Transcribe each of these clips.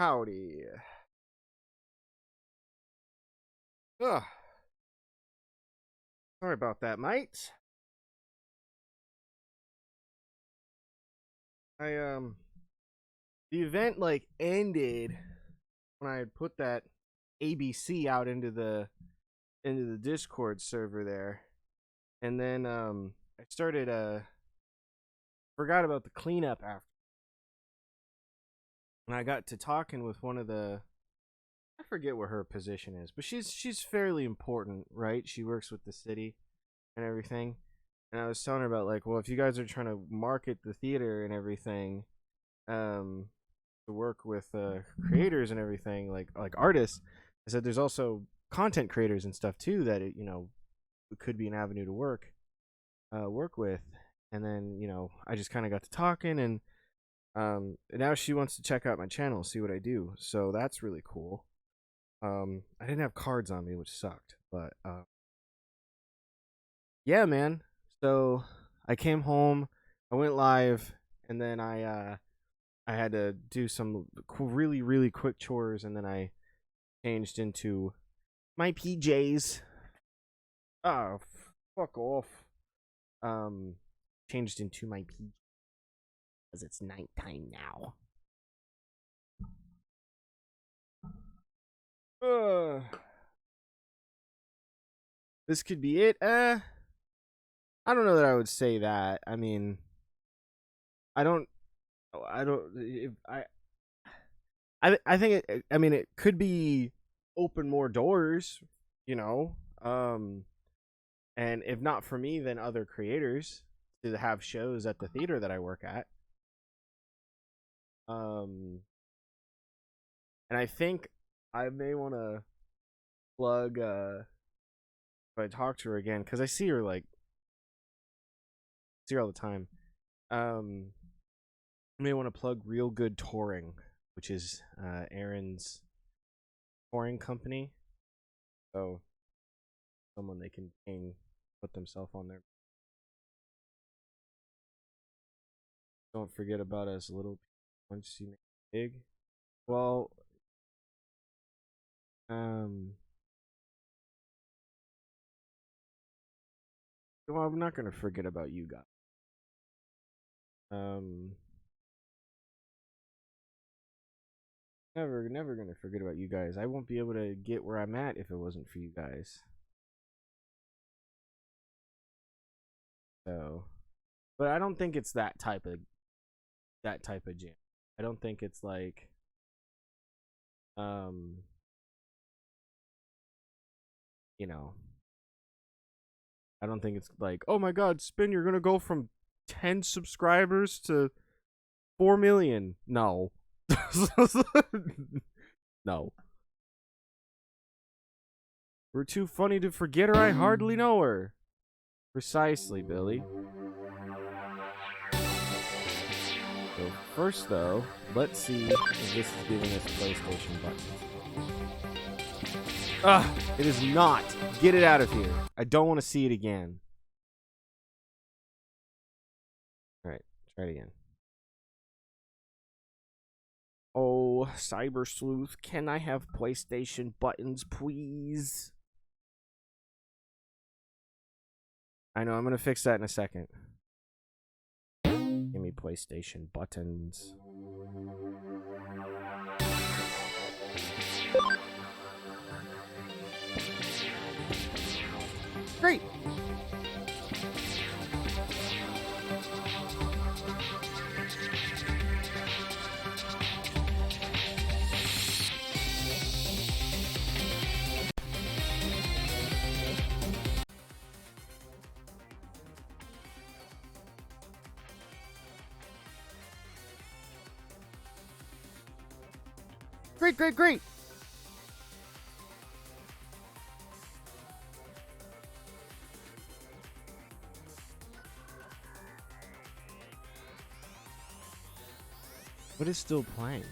Howdy. Ugh. Sorry about that, mate. I the event like ended when I had put that ABC out into the Discord server there. And then I started forgot about the cleanup after. And I got to talking with one of the, I forget what her position is, but she's fairly important, right? She works with the city and everything. And I was telling her about, like, well, if you guys are trying to market the theater and everything, to work with creators and everything, like artists, I said there's also content creators and stuff too that it could be an avenue to work with. And then I just kind of got to talking, and now she wants to check out my channel, see what I do. So that's really cool. I didn't have cards on me, which sucked, but yeah, man. So I came home, I went live, and then I had to do some really really quick chores, and then I changed into my PJs. Oh, fuck off. Changed into my PJs because it's nighttime now. This could be it. I don't know that I would say that. I mean, I don't. If I think it. I mean, it could be open more doors. You know. And if not for me, then other creators to have shows at the theater that I work at. And I think I may want to plug if I talk to her again, because I see her all the time. I may want to plug Real Good Touring, which is Aaron's touring company. So someone they can put themselves on there. Don't forget about us, little once you make big. Well, I'm not gonna forget about you guys. Never gonna forget about you guys. I won't be able to get where I'm at if it wasn't for you guys. So, but I don't think it's that type of jam. I don't think it's like, I don't think it's like, oh my God, Spin, you're gonna go from 10 subscribers to 4 million. No. No. We're too funny to forget her. I hardly know her. Precisely, Billy. So first, though, let's see if this is giving us PlayStation buttons. It is not. Get it out of here. I don't want to see it again. Alright, try it again. Oh, Cyber Sleuth, can I have PlayStation buttons, please? I know, I'm gonna fix that in a second. Give me PlayStation buttons. Great! Great! What is still playing?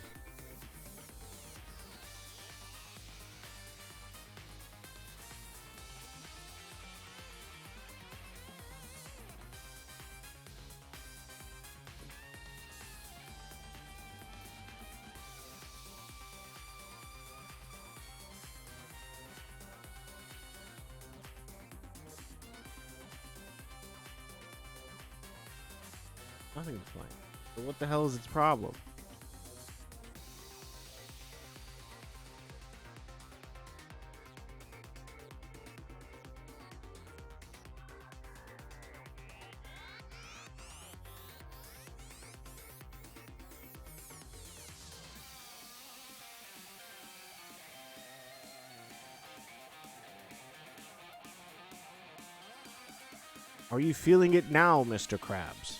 Nothing's playing. So what the hell is its problem? Are you feeling it now, Mr. Krabs?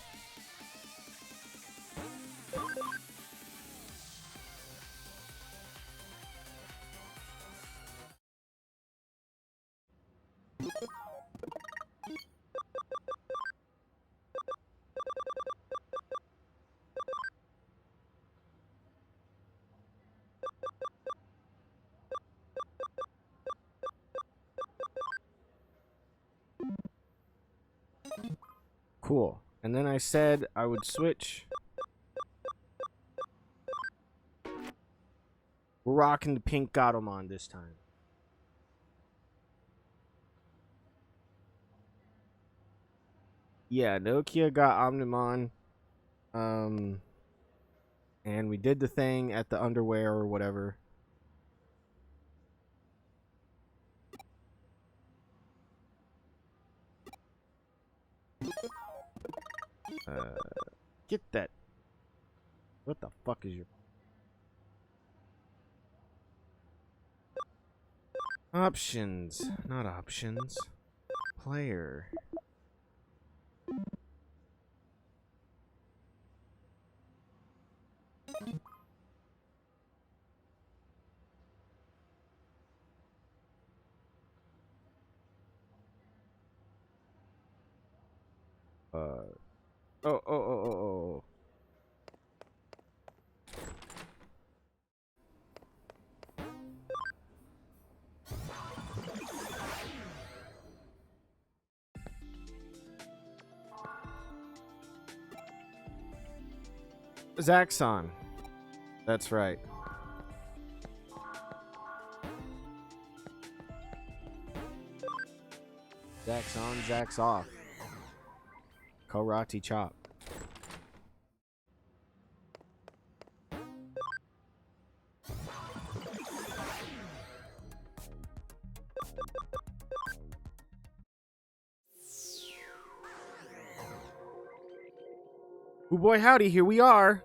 Cool. And then I said I would switch. We're rocking the pink Gatomon this time. Yeah, Nokia got Omnimon. And we did the thing at the underwear or whatever. Get that. What the fuck is your... Options. Not options. Player. Oh. Zaxxon. That's right. Zax on, Zax off. Karate chop. Oh boy, howdy, here we are.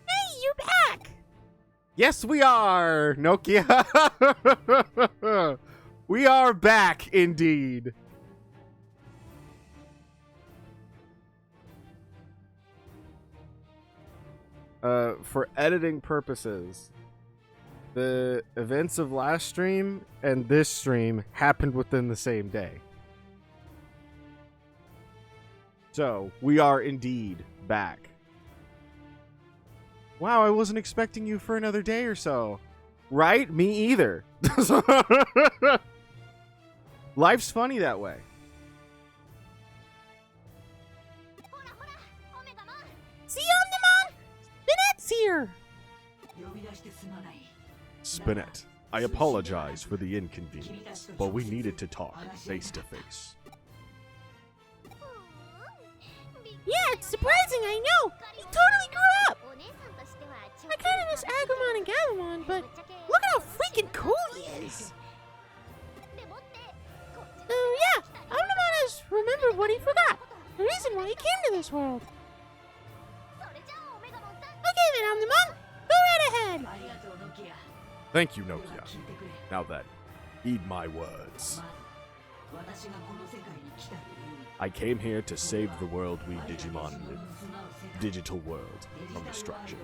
Hey, you're back! Yes, we are, Nokia. We are back, indeed. For editing purposes, the events of last stream and this stream happened within the same day. So, we are indeed back. Wow, I wasn't expecting you for another day or so. Right? Me either. Life's funny that way. See, Omnimon? Spinet's here! Spinette, I apologize for the inconvenience, but we needed to talk face to face. Yeah, it's surprising, I know! He totally grew up! I kinda miss Agumon and Gabumon, but look at how freaking cool he is! Yeah, Omnimon has remembered what he forgot. The reason why he came to this world. Okay then, Omnimon, go right ahead! Thank you, Nokia. Now then, heed my words. I came here to save the world we Digimon live. Digital world from destruction.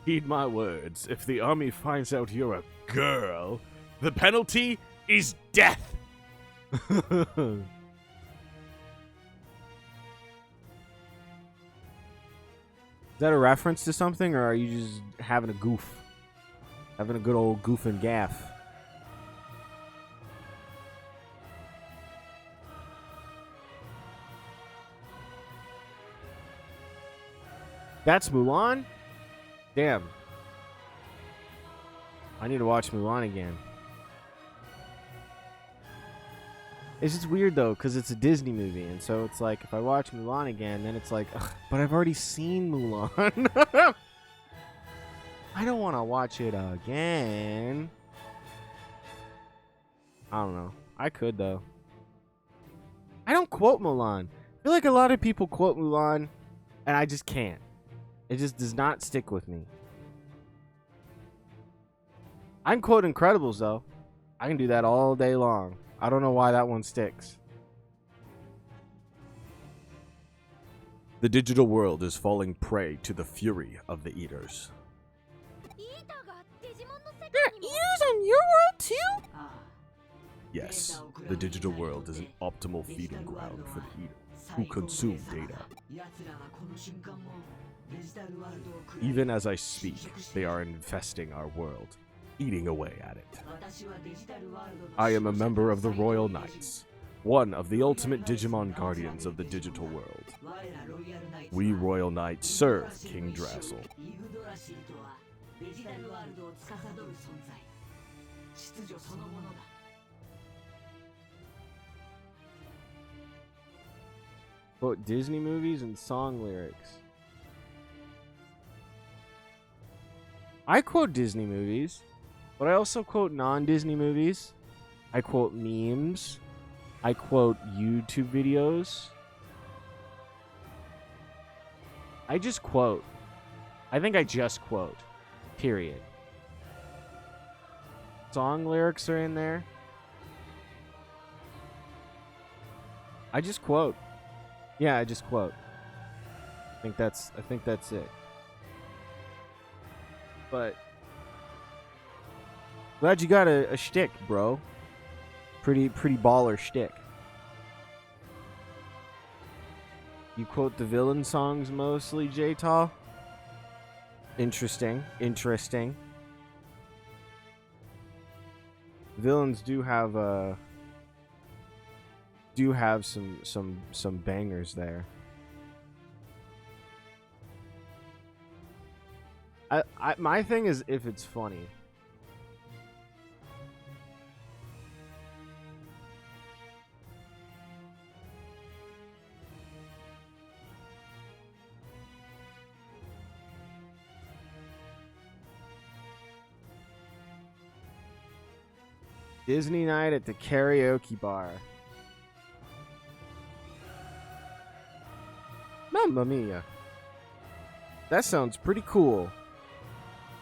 Heed my words. If the army finds out you're a girl, The penalty is death. Is that a reference to something, or are you just having a goof? Having a good old goof and gaff? That's Mulan? Damn. I need to watch Mulan again. It's just weird, though, because it's a Disney movie, and so it's like, if I watch Mulan again, then it's like, ugh, but I've already seen Mulan. I don't want to watch it again. I don't know. I could, though. I don't quote Mulan. I feel like a lot of people quote Mulan, and I just can't. It just does not stick with me. I can quote Incredibles, though. I can do that all day long. I don't know why that one sticks. The digital world is falling prey to the fury of the eaters. There are eaters on your world too? Yes, the digital world is an optimal feeding ground for the eaters who consume data. Even as I speak, they are infesting our world, eating away at it. I am a member of the Royal Knights, one of the ultimate Digimon guardians of the digital world. We Royal Knights serve King Drassel. Quote Disney movies and song lyrics. I quote Disney movies, but I also quote non-Disney movies. I quote memes. I quote YouTube videos. I just quote. I think I just quote. Period. Song lyrics are in there. I just quote. Yeah, I just quote. I think that's it. But glad you got a shtick, bro. Pretty baller shtick. You quote the villain songs mostly, J-Tal? Interesting. Villains do have some bangers there. My thing is if it's funny. Disney night at the karaoke bar. Mamma mia. That sounds pretty cool.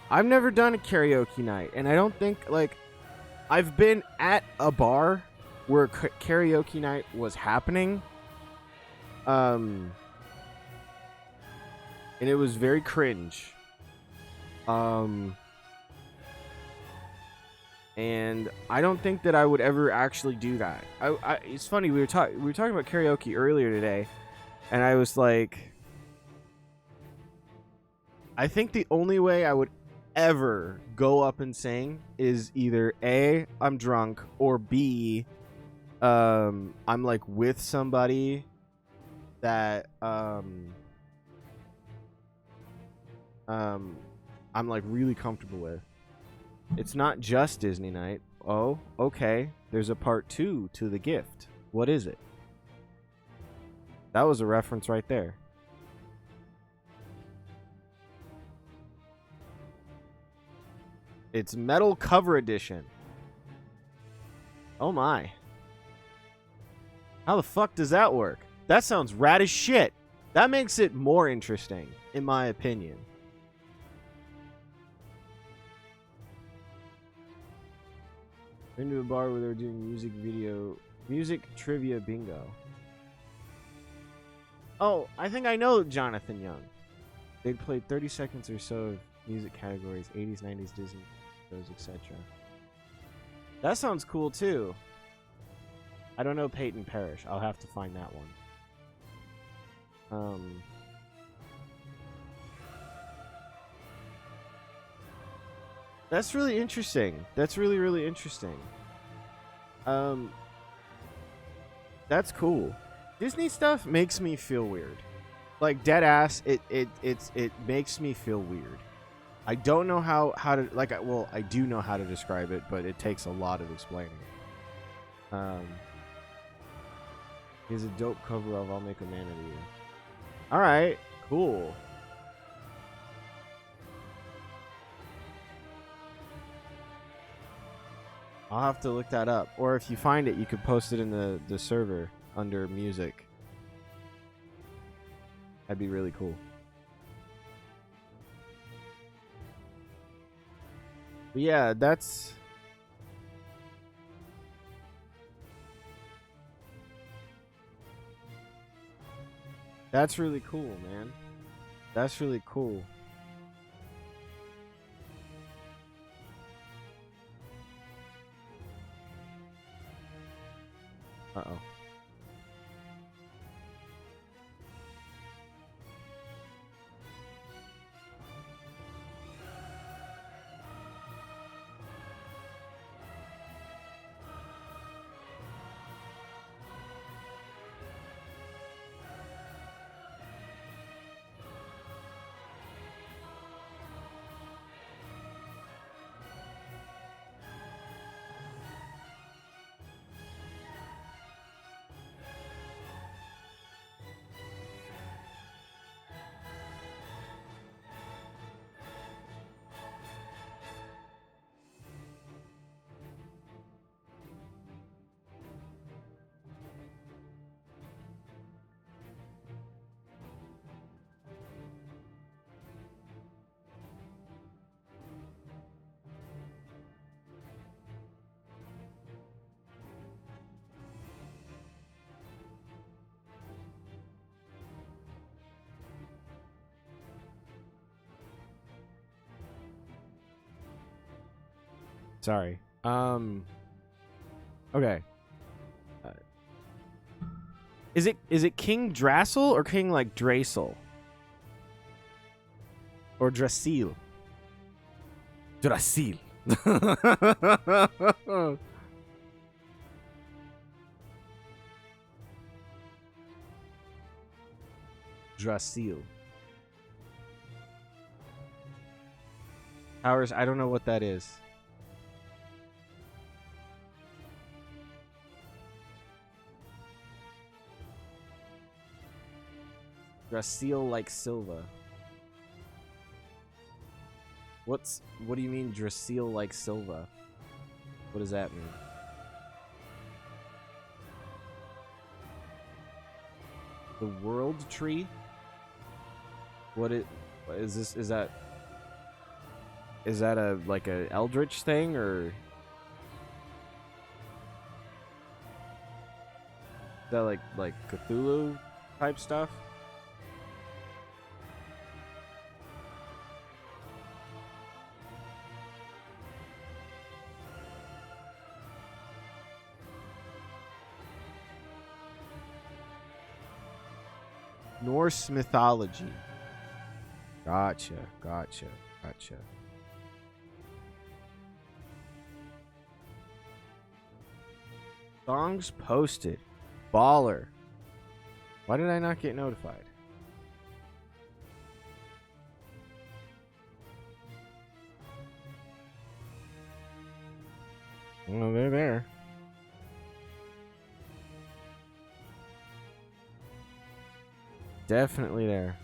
I've never done a karaoke night, and I don't think, like, I've been at a bar where karaoke night was happening. And it was very cringe. And I don't think that I would ever actually do that. It's funny, we were talking about karaoke earlier today, and I was like, I think the only way I would ever go up and sing is either A, I'm drunk, or B, I'm like with somebody that I'm like really comfortable with. It's not just Disney night. Oh, okay. There's a part 2 to the gift. What is it? That was a reference right there. It's metal cover edition. Oh my. How the fuck does that work? That sounds rad as shit. That makes it more interesting, in my opinion. Been to a bar where they're doing music trivia bingo. Oh, I think I know Jonathan Young. They'd played 30 seconds or so of music categories, 80s, 90s, Disney, those, etc. That sounds cool too. I don't know Peyton Parish. I'll have to find that one. That's really interesting. That's really, really interesting. That's cool. Disney stuff makes me feel weird. Like dead ass, it makes me feel weird. I don't know how to like. Well, I do know how to describe it, but it takes a lot of explaining. Here's a dope cover of "I'll Make a Man of You." All right, cool. I'll have to look that up. Or if you find it, you could post it in the server under music. That'd be really cool. But yeah, that's really cool, man. That's really cool. Uh-oh. Sorry. Okay. Is it King Drassel or King like Draysel? Or Drasil? Drasil. Drasil. Powers, I don't know what that is. Drasil like Silva. What do you mean Drasil like Silva? What does that mean? The World Tree? What is this? Is that a like a Eldritch thing or is that like Cthulhu type stuff? Norse mythology. Gotcha. Songs posted. Baller. Why did I not get notified? Well, they're there. Definitely there.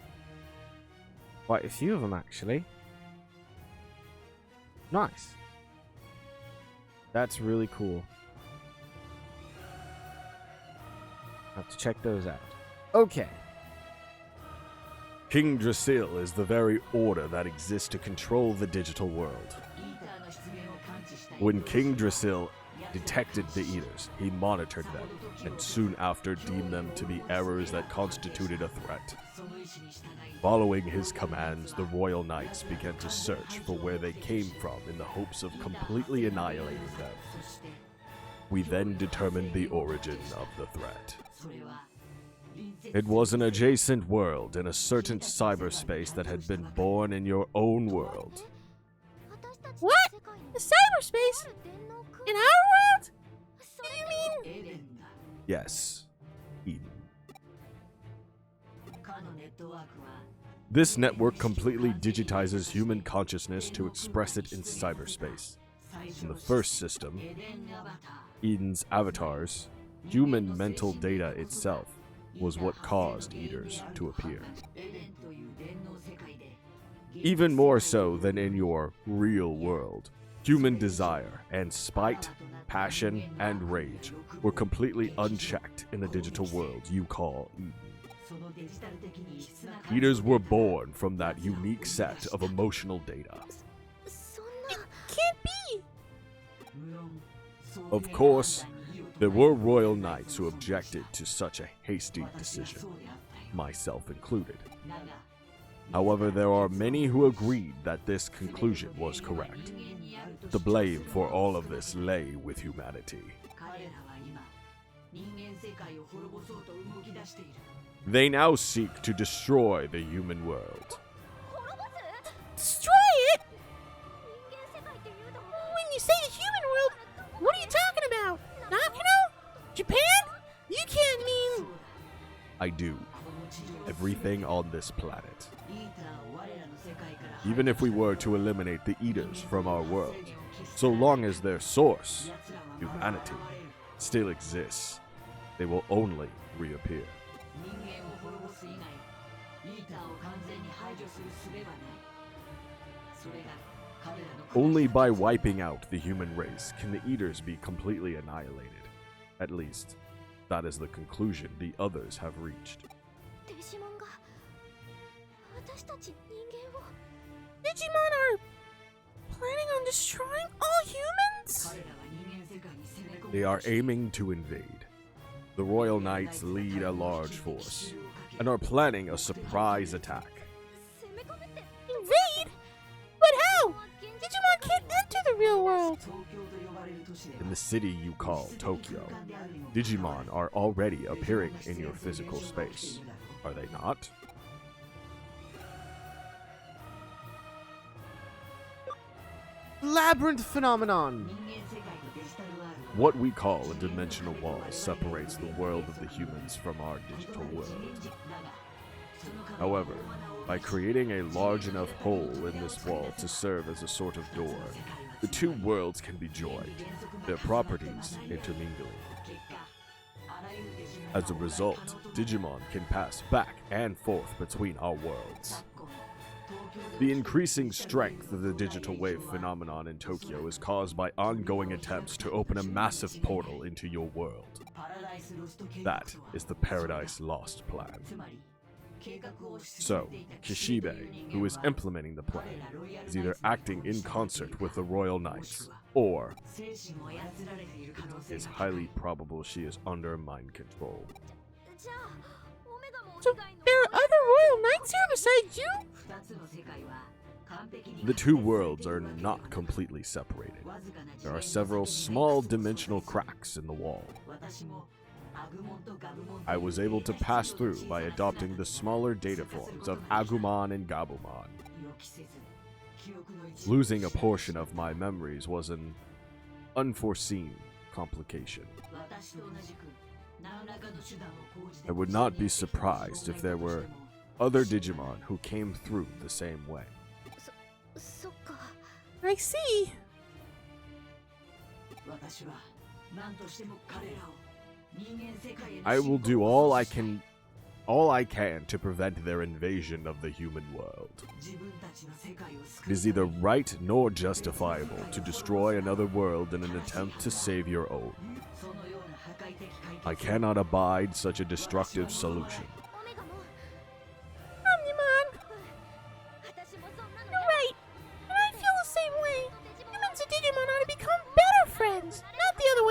Quite a few of them, actually. Nice. That's really cool. Have to check those out. Okay. King Drasil is the very order that exists to control the digital world. When King Drasil detected the Eaters, he monitored them, and soon after deemed them to be errors that constituted a threat. Following his commands, the Royal Knights began to search for where they came from in the hopes of completely annihilating them. We then determined the origin of the threat. It was an adjacent world in a certain cyberspace that had been born in your own world. What? The cyberspace? In our world? Do you mean? Yes, Eden. This network completely digitizes human consciousness to express it in cyberspace. In the first system, Eden's avatars, human mental data itself was what caused Eaters to appear. Even more so than in your real world, human desire and spite, passion, and rage were completely unchecked in the digital world you call Eden. Eaters were born from that unique set of emotional data. It can't be! Of course, there were royal knights who objected to such a hasty decision, myself included. However, there are many who agreed that this conclusion was correct. The blame for all of this lay with humanity. They now seek to destroy the human world. Destroy it? When you say the human world, what are you talking about? Nakano? Japan? You can't mean... I do. Everything on this planet. Even if we were to eliminate the Eaters from our world, so long as their source, humanity, still exists, they will only reappear. Only by wiping out the human race can the Eaters be completely annihilated. At least, that is the conclusion the others have reached. Digimon are planning on destroying all humans? They are aiming to invade. The Royal Knights lead a large force and are planning a surprise attack. Invade? But how? Digimon can't enter the real world. In the city you call Tokyo, Digimon are already appearing in your physical space, are they not? Labyrinth phenomenon! What we call a dimensional wall separates the world of the humans from our digital world. However, by creating a large enough hole in this wall to serve as a sort of door, the two worlds can be joined, their properties intermingling. As a result, Digimon can pass back and forth between our worlds. The increasing strength of the digital wave phenomenon in Tokyo is caused by ongoing attempts to open a massive portal into your world. That is the Paradise Lost plan. So, Kishibe, who is implementing the plan, is either acting in concert with the Royal Knights, or it is highly probable she is under mind control. So there are other royal knights here besides you? The two worlds are not completely separated. There are several small dimensional cracks in the wall. I was able to pass through by adopting the smaller data forms of Agumon and Gabumon. Losing a portion of my memories was an unforeseen complication. I would not be surprised if there were other Digimon who came through the same way. I see. I will do all I can to prevent their invasion of the human world. It is neither right nor justifiable to destroy another world in an attempt to save your own. I cannot abide such a destructive solution. Omnimon! You're right, and I feel the same way. Humans and Digimon ought to become better friends, not the other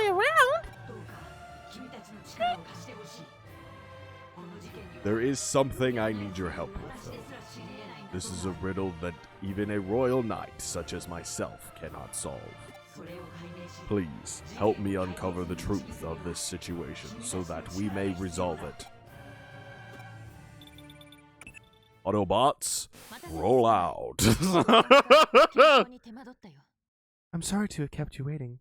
There is something I need your help with, though. This is a riddle that even a royal knight such as myself cannot solve. Please, help me uncover the truth of this situation so that we may resolve it. Autobots, roll out. I'm sorry to have kept you waiting.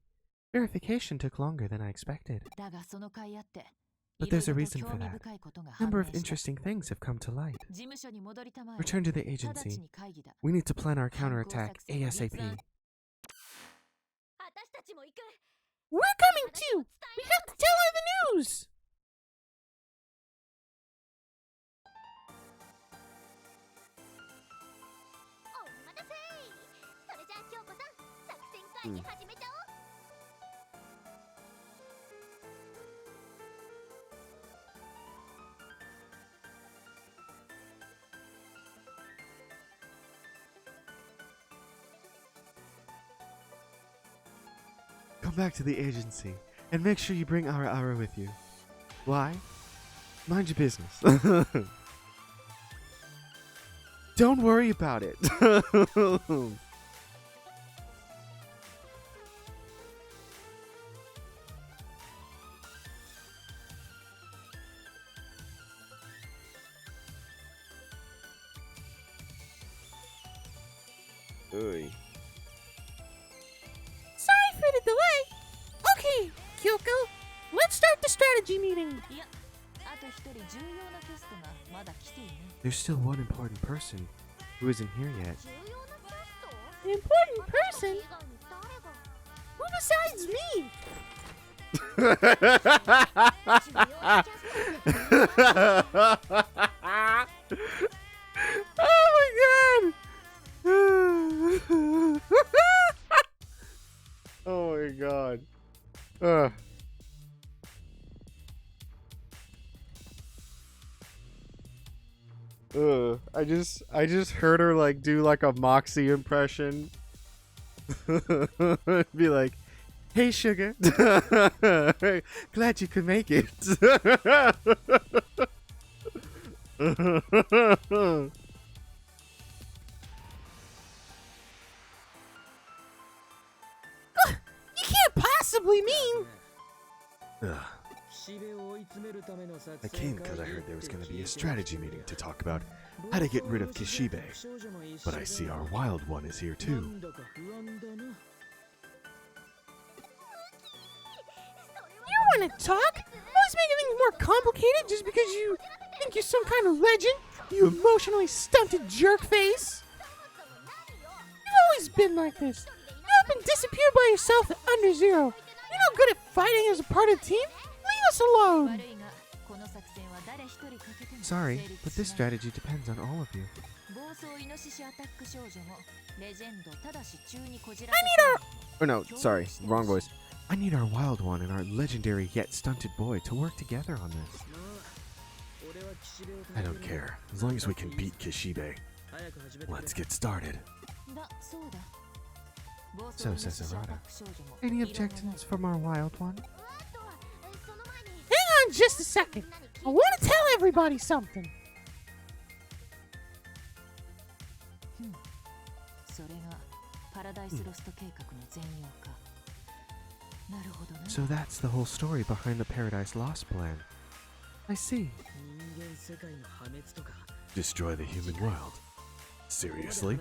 Verification took longer than I expected. But there's a reason for that. A number of interesting things have come to light. Return to the agency. We need to plan our counterattack ASAP. We're coming too! We have to tell her the news! Come back to the agency and make sure you bring Ara with you. Why? Mind your business. Don't worry about it. Oy. Sorry for the delay. Okay, Kyoko, let's start the strategy meeting. There's still one important person who isn't here yet. An important person? Who besides me? Oh my god! Oh my god. I just heard her like do like a Moxie impression. Be like, "Hey sugar. Glad you could make it." You can't possibly mean. I came because I heard there was going to be a strategy meeting to talk about how to get rid of Kishibe. But I see our wild one is here too. You want to talk? Always making things more complicated just because you think you're some kind of legend? You emotionally stunted jerk face. You've always been like this. You up and disappear by yourself at under zero. You're no good at fighting as a part of the team. Leave us alone. Sorry, but this strategy depends on all of you. I need our... Or no, sorry, wrong voice. I need our wild one and our legendary yet stunted boy to work together on this. I don't care, as long as we can beat Kishibe. Let's get started. So says Arata. Any objections from our wild one? Hang on just a second. I want to tell everybody something. So that's the whole story behind the Paradise Lost plan. I see. Destroy the human world. Seriously?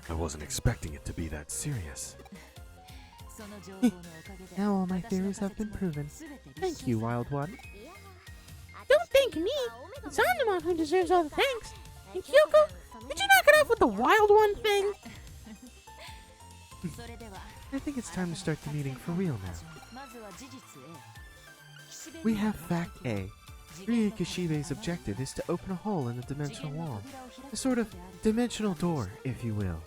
I wasn't expecting it to be that serious. Now all my theories have been proven. Thank you, Wild One. Don't thank me. It's I'm the one who deserves all the thanks. And Kyoko, did you knock it off with the wild one thing? I think it's time to start the meeting for real now. We have Fact A. Rie Kishibe's objective is to open a hole in the dimensional wall. A sort of dimensional door, if you will.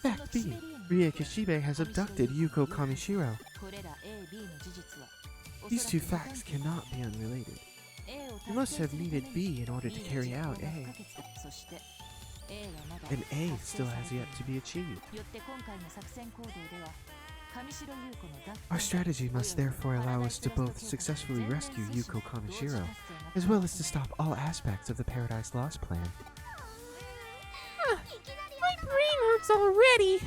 Fact B. Rie Kishibe has abducted Yuko Kamishiro. These two facts cannot be unrelated. You must have needed B in order to carry out A. And A still has yet to be achieved. Our strategy must therefore allow us to both successfully rescue Yuko Kamishiro as well as to stop all aspects of the Paradise Lost plan. My brain hurts already!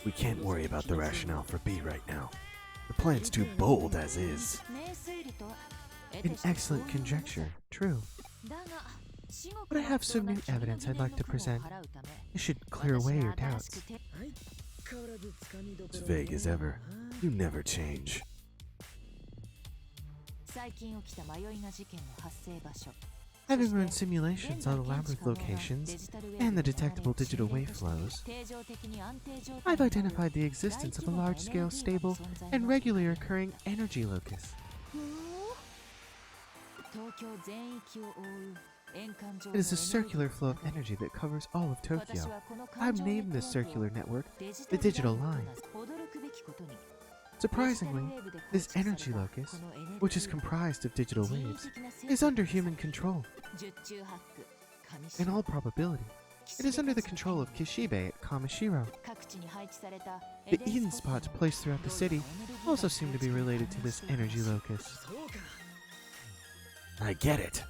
We can't worry about the rationale for B right now. The plan's too bold as is. An excellent conjecture, true. But I have some new evidence I'd like to present. It should clear away your doubts. As vague as ever. You never change. Having run simulations on the labyrinth locations and the detectable digital wave flows, I've identified the existence of a large-scale, stable, and regularly occurring energy locus. It is a circular flow of energy that covers all of Tokyo. I've named this circular network the Digital Line. Surprisingly, this energy locus, which is comprised of digital waves, is under human control. In all probability, it is under the control of Kishibe at Kamishiro. The Eden spots placed throughout the city also seem to be related to this energy locus. I get it.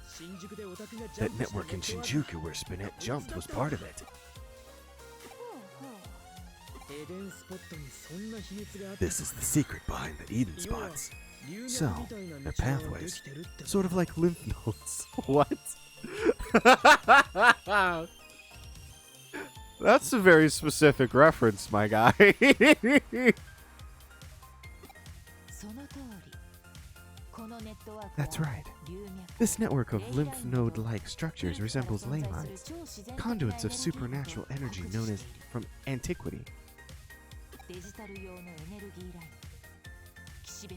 That network in Shinjuku where Spinette jumped was part of it. This is the secret behind the Eden spots. So, they're pathways. Sort of like lymph nodes. What? That's a very specific reference, my guy. That's right. This network of lymph node-like structures resembles ley lines, conduits of supernatural energy known as from antiquity.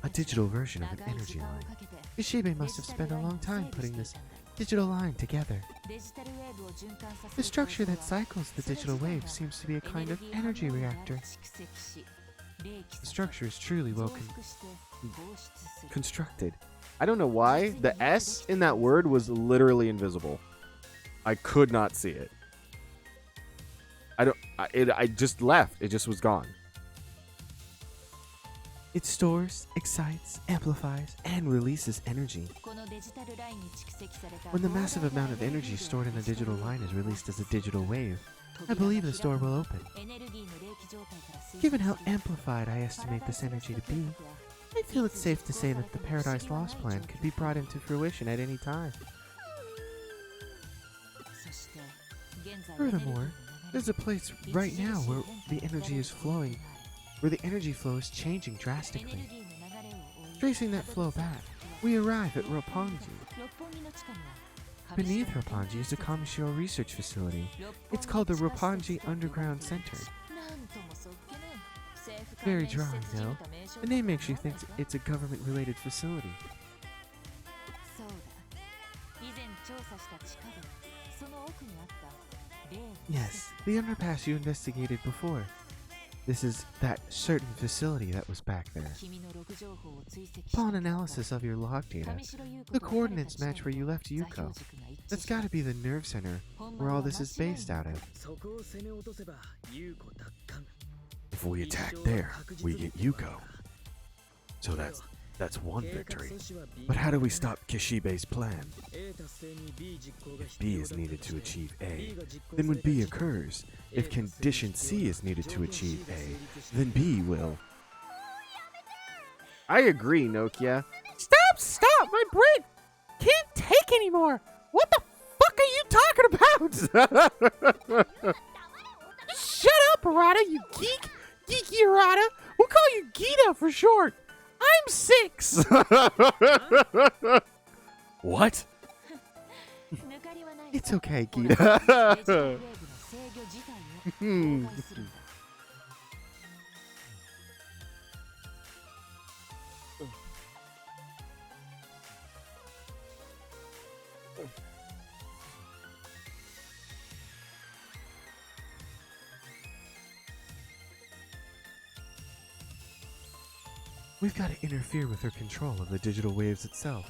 A digital version of an energy line. Kishibe must have spent a long time putting this digital line together. The structure that cycles the digital wave seems to be a kind of energy reactor. The structure is truly well constructed. I don't know why. The S in that word was literally invisible. I could not see it. I just left. It just was gone. It stores, excites, amplifies, and releases energy. When the massive amount of energy stored in a digital line is released as a digital wave, I believe this door will open. Given how amplified I estimate this energy to be, I feel it's safe to say that the Paradise Lost plan could be brought into fruition at any time. Furthermore, there's a place right now where the energy is flowing, where the energy flow is changing drastically. Tracing that flow back, we arrive at Roppongi. Beneath Roppongi is a Kamishiro research facility. It's called the Roppongi Underground Center. Very drawing, no? The name makes you think it's a government-related facility. Yes, the underpass you investigated before. This is that certain facility that was back there. Upon analysis of your log data, the coordinates match where you left Yuko. That's gotta be the nerve center where all this is based out of. If we attack there, we get Yuko. So that's one victory. But how do we stop Kishibe's plan? If B is needed to achieve A, then when B occurs, if condition C is needed to achieve A, then B will. I agree, Nokia. Stop! My brain can't take anymore! What the fuck are you talking about? Shut up, Arata, you geek! Geeky Arata! We'll call you Gita for short! I'm 6! What? It's okay, Gita. We've got to interfere with her control of the digital waves itself.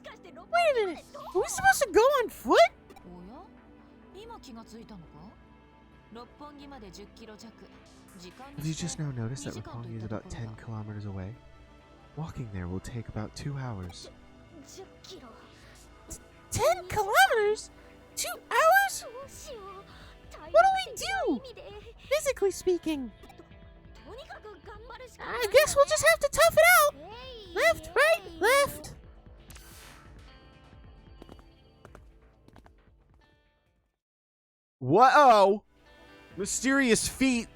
Wait a minute. Are we supposed to go on foot? おや今気がついたのか六本木まで10キロ弱時間 Have you just now noticed that Roppongi is about 10 kilometers away? Walking there will take about 2 hours. 10キロ 10 kilometers? 2 hours? どうしよう What do we do? Physically speaking. とにかく頑張るしか I guess we'll just have to tough it out. Left, right, left. Whoa! Mysterious feet.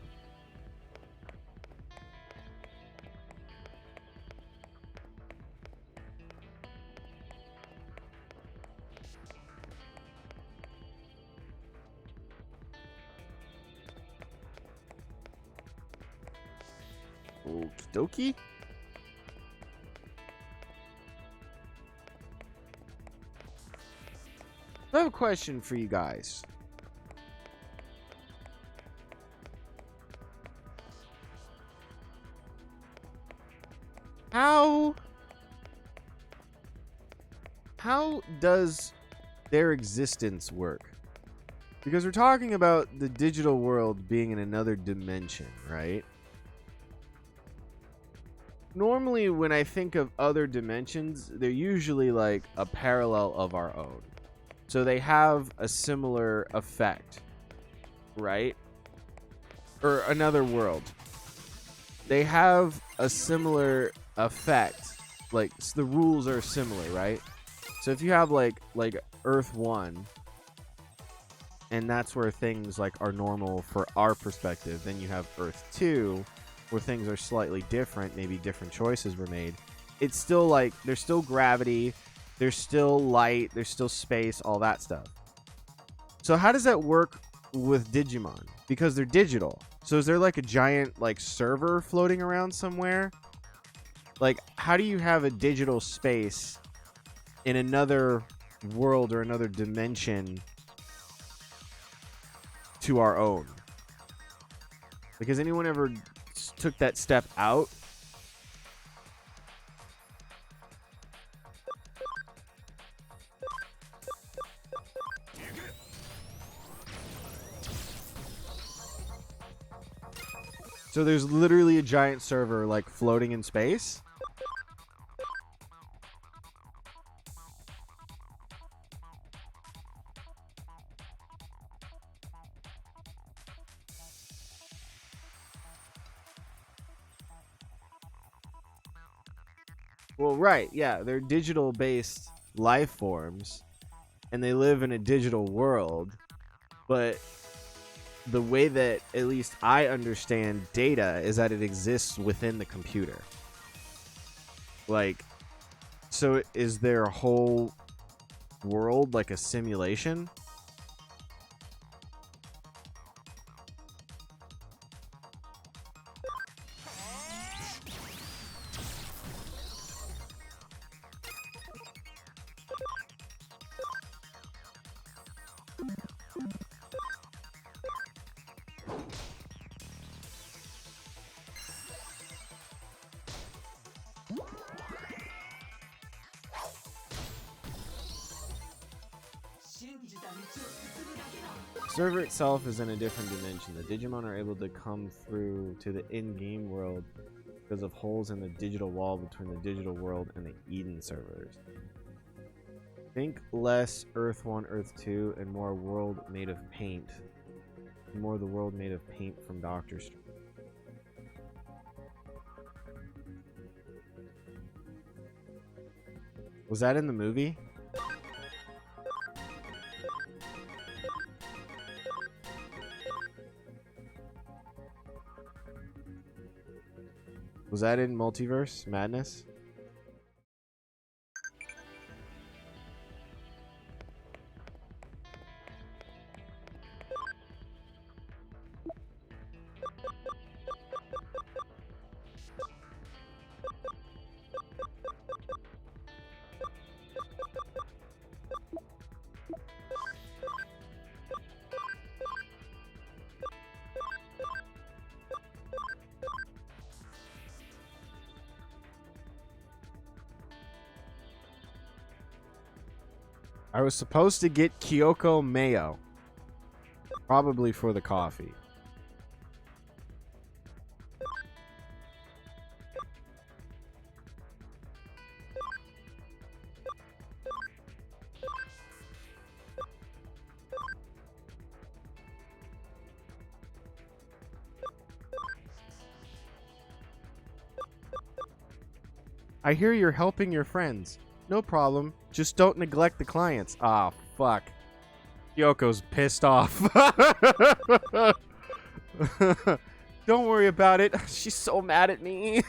Okie dokie. I have a question for you guys. How does their existence work? Because we're talking about the digital world being in another dimension, right? Normally, when I think of other dimensions, they're usually like a parallel of our own. So they have a similar effect, right? Or another world. They have a similar effect. Like, the rules are similar, right? So if you have like Earth 1, and that's where things like are normal for our perspective, then you have Earth 2, where things are slightly different, maybe different choices were made. It's still like there's still gravity, there's still light, there's still space, all that stuff. So how does that work with Digimon? Because they're digital. So is there like a giant like server floating around somewhere? Like, how do you have a digital space in another world or another dimension to our own? Like, has anyone ever took that step out? So there's literally a giant server like floating in space? Well, right, yeah, they're digital-based life forms, and they live in a digital world, but the way that at least I understand data is that it exists within the computer. Like, so is their whole world like a simulation? The server itself is in a different dimension. The Digimon are able to come through to the in-game world because of holes in the digital wall between the digital world and the Eden servers. Think less Earth 1, Earth 2, and more world made of paint. More the world made of paint from Doctor Strange. Was that in the movie? Was that in Multiverse Madness? I was supposed to get Kyoko mayo. Probably for the coffee. I hear you're helping your friends. No problem. Just don't neglect the clients. Ah, fuck. Kyoko's pissed off. Don't worry about it. She's so mad at me.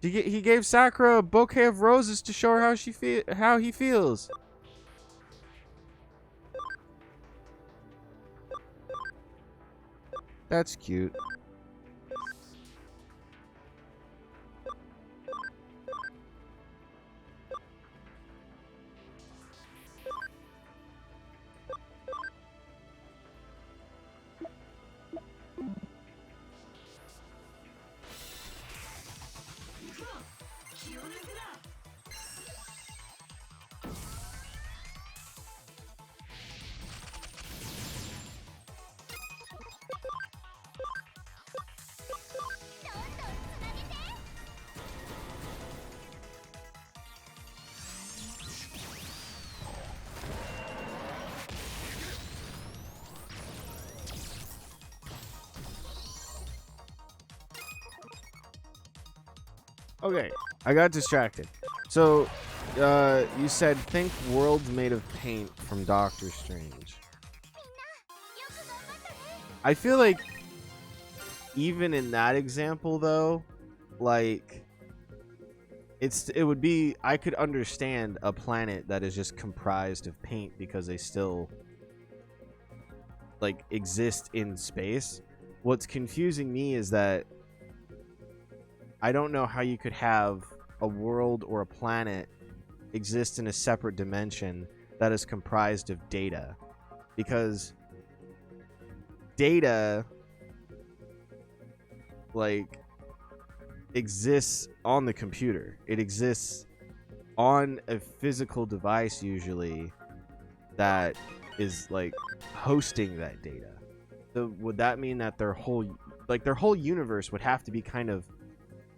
He gave Sakura a bouquet of roses to show her how he feels. That's cute. Okay, I got distracted. So, you said think worlds made of paint from Doctor Strange. I feel like even in that example though, like it would be, I could understand a planet that is just comprised of paint because they still like exist in space. What's confusing me is that I don't know how you could have a world or a planet exist in a separate dimension that is comprised of data, because data like exists on the computer. It exists on a physical device usually that is like hosting that data. So would that mean that their whole universe would have to be kind of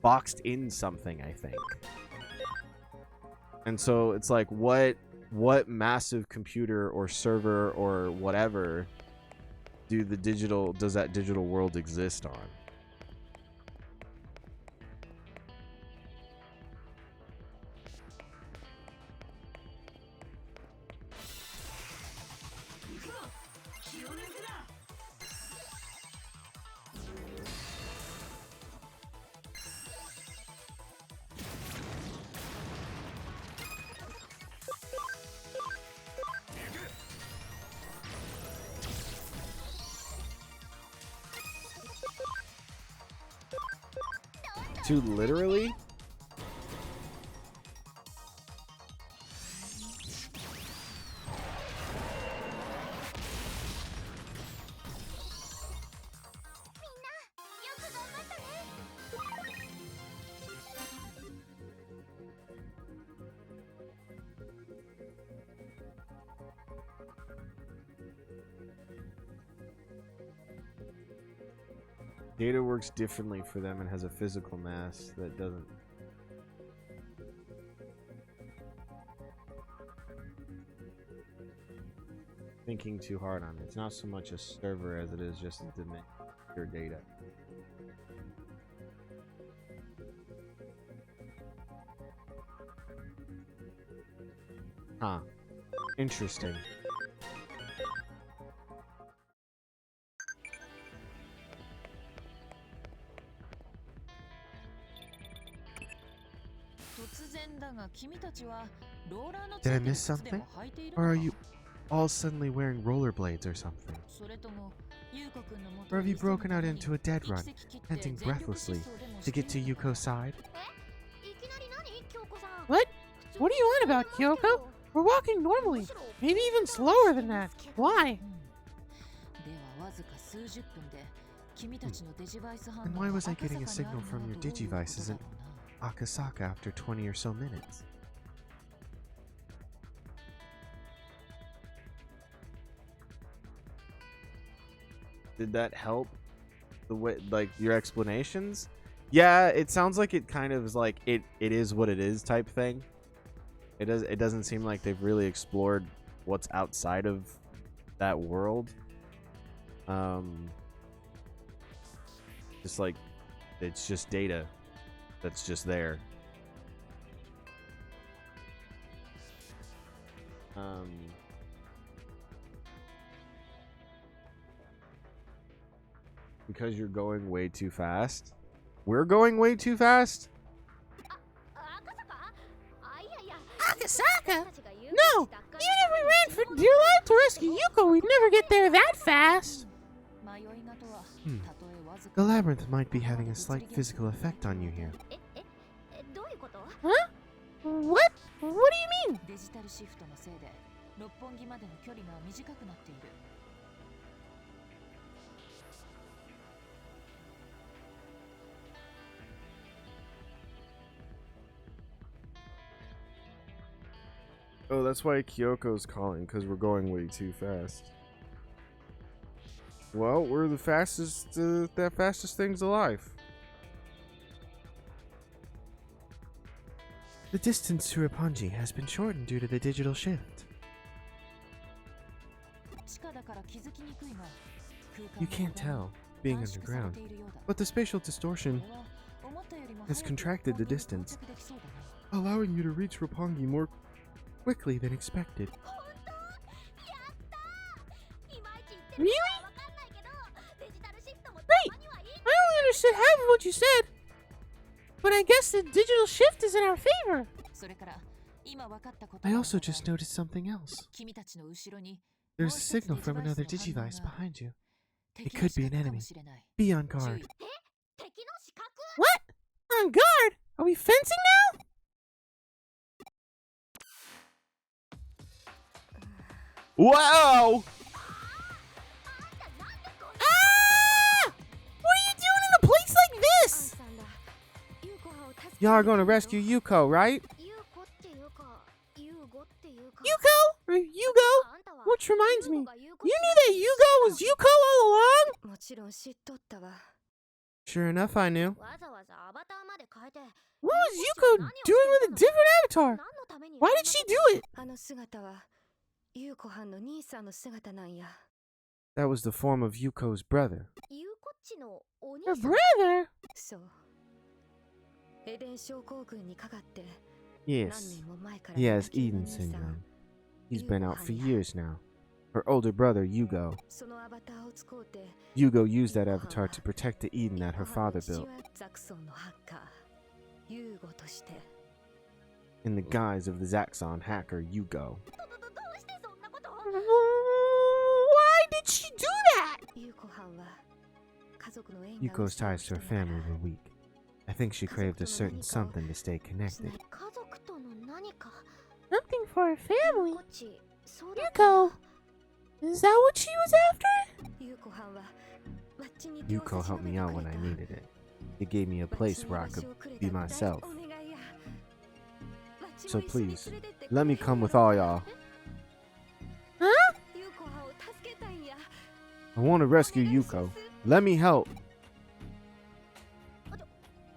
boxed in something, I think. And so it's like what massive computer or server or whatever does that digital world exist on? Dude, literally? Data works differently for them and has a physical mass that doesn't. Thinking too hard on it. It's not so much a server as it is just a dimension of your data. Huh. Interesting. Did I miss something? Or are you all suddenly wearing rollerblades or something? Or have you broken out into a dead run, panting breathlessly to get to Yuko's side? What? What are you on about, Kyoko? We're walking normally. Maybe even slower than that. Why? And why was I getting a signal from your Digivices in Akasaka after 20 or so minutes? Did that help? The way, like, your explanations? Yeah, it sounds like it kind of is like it is what it is type thing. It doesn't seem like they've really explored what's outside of that world. Just like it's just data that's just there. Because you're going way too fast. We're going way too fast? Akasaka? No! Even if we ran for dear life to rescue Yuko, we'd never get there that fast. The labyrinth might be having a slight physical effect on you here. Huh? What? What do you mean? Oh, that's why Kyoko's calling, because we're going way too fast. Well, we're the fastest, fastest things alive. The distance to Roppongi has been shortened due to the digital shift. You can't tell, being underground, but the spatial distortion has contracted the distance, allowing you to reach Roppongi more quickly than expected. Really? Great! I only understood half of what you said. But I guess the digital shift is in our favor. I also just noticed something else. There's a signal from another Digivice behind you. It could be an enemy. Be on guard. What? On guard? Are we fencing now? Wow! Ah! What are you doing in a place like this? Y'all are going to rescue Yuko, right? Yuko? Or Yugo? Which reminds me, you knew that Yugo was Yuko all along? Sure enough, I knew. What was Yuko doing with a different avatar? Why did she do it? That was the form of Yuko's brother. Her brother? Yes, he has Eden syndrome. He's been out for years now. Her older brother, Yugo. Yugo used that avatar to protect the Eden that her father built. In the guise of the Zaxxon hacker, Yugo. Why did she do that? Yuko's ties to her family were weak. I think she craved a certain something to stay connected. Something for her family? Yuko, is that what she was after? Yuko helped me out when I needed it. It gave me a place where I could be myself. So please, let me come with all y'all. Huh? I want to rescue Yuko. Let me help.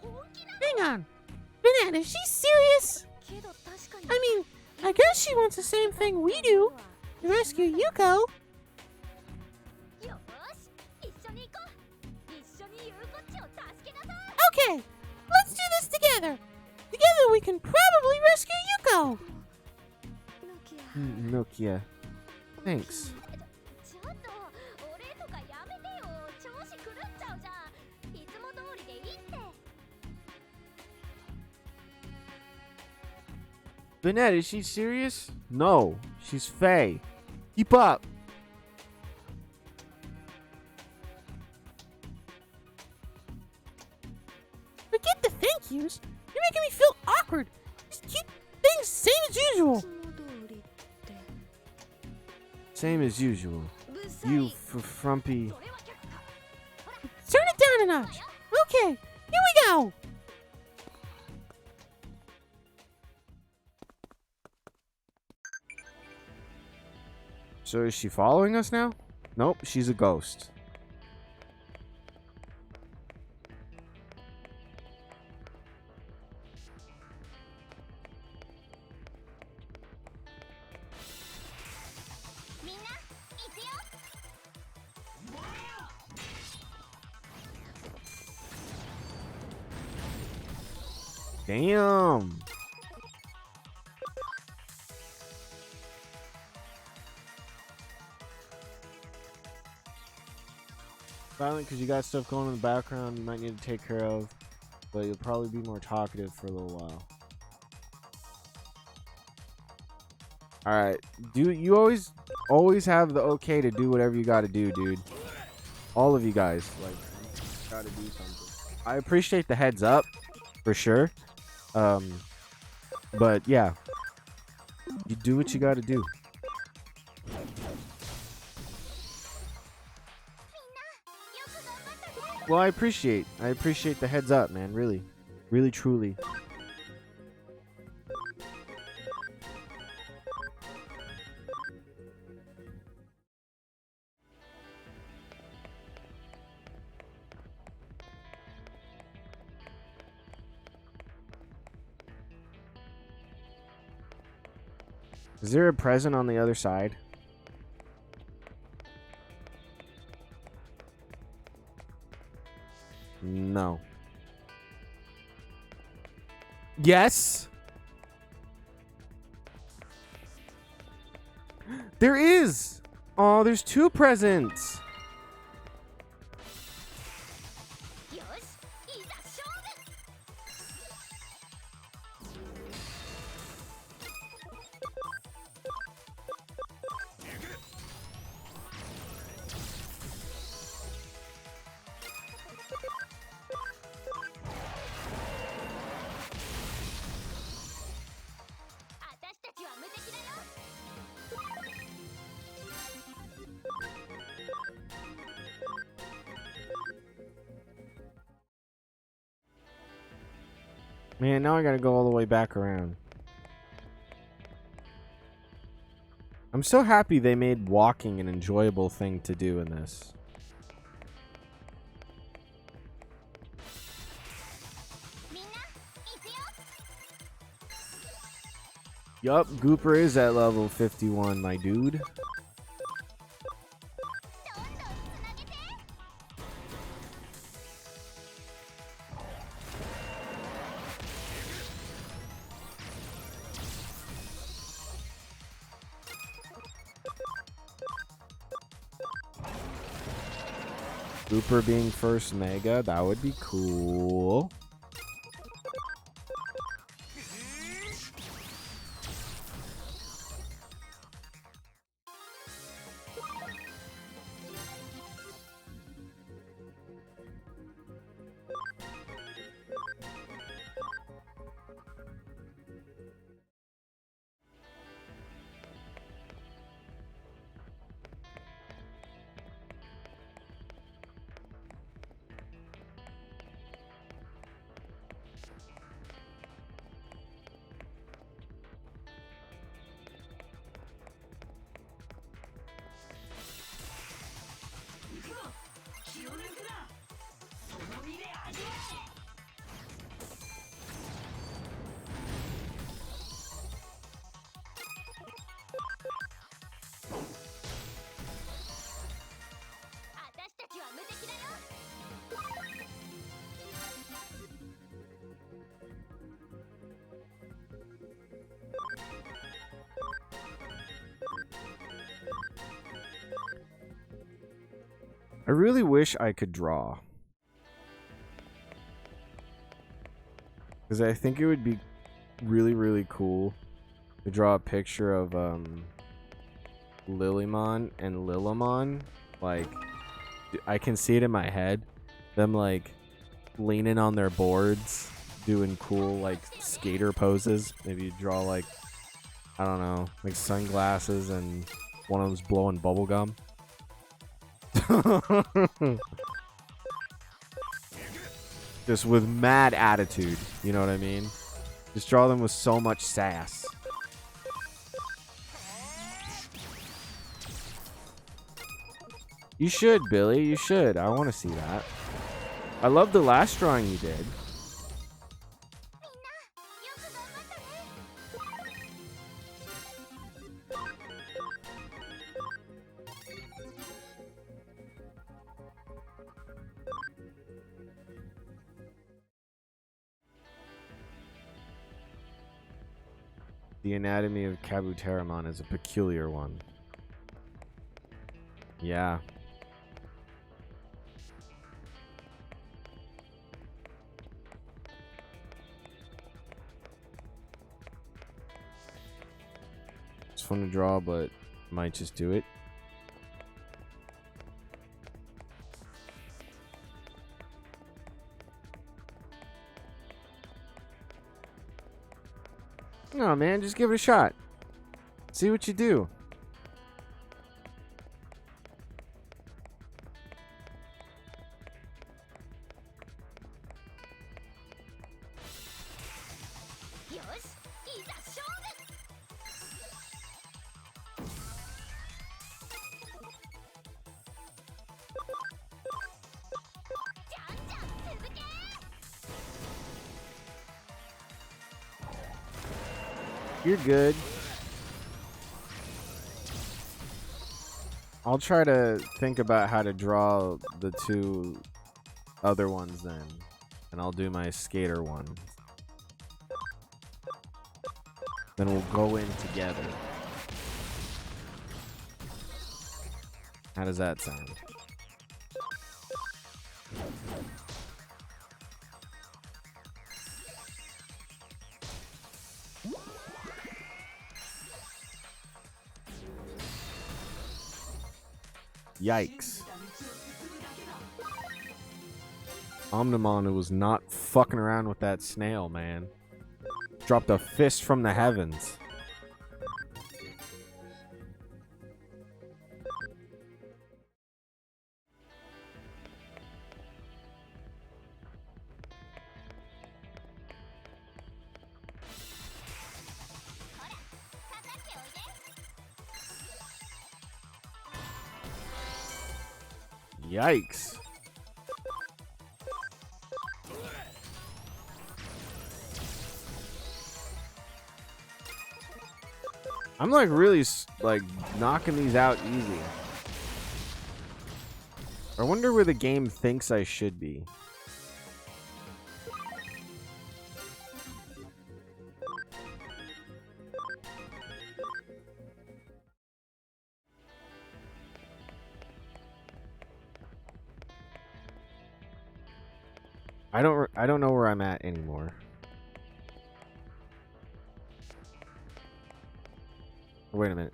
Hang on. Banana, is she serious? I mean, I guess she wants the same thing we do. To rescue Yuko. Okay, let's do this together. Together we can probably rescue Yuko. Nokia. Thanks. Banette, is she serious? No, she's Faye. Keep up. Forget the thank yous. You're making me feel awkward. Just keep things same as usual. Same as usual. You frumpy. Sir, down a notch. Okay, here we go. So is she following us now? Nope, she's a ghost. Damn. Silent because you got stuff going in the background you might need to take care of, but you'll probably be more talkative for a little while. Alright, you always have the okay to do whatever you gotta do, dude. All of you guys, like, you gotta do something. I appreciate the heads up, for sure. But yeah, you do what you gotta do. Well, I appreciate the heads up, man. Really, really, truly. Is there a present on the other side? No. Yes. There is. Oh, there's two presents. Man, now I gotta go all the way back around. I'm so happy they made walking an enjoyable thing to do in this. Yup, Gooper is at level 51, my dude. Gooper being first Mega, that would be cool. I really wish I could draw. Because I think it would be really, really cool to draw a picture of Lilymon and Lilimon. Like, I can see it in my head. Them, like, leaning on their boards, doing cool, like, skater poses. Maybe you draw, like, I don't know, like sunglasses and one of them's blowing bubble gum. Just with mad attitude. You know what I mean? Just draw them with so much sass. You should, Billy. You should. I want to see that. I love the last drawing you did. The anatomy of Kabuteramon is a peculiar one. Yeah. It's fun to draw, but might just do it. No, man, just give it a shot. See what you do. You're good. I'll try to think about how to draw the two other ones then. And I'll do my skater one. Then we'll go in together. How does that sound? Yikes. Omnimon was not fucking around with that snail, man. Dropped a fist from the heavens. Yikes. I'm like really like knocking these out easy. I wonder where the game thinks I should be. I don't know where I'm at anymore. Wait a minute.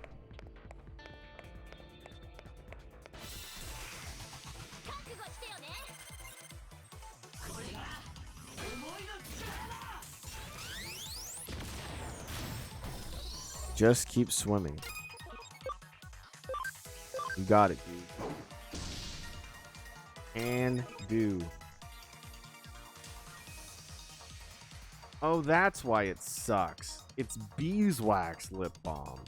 Just keep swimming. You got it, dude. And do. Oh, that's why it sucks. It's beeswax lip balm.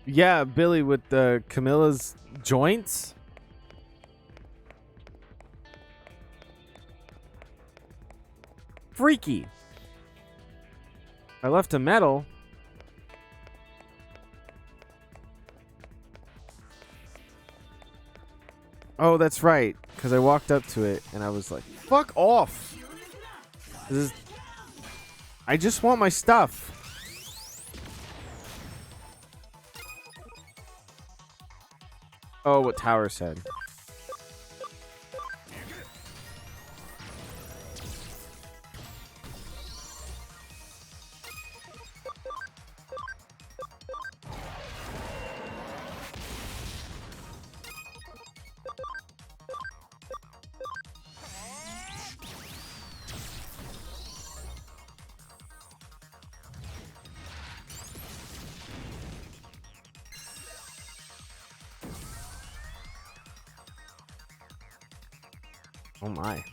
Yeah, Billy, with the Camilla's Joints? Freaky. I left a medal. Oh, that's right. Because I walked up to it and I was like, fuck off. I just want my stuff. Oh, what Tower said. Oh my.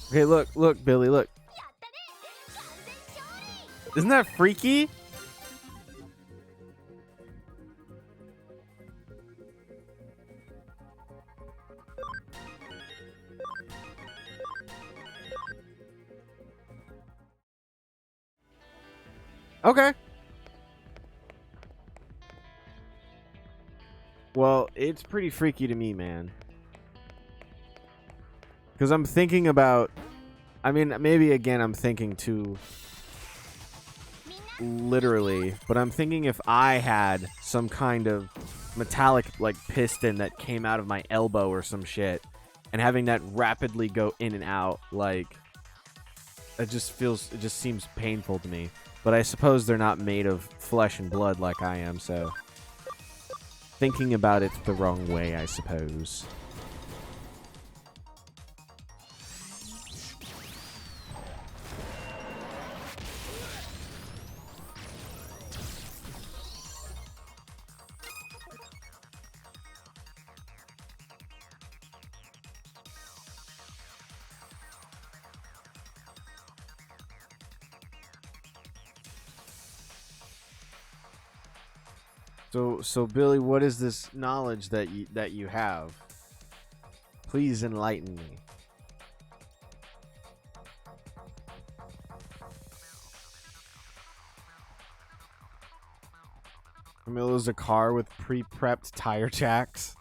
Okay, look, Billy, look. Isn't that freaky? Okay. Well, it's pretty freaky to me, man. Because I'm thinking about... I mean, maybe again I'm thinking too literally, but I'm thinking if I had some kind of metallic, like, piston that came out of my elbow or some shit, and having that rapidly go in and out, like, it just seems painful to me. But I suppose they're not made of flesh and blood like I am, so... Thinking about it the wrong way, I suppose. So Billy, what is this knowledge that you have? Please enlighten me. Camilla's a car with pre-prepped tire jacks.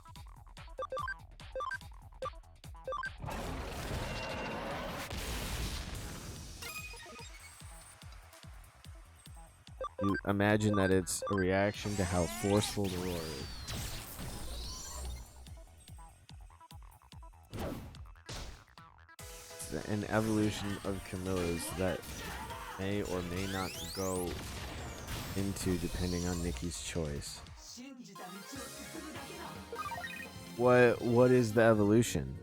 You imagine that it's a reaction to how forceful the roar is. It's an evolution of Camilla's that may or may not go into depending on Nikki's choice. What is the evolution?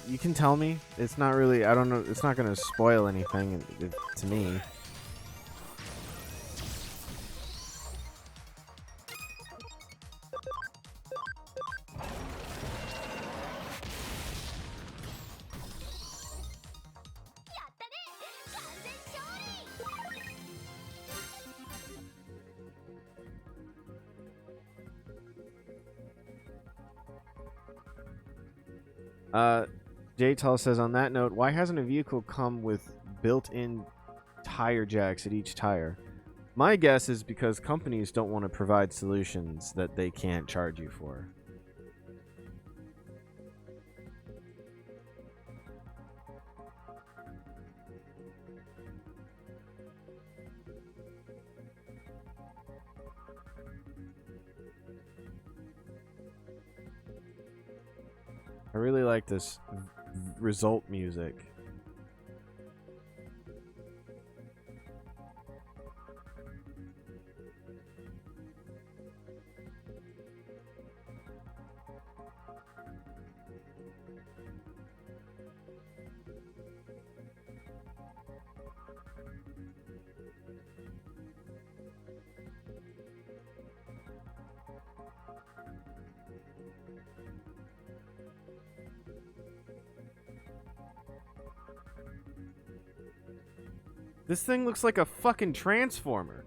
You can tell me. It's not really, I don't know, it's not going to spoil anything to me. J-Tall says, on that note, why hasn't a vehicle come with built-in tire jacks at each tire? My guess is because companies don't want to provide solutions that they can't charge you for. I really like this result music. This thing looks like a fucking transformer.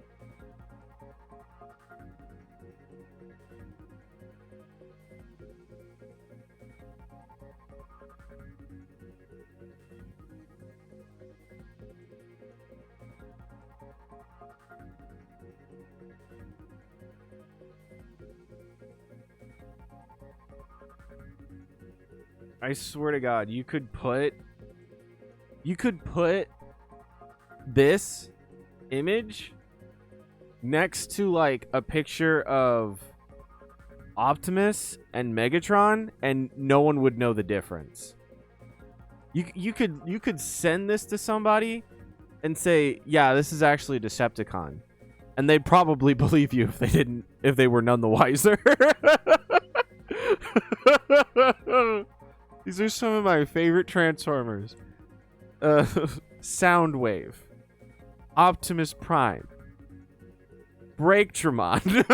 I swear to God, you could put this image next to like a picture of Optimus and Megatron, and no one would know the difference. You could send this to somebody and say, "Yeah, this is actually a Decepticon," and they'd probably believe you if they were none the wiser. These are some of my favorite Transformers. Soundwave, Optimus Prime, Breaktramon.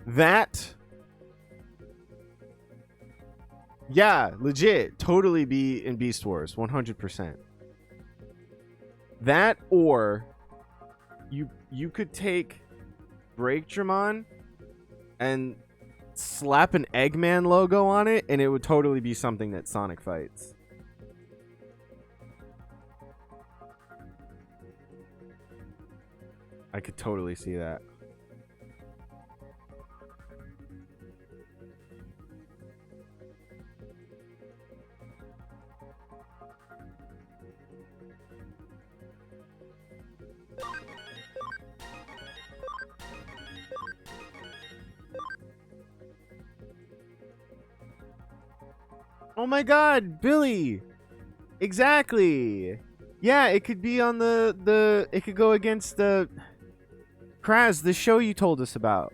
That, yeah, legit, totally be in Beast Wars, 100%. That, or you could take Breaktramon and slap an Eggman logo on it, and it would totally be something that Sonic fights. I could totally see that. Oh my God, Billy! Exactly! Yeah, it could be on it could go against the Kraz, the show you told us about.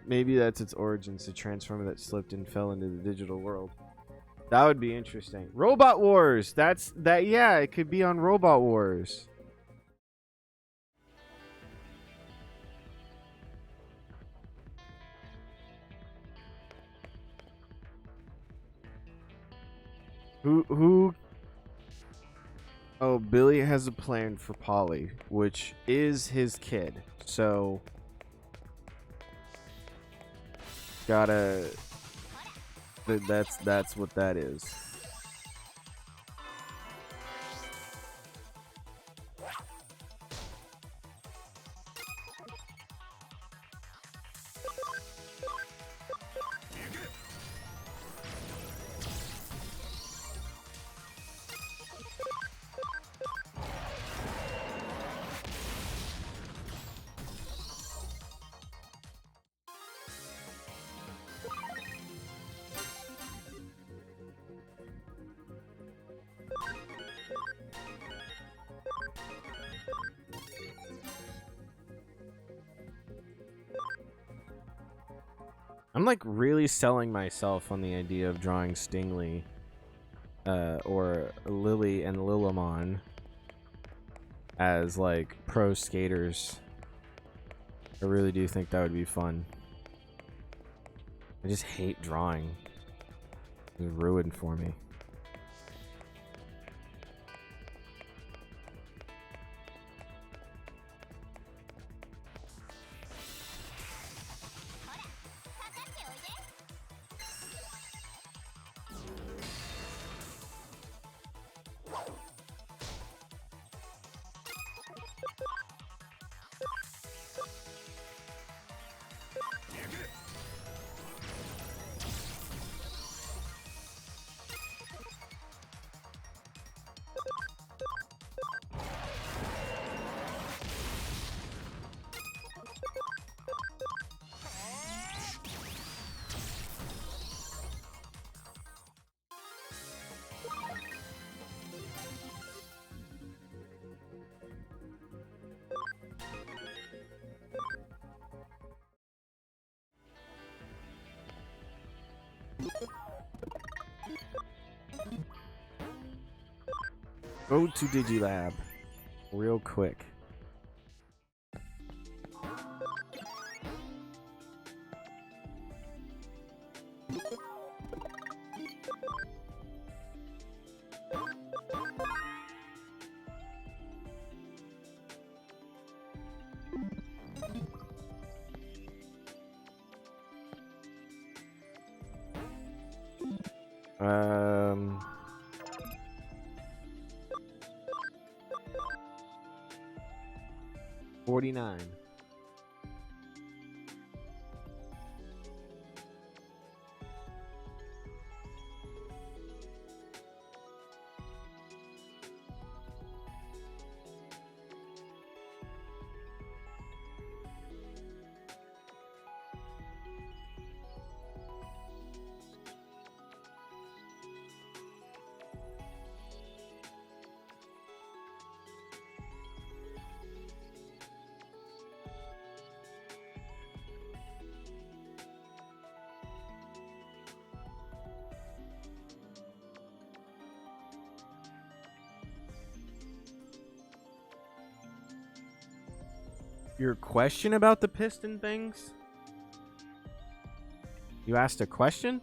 Maybe that's its origins, the transformer that slipped and fell into the digital world. That would be interesting. Robot Wars! Yeah, it could be on Robot Wars. Who? Oh, Billy has a plan for Polly, which is his kid. So, gotta. That's what that is. I'm like really selling myself on the idea of drawing Stingley, or Lily and Lilimon as like pro skaters. I really do think that would be fun. I just hate drawing. It's ruined for me. Go to Digilab. Real quick. Um... 49. Your question about the piston things? You asked a question?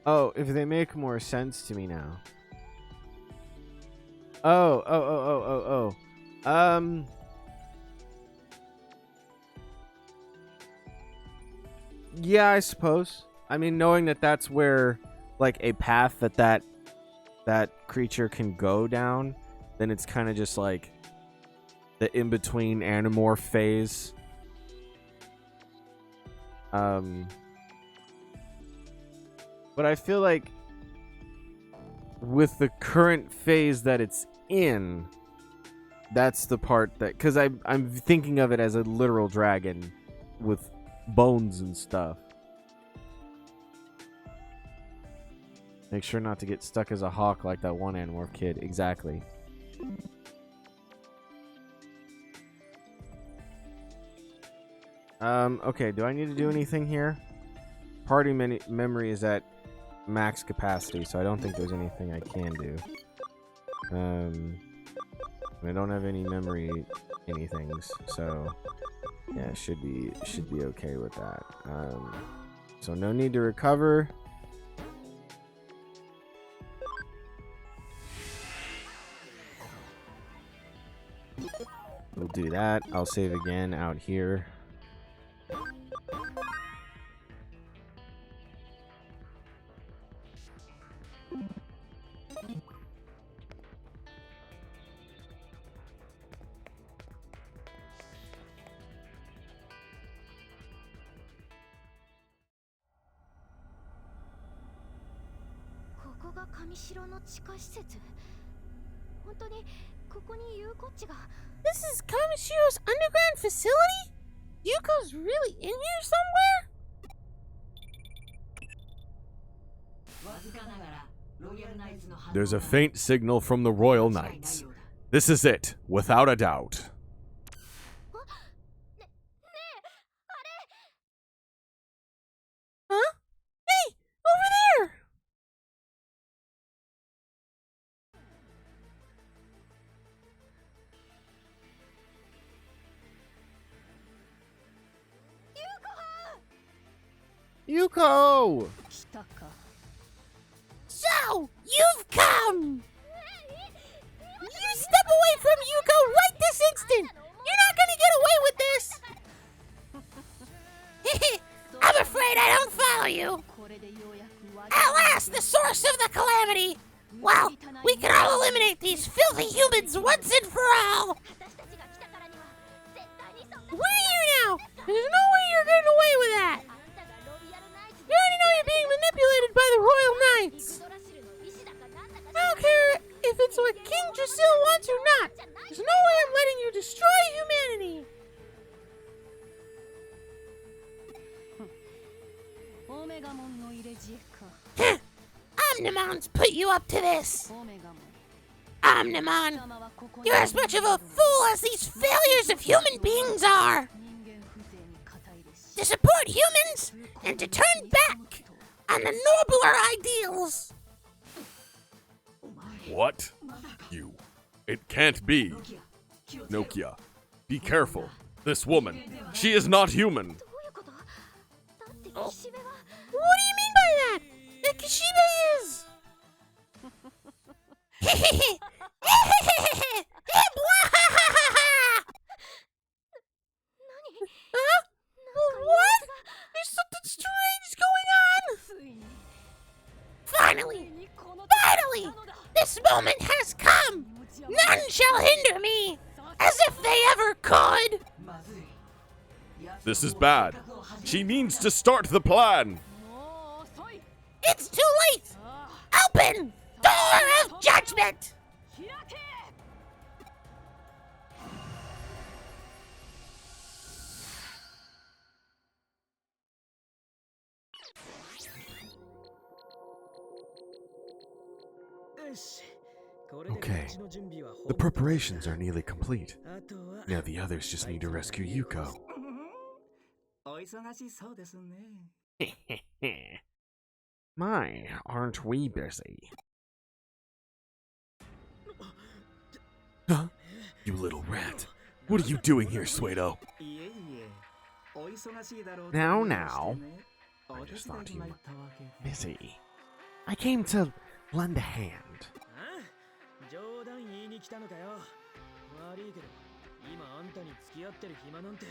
Oh, if they make more sense to me now. Oh. Yeah, I suppose. I mean, knowing that that's where, like, a path that creature can go down, then it's kind of just like the in-between Animorph phase. But I feel like with the current phase that it's in, that's the part that, because I'm thinking of it as a literal dragon with bones and stuff. Make sure not to get stuck as a hawk like that one Animorph kid. Exactly. Okay, do I need to do anything here? Party memory is at max capacity, so I don't think there's anything I can do. I don't have any memory anythings, so yeah, should be okay with that. So no need to recover. We'll do that. I'll save again out here. This is Kamishiro's underground facility? Yuko's really in here somewhere? There's a faint signal from the Royal Knights. This is it, without a doubt. Huh? Hey, over there! Yuko! So, you've come! You step away from Yuko right this instant! You're not gonna get away with this! I'm afraid I don't follow you! At last, the source of the calamity! Well, we can all eliminate these filthy humans once and for all! We're here now! There's no way you're getting away with that! You already know you're being manipulated by the Royal Knights! I don't care if it's what King Drasil wants or not! There's no way I'm letting you destroy humanity! Omnimon's put you up to this! Omnimon, you're as much of a fool as these failures of human beings are! To support humans and to turn back on the nobler ideals! What? You. It can't be. Nokia, be careful. This woman, she is not human. どういうことだってOh. 岸辺は What do you mean by that? That Kishibe is... Huh? What? There's something strange going on! Finally! Finally! This moment has come! None shall hinder me! As if they ever could! This is bad. She needs to start the plan. It's too late! Open! Door of Judgment! Okay, the preparations are nearly complete. Now the others just need to rescue Yuko. My, aren't we busy? Huh? You little rat. What are you doing here, Suedo? Now. I just thought you were busy. I came to lend a hand. 冗談言いに来たのかよ。悪いけど、今あんたに付き合ってる暇なんて。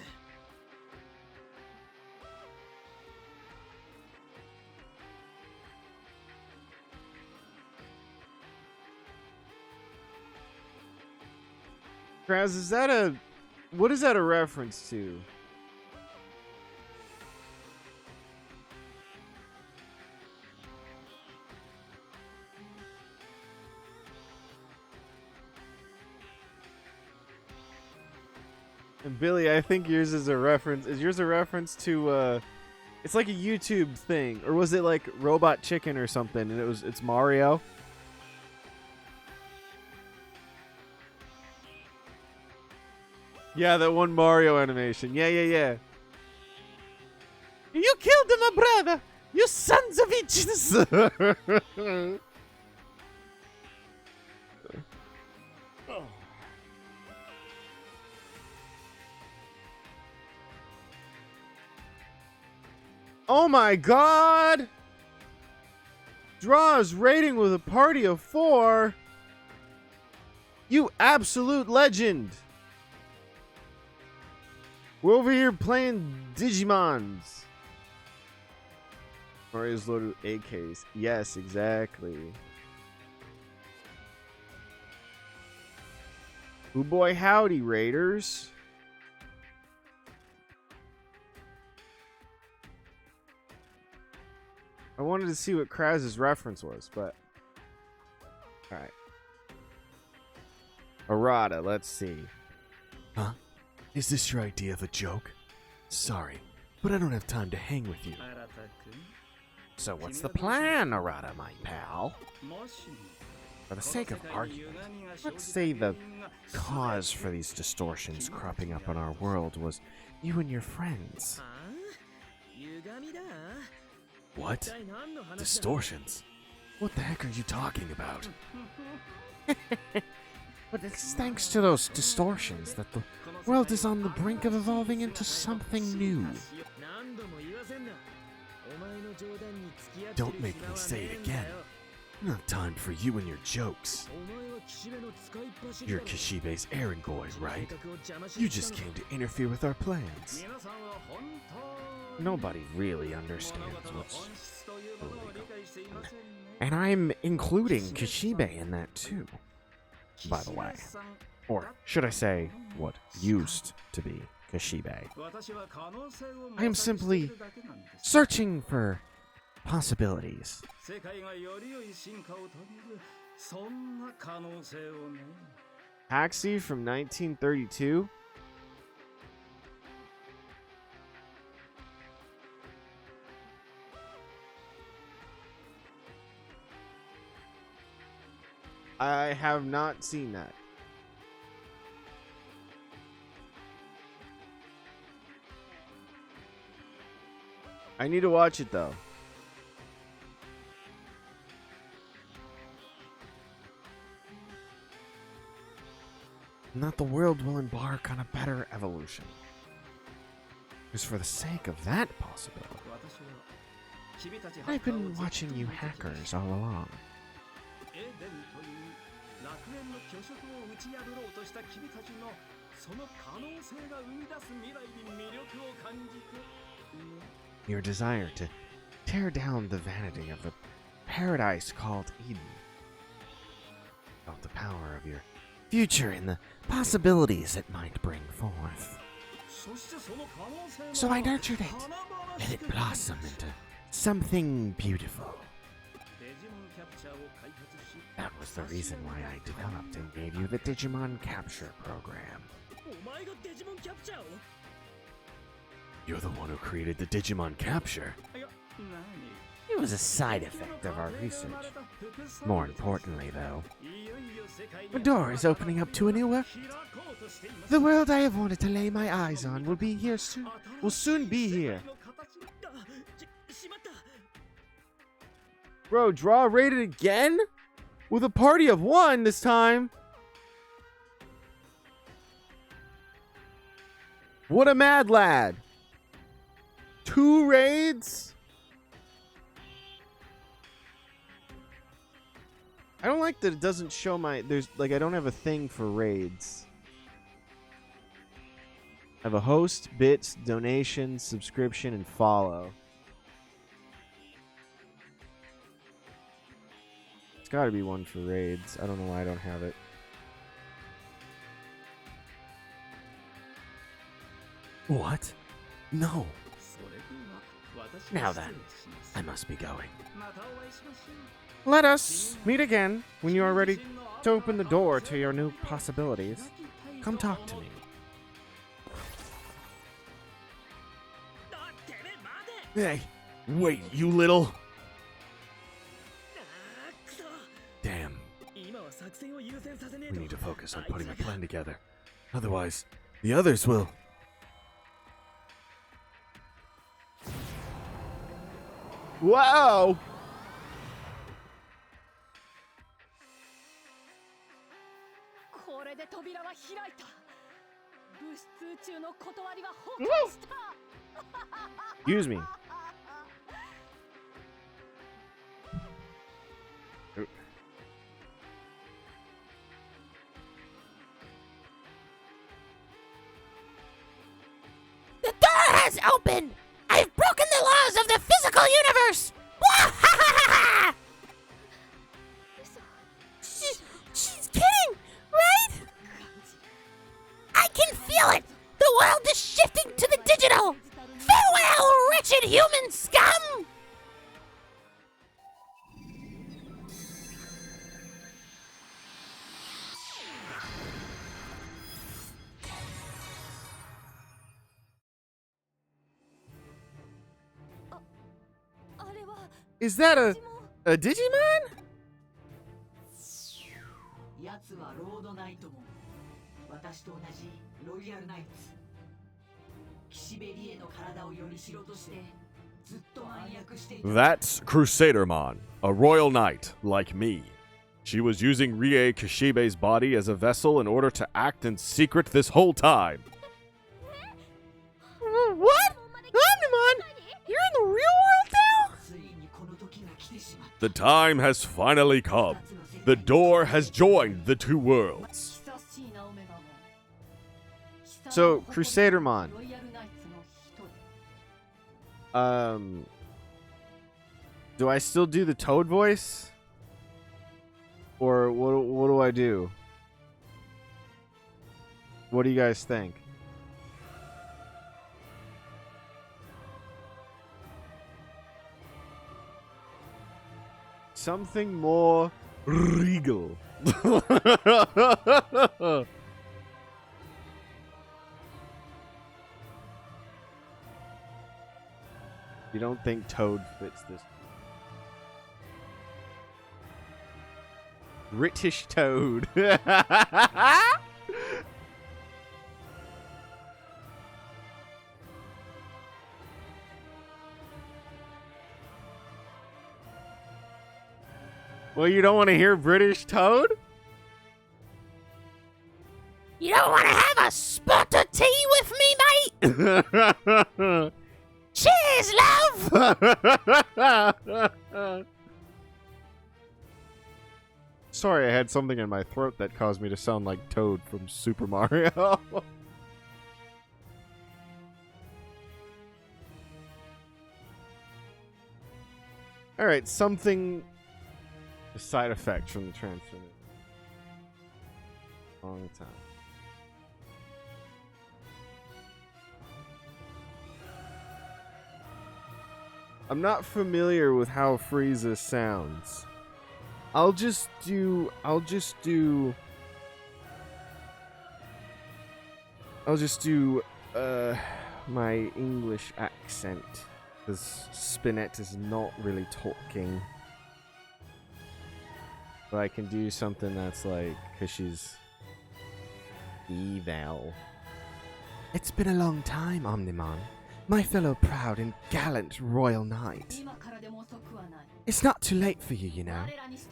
Kraz, is that a... What is that a reference to? And Billy, I think yours is a reference. Is yours a reference to, it's like a YouTube thing. Or was it like Robot Chicken or something? And it's Mario? Yeah, that one Mario animation. Yeah. You killed my brother! You sons of bitches! Oh my god! Draws rating with a party of 4. You absolute legend! We're over here playing Digimons. Mario's loaded with AKs. Yes, exactly. Ooh boy howdy, Raiders. I wanted to see what Kraz's reference was, but... Alright. Errata, let's see. Huh? Is this your idea of a joke? Sorry, but I don't have time to hang with you. So what's the plan, Arata, my pal? For the sake of argument, let's say the cause for these distortions cropping up in our world was you and your friends. What? Distortions? What the heck are you talking about? But it's thanks to those distortions that the world is on the brink of evolving into something new. Don't make me say it again. Not time for you and your jokes. You're Kishibe's errand boy, right? You just came to interfere with our plans. Nobody really understands what's illegal. And I'm including Kishibe in that too, by the way. Or should I say, what used to be Kishibe. I am simply searching for possibilities. Taxi from 1932? I have not seen that. I need to watch it though. And that the world will embark on a better evolution. Because for the sake of that possibility, I've been watching you hackers all along. Your desire to tear down the vanity of the paradise called Eden. Felt the power of your future and the possibilities it might bring forth. So I nurtured it, let it blossom into something beautiful. That was the reason why I developed and gave you the Digimon Capture program. You're the one who created the Digimon Capture. It was a side effect of our research. More importantly, though, the door is opening up to a new world. The world I have wanted to lay my eyes on will be here soon. Will soon be here. Bro, draw rated again? With a party of 1 this time. What a mad lad. 2 raids? I don't like that it doesn't show my... There's like I don't have a thing for raids. I have a host, bits, donation, subscription, and follow. It's got to be one for raids. I don't know why I don't have it. What? No. Now then, I must be going. Let us meet again when you are ready to open the door to your new possibilities. Come talk to me. Hey, wait, you little... Damn. We need to focus on putting a plan together. Otherwise, the others will... Wow! Excuse me. The door has opened! I've broken the laws of the physical universe! She's kidding, right? I can feel it! The world is shifting to the digital! Farewell, wretched human scum! Is that a Digimon? 奴はロードナイトモン。私と同じロイヤルナイツ。岸辺理恵の体をよりしろとしてずっと暗躍していた。 That's Crusadermon, a royal knight like me. She was using Rie Kishibe's body as a vessel in order to act in secret this whole time. What? Omnimon? You're in the real world now? ついにこの時が来てしまった。 The time has finally come. The door has joined the two worlds. So, Crusadermon. ロイヤルナイツの一人。 Do I still do the Toad voice? Or what do I do? What do you guys think? Something more regal. You don't think Toad fits this? British Toad. Well, you don't want to hear British Toad? You don't want to have a spot of tea with me, mate? Cheers, love! Sorry, I had something in my throat that caused me to sound like Toad from Super Mario. Alright, something... A side effect from the transfer. Long time. I'm not familiar with how Frieza sounds. I'll just do my English accent, because Spinette is not really talking. But I can do something that's like, because she's eval. It's been a long time, Omnimon, my fellow proud and gallant royal knight. It's not too late for you, you know.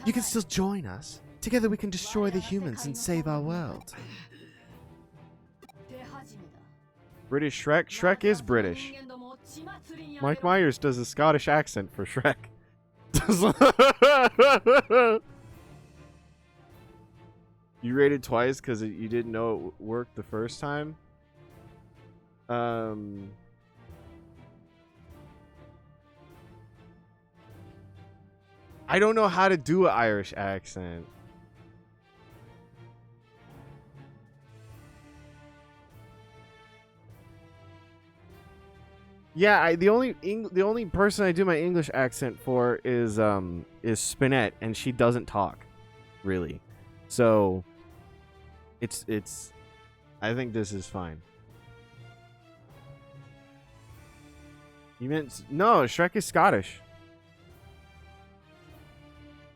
You can still join us. Together we can destroy the humans and save our world. British Shrek? Shrek is British. Mike Myers does a Scottish accent for Shrek. You rated twice because you didn't know it worked the first time? I don't know how to do an Irish accent. Yeah, the only person I do my English accent for is Spinette, and she doesn't talk, really. So it's I think this is fine. You meant no, Shrek is Scottish.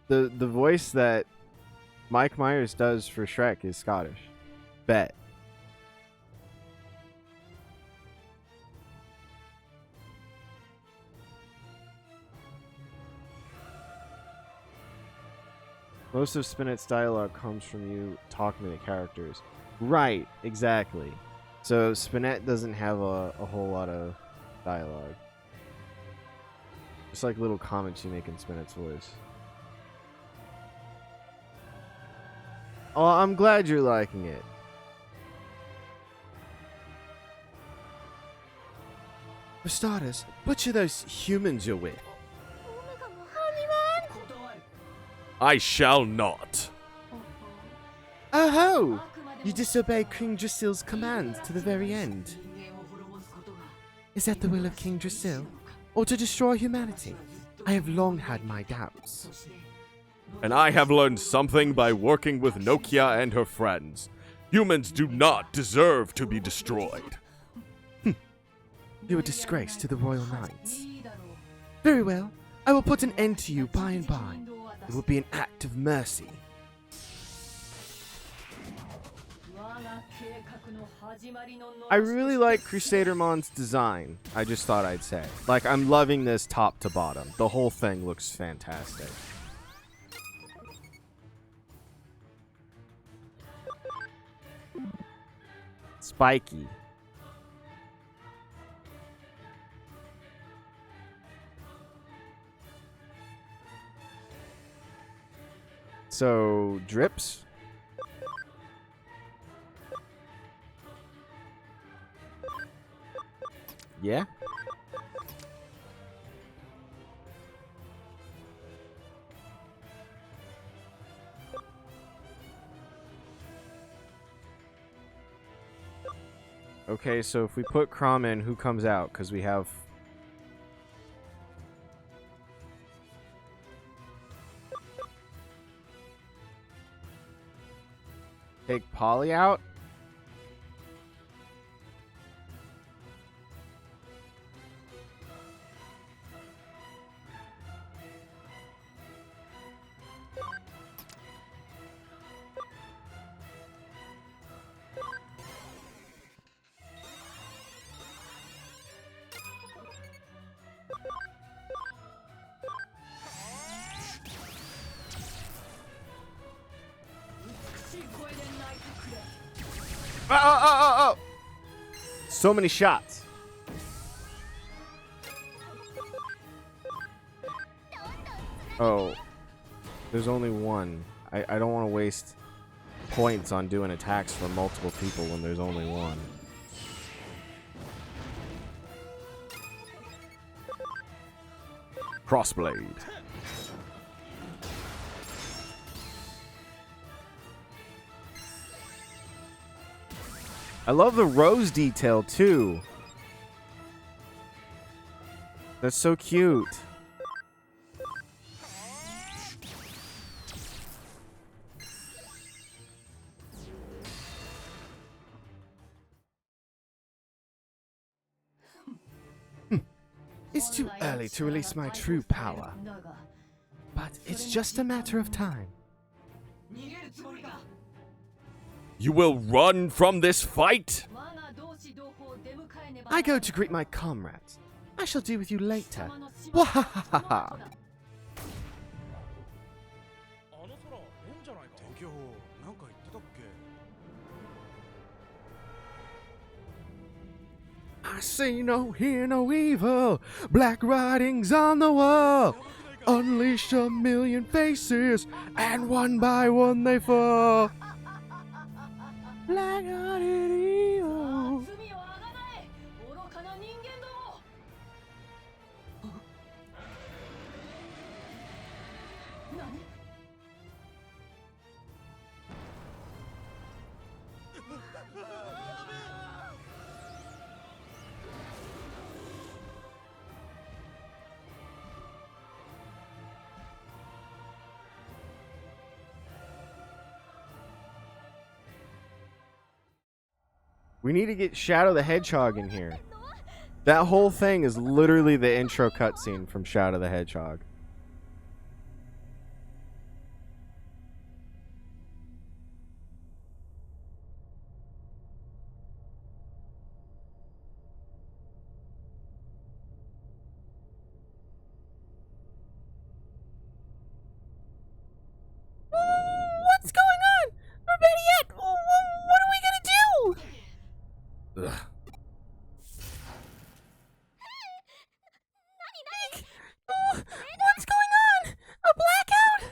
The voice that Mike Myers does for Shrek is Scottish. Bet. Most of Spinet's dialogue comes from you talking to the characters. Right, exactly. So Spinette doesn't have a whole lot of dialogue. Just like little comments you make in Spinette's voice. Oh, I'm glad you're liking it. For starters, butcher those humans you're with. I shall not. Oh ho! You disobeyed King Drasil's command to the very end. Is that the will of King Drasil? Or to destroy humanity? I have long had my doubts. And I have learned something by working with Nokia and her friends. Humans do not deserve to be destroyed. You're a disgrace to the Royal Knights. Very well. I will put an end to you by and by. It will be an act of mercy. I really like Crusadermon's design. I just thought I'd say. Like, I'm loving this top to bottom. The whole thing looks fantastic. Spiky. So, drips. Yeah. Okay, so if we put Crom in, who comes out? Because we have... Take Polly out? Oh! So many shots. Oh, there's only one. I don't want to waste points on doing attacks for multiple people when there's only one. Crossblade. I love the rose detail too. That's so cute. It's too early to release my true power, but it's just a matter of time. You will run from this fight? I go to greet my comrades. I shall deal with you later. Wahahaha! I see no, hear no evil. Black writings on the wall. Unleash a million faces, and one by one they fall. Black-hearted evil. We need to get Shadow the Hedgehog in here. That whole thing is literally the intro cutscene from Shadow the Hedgehog. What's going on? Or better yet, what are we gonna do? Ugh. What's going on? A blackout?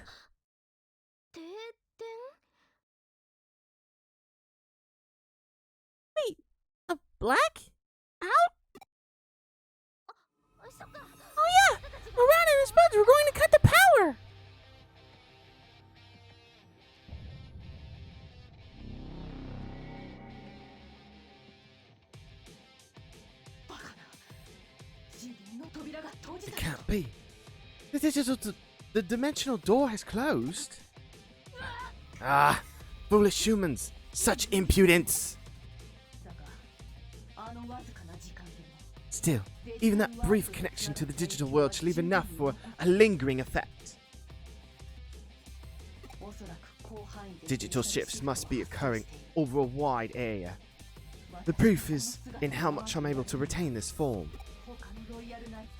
Wait, a black out? Oh yeah, Around and his buds were going to cut the power. It can't be. The dimensional door has closed. Ah, foolish humans. Such impudence. Still, even that brief connection to the digital world should leave enough for a lingering effect. Digital shifts must be occurring over a wide area. The proof is in how much I'm able to retain this form.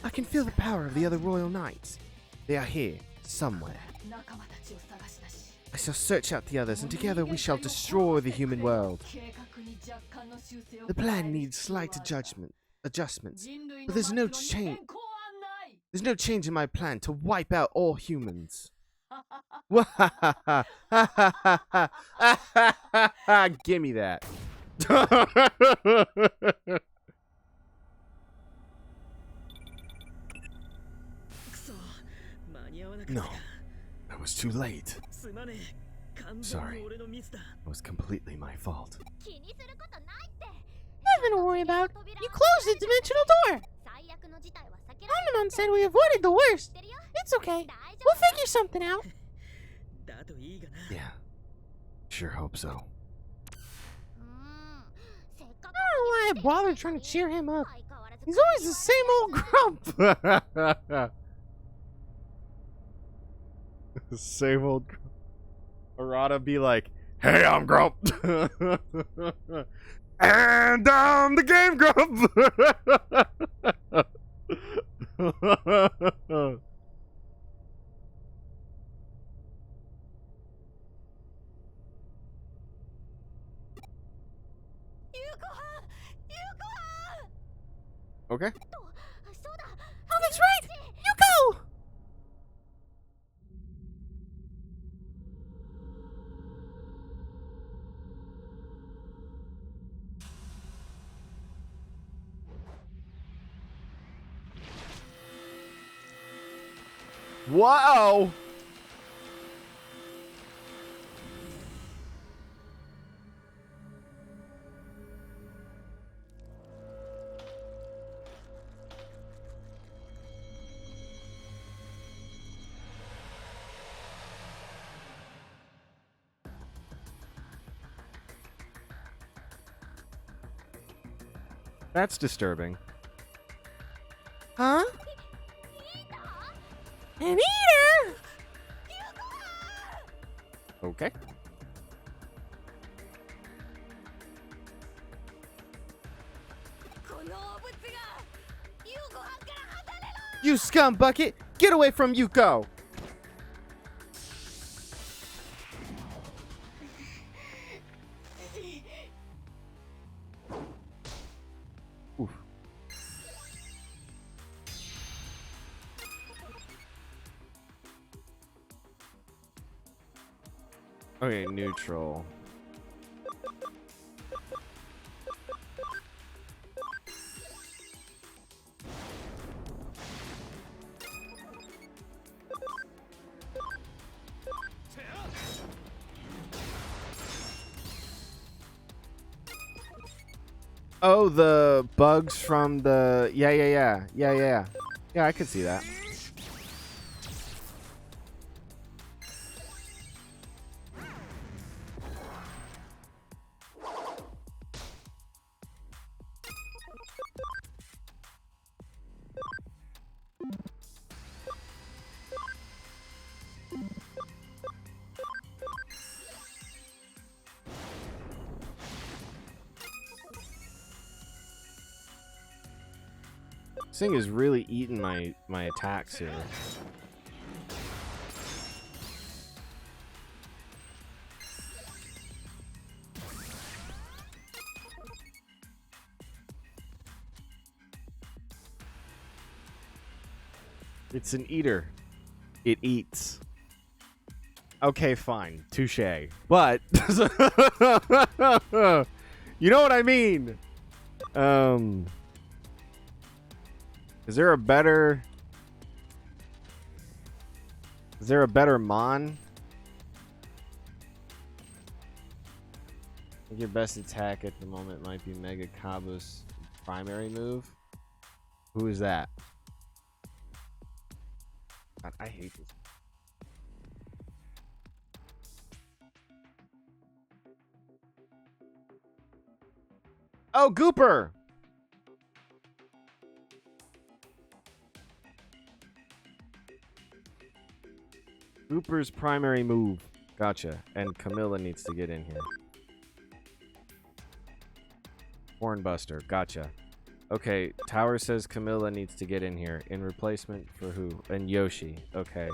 I can feel the power of the other Royal Knights. They are here, somewhere. I shall search out the others, and together we shall destroy the human world. The plan needs slight adjustments, but there's no change. There's no change in my plan to wipe out all humans. Give me that. No, I was too late. Sorry, it was completely my fault. Nothing to worry about. You closed the dimensional door. Hanuman said we avoided the worst. It's okay. We'll figure something out. Yeah, sure hope so. I don't know why I bothered trying to cheer him up. He's always the same old grump. Same old Grump. Arata be like, hey, I'm Grump. And I'm the Game Grump. Okay. Oh, that's right! Yuko! Wow. That's disturbing. Huh? An eater? Okay. You scumbucket! Get away from Yuko! Oof. Okay, neutral. Oh, the bugs from the... Yeah, I could see that. This thing is really eating my attacks here. It's an eater. It eats. Okay, fine. Touche. But you know what I mean. Is there a better Mon? I think your best attack at the moment might be Mega Kabu's primary move. Who is that? God, I hate this. Oh, Gooper! Gooper's primary move. Gotcha. And Camilla needs to get in here. Hornbuster. Gotcha. Okay, Tower says Camilla needs to get in here. In replacement for who? And Yoshi. Okay.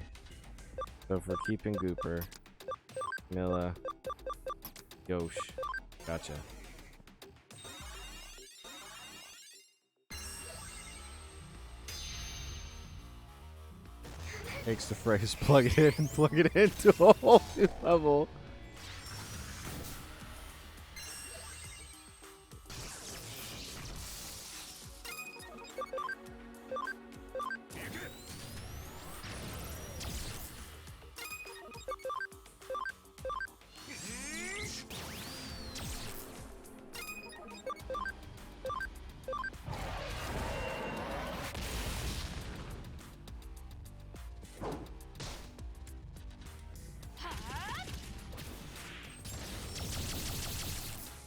So for keeping Gooper, Camilla, Yosh. Gotcha. Takes the phrase, plug it in, and plug it into a whole new level.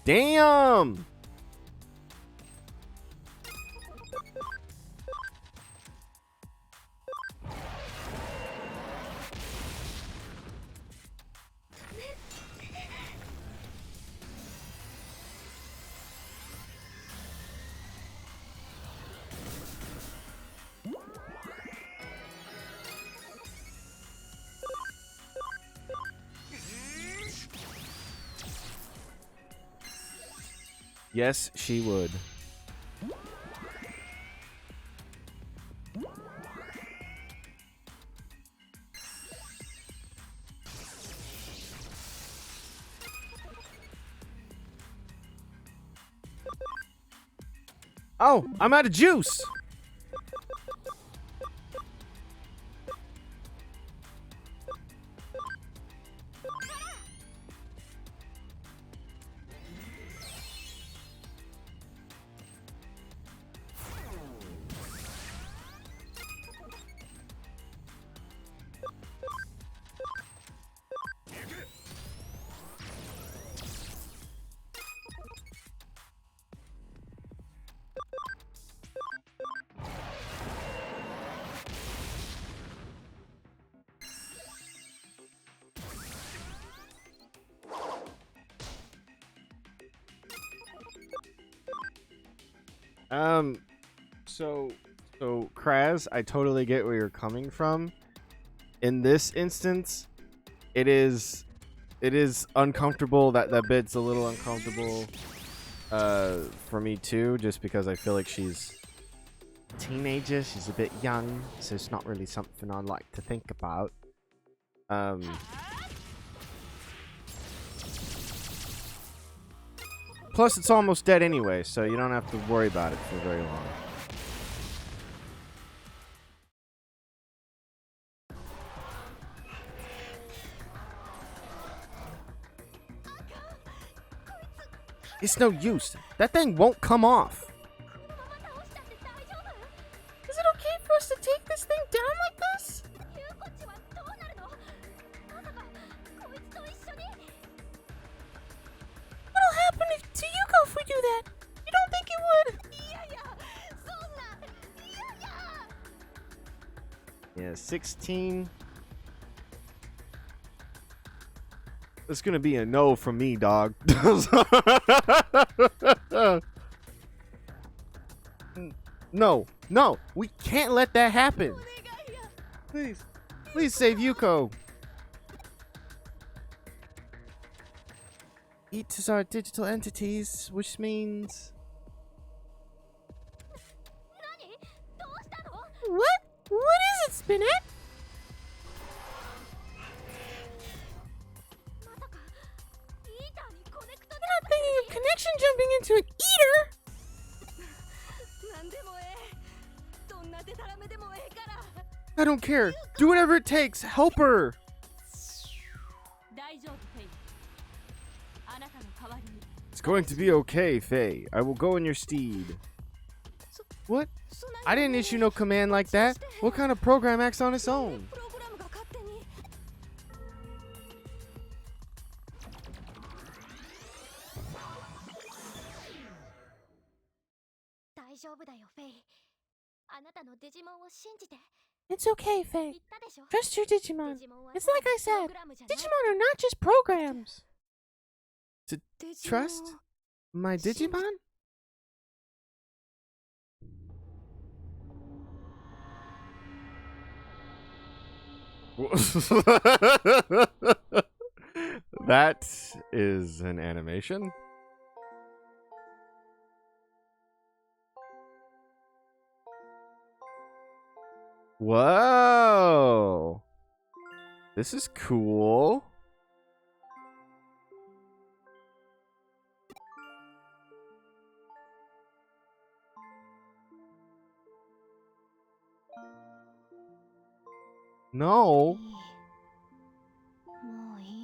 Damn! Yes, she would. Oh, I'm out of juice. So Kraz, I totally get where you're coming from. In this instance, it is uncomfortable. That bit's a little uncomfortable for me too, just because I feel like she's a teenager, she's a bit young, so it's not really something I like to think about. Plus, it's almost dead anyway, so you don't have to worry about it for very long. It's no use. That thing won't come off. Is it okay for us to take this thing down like this? What'll happen to Yuko if we do that? You don't think it would? Yeah, 16. It's gonna be a no from me, dog. No, we can't let that happen. Please save Yuko. Eats are digital entities, which means... What? What is it, Spinette? You're not thinking of connection jumping into an eater? I don't care. Do whatever it takes. Help her. It's going to be okay, Faye. I will go in your steed. What? I didn't issue no command like that. What kind of program acts on its own? It's okay, Faye. Trust your Digimon. It's like I said, Digimon are not just programs. To trust my Digimon? That is an animation. Whoa. This is cool. No.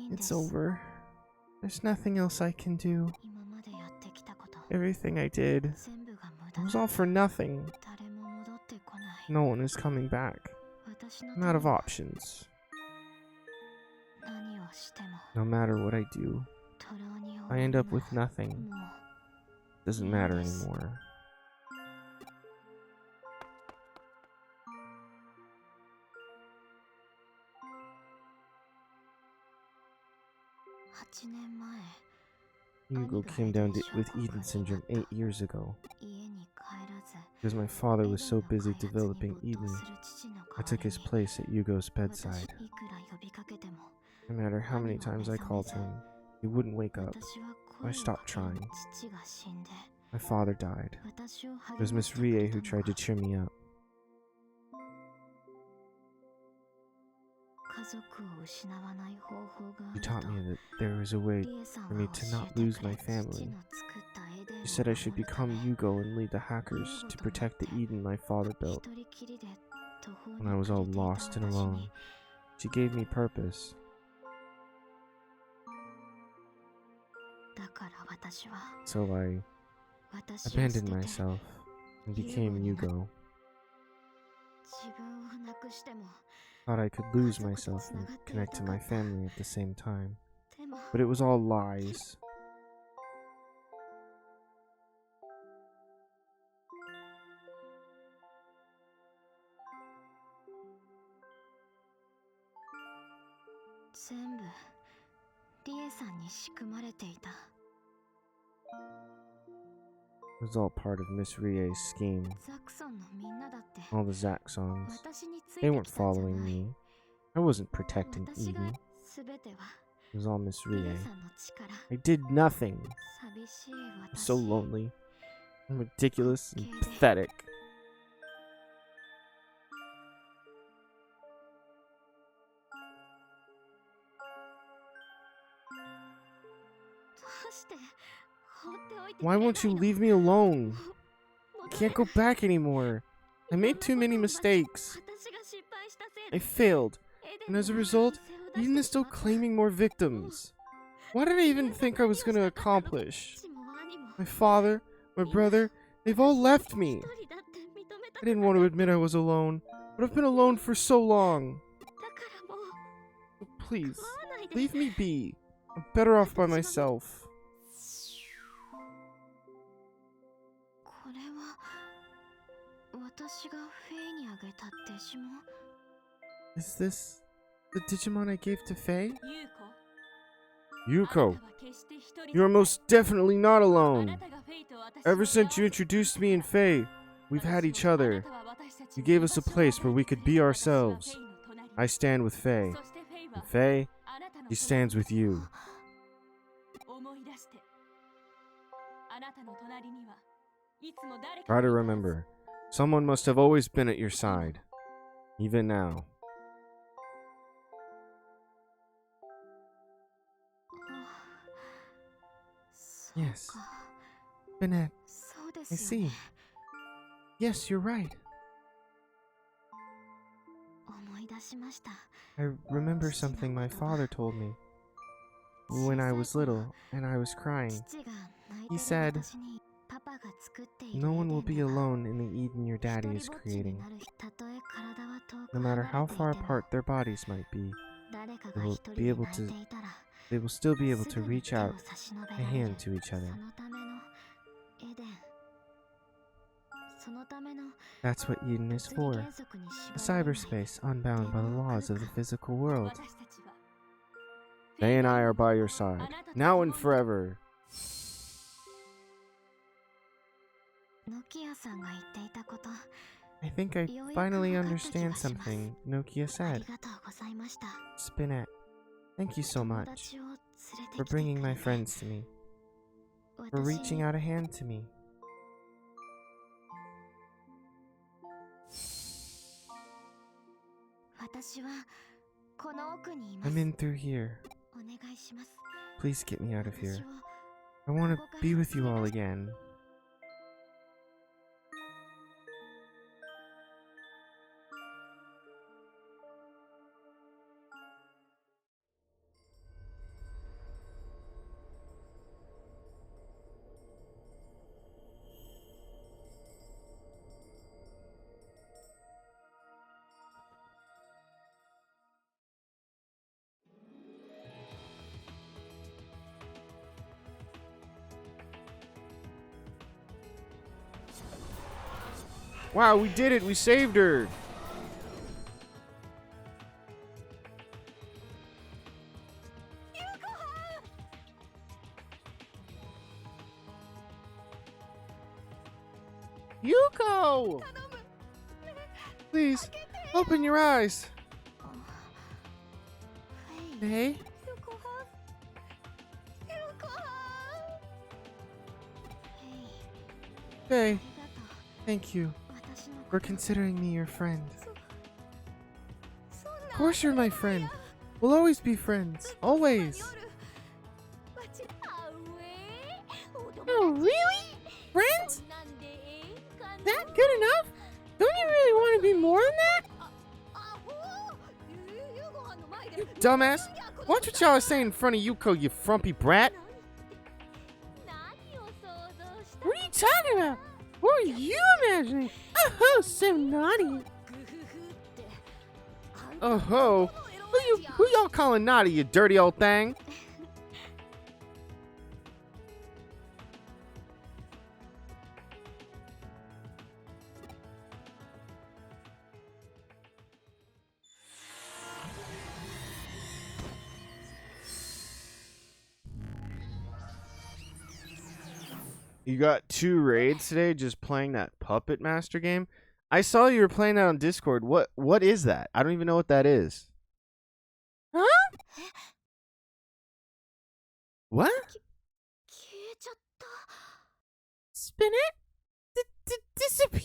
It's over. There's nothing else I can do. Everything I did, it was all for nothing. No one is coming back. I'm out of options. No matter what I do, I end up with nothing. Doesn't matter anymore. Hugo came down with Eden syndrome 8 years ago. Because my father was so busy developing Eden, I took his place at Hugo's bedside. No matter how many times I called him, he wouldn't wake up. I stopped trying. My father died. It was Miss Rie who tried to cheer me up. You taught me that there was a way for me to not lose my family. You said I should become Yugo and lead the hackers to protect the Eden my father built. When I was all lost and alone, she gave me purpose. So I abandoned myself and became Yugo. Thought I could lose myself and connect to my family at the same time. But it was all lies. It was all part of Miss Rie's scheme. All the Zaxxons. They weren't following me. I wasn't protecting Eden. It was all Miss Rie. I did nothing. I'm so lonely. I'm ridiculous and pathetic. Why won't you leave me alone? I can't go back anymore. I made too many mistakes. I failed, and as a result, Eden is still claiming more victims. What did I even think I was going to accomplish? My father, my brother, they've all left me. I didn't want to admit I was alone, but I've been alone for so long. So please, leave me be. I'm better off by myself. Is this the Digimon I gave to Faye? Yuko, you are most definitely not alone. Ever since you introduced me and Faye, we've had each other. You gave us a place where we could be ourselves. I stand with Faye. And Faye, she stands with you. Try to remember, someone must have always been at your side, even now. Yes, Bennett, I see. Yes, you're right. I remember something my father told me when I was little and I was crying. He said, no one will be alone in the Eden your daddy is creating. No matter how far apart their bodies might be, they will still be able to reach out a hand to each other. That's what Eden is for. A cyberspace unbound by the laws of the physical world. Faye and I are by your side, now and forever. I think I finally understand something Nokia said. Spinette, thank you so much for bringing my friends to me, for reaching out a hand to me. I'm in through here. Please get me out of here. I want to be with you all again. Wow, we did it! We saved her! Yuko! Please, open your eyes! Faye? Faye, thank you for considering me your friend. Of course you're my friend. We'll always be friends. Always. Oh, really? Friends? That good enough? Don't you really want to be more than that? You dumbass. Watch what y'all are saying in front of Yuko, you frumpy brat. What are you talking about? What are you imagining? Oh, so naughty. Oh ho! Who y'all calling naughty, you dirty old thing? You got 2 raids today just playing that Puppet Master game? I saw you were playing that on Discord. What is that? I don't even know what that is. Huh? What? Spin it? Disappeared?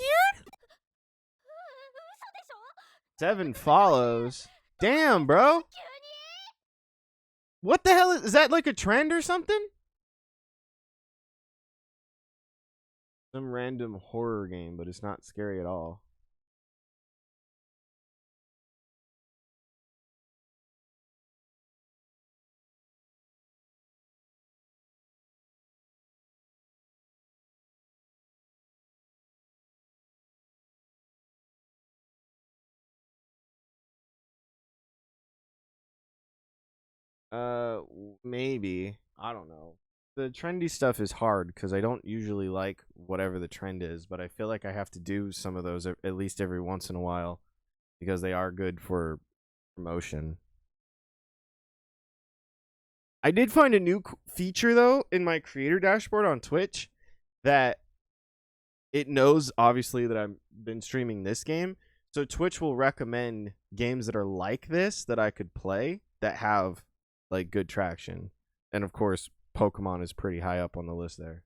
7 follows. Damn, bro. What the hell is that, like a trend or something? Some random horror game, but it's not scary at all. Maybe. I don't know. The trendy stuff is hard because I don't usually like whatever the trend is, but I feel like I have to do some of those at least every once in a while because they are good for promotion. I did find a new feature though in my creator dashboard on Twitch that it knows obviously that I've been streaming this game, so Twitch will recommend games that are like this that I could play that have like good traction. And of course, Pokemon is pretty high up on the list there.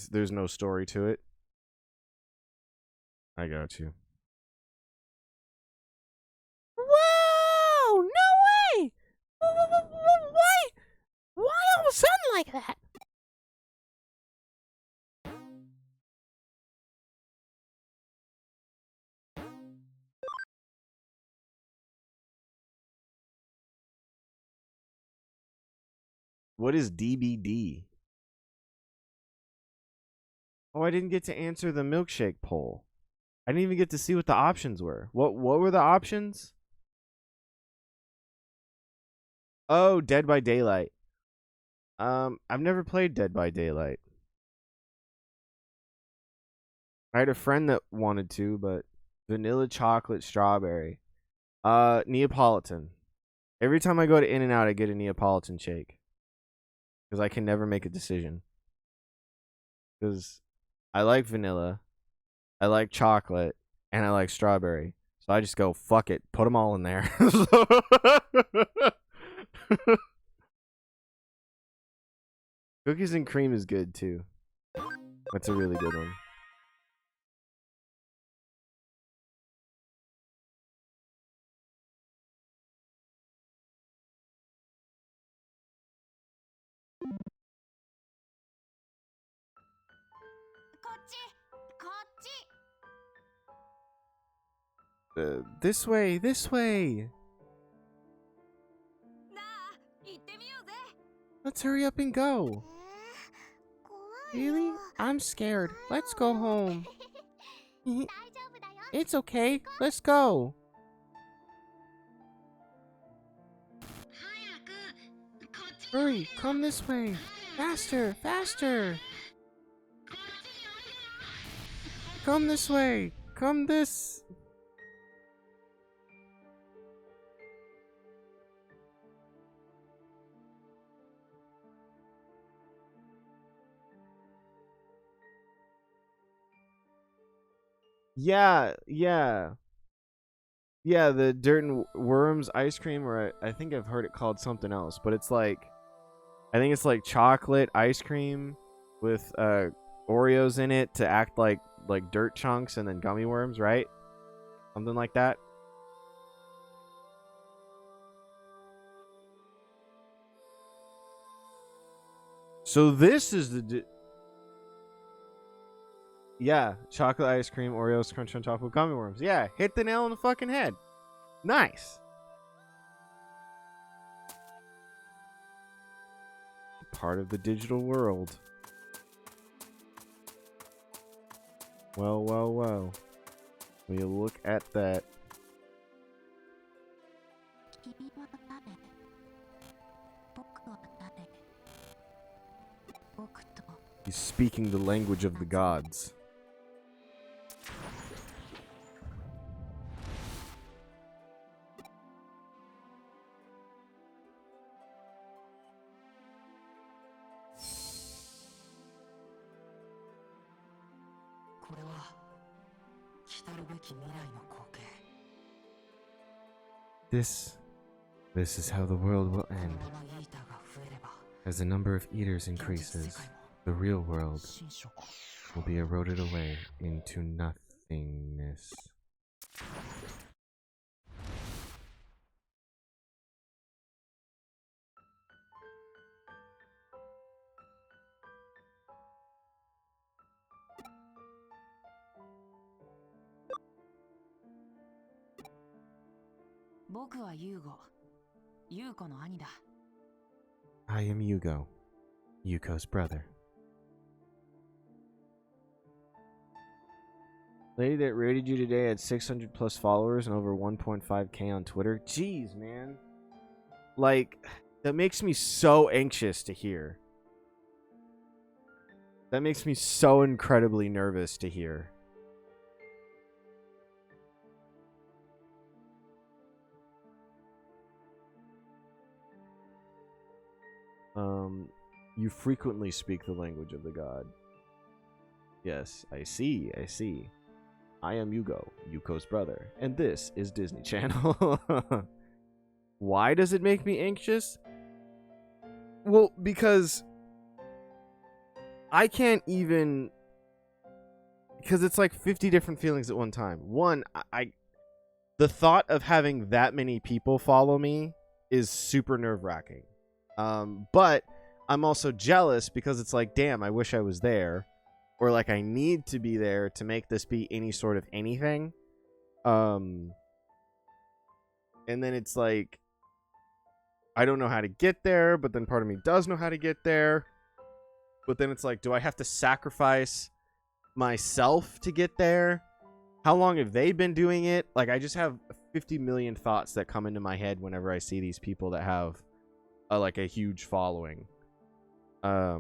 There's no story to it. I got you. Whoa! No way! Why? Why all of a sudden like that? What is DBD? Oh, I didn't get to answer the milkshake poll. I didn't even get to see what the options were. What were the options? Oh, Dead by Daylight. I've never played Dead by Daylight. I had a friend that wanted to, but vanilla chocolate strawberry. Neapolitan. Every time I go to In-N-Out, I get a Neapolitan shake. Because I can never make a decision. Because I like vanilla, I like chocolate, and I like strawberry. So I just go, fuck it, put them all in there. Cookies and cream is good too. That's a really good one. This way, this way. Let's hurry up and go. Really? I'm scared. Let's go home. It's okay. Let's go. Hurry, come this way. Faster, faster. Come this way. Come this. Yeah, yeah. Yeah, the Dirt and Worms ice cream, or I think I've heard it called something else, but it's like, I think it's like chocolate ice cream with Oreos in it to act like dirt chunks and then gummy worms, right? Something like that. So this is the yeah, chocolate ice cream, Oreos crunch on top of gummy worms. Yeah, hit the nail on the fucking head. Nice. Part of the digital world. Well, well, well. When you look at that. 君は誰？僕は誰？僕と He's speaking the language of the gods. This is how the world will end. As the number of eaters increases, the real world will be eroded away into nothingness. I am Yugo, Yuko's brother. Lady that rated you today had 600 plus followers and over 1.5k on Twitter. Jeez, man. Like, that makes me so anxious to hear. That makes me so incredibly nervous to hear. You frequently speak the language of the god. Yes, I see. I am Yugo, Yuko's brother, and this is Disney Channel. Why does it make me anxious? Well, because I can't even... Because it's like 50 different feelings at one time. One, the thought of having that many people follow me is super nerve-wracking. But I'm also jealous because it's like, damn, I wish I was there. Or like I need to be there to make this be any sort of anything. And then it's like, I don't know how to get there, but then part of me does know how to get there. But then it's like, do I have to sacrifice myself to get there? How long have they been doing it? Like, I just have 50 million thoughts that come into my head whenever I see these people that have like a huge following. Ah,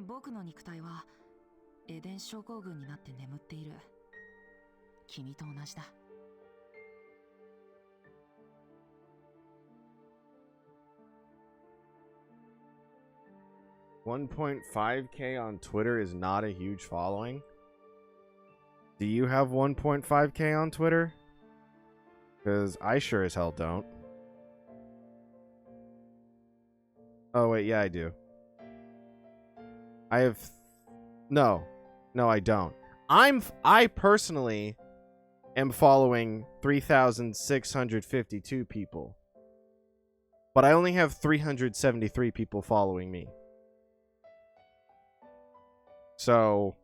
僕の肉体はエデン症候群になって眠っている。君と同じだ。1.5k on Twitter is not a huge following. Do you have 1.5k on Twitter? Because I sure as hell don't. Oh, wait, yeah, I do. I have... No, I don't. I personally am following 3,652 people. But I only have 373 people following me. So...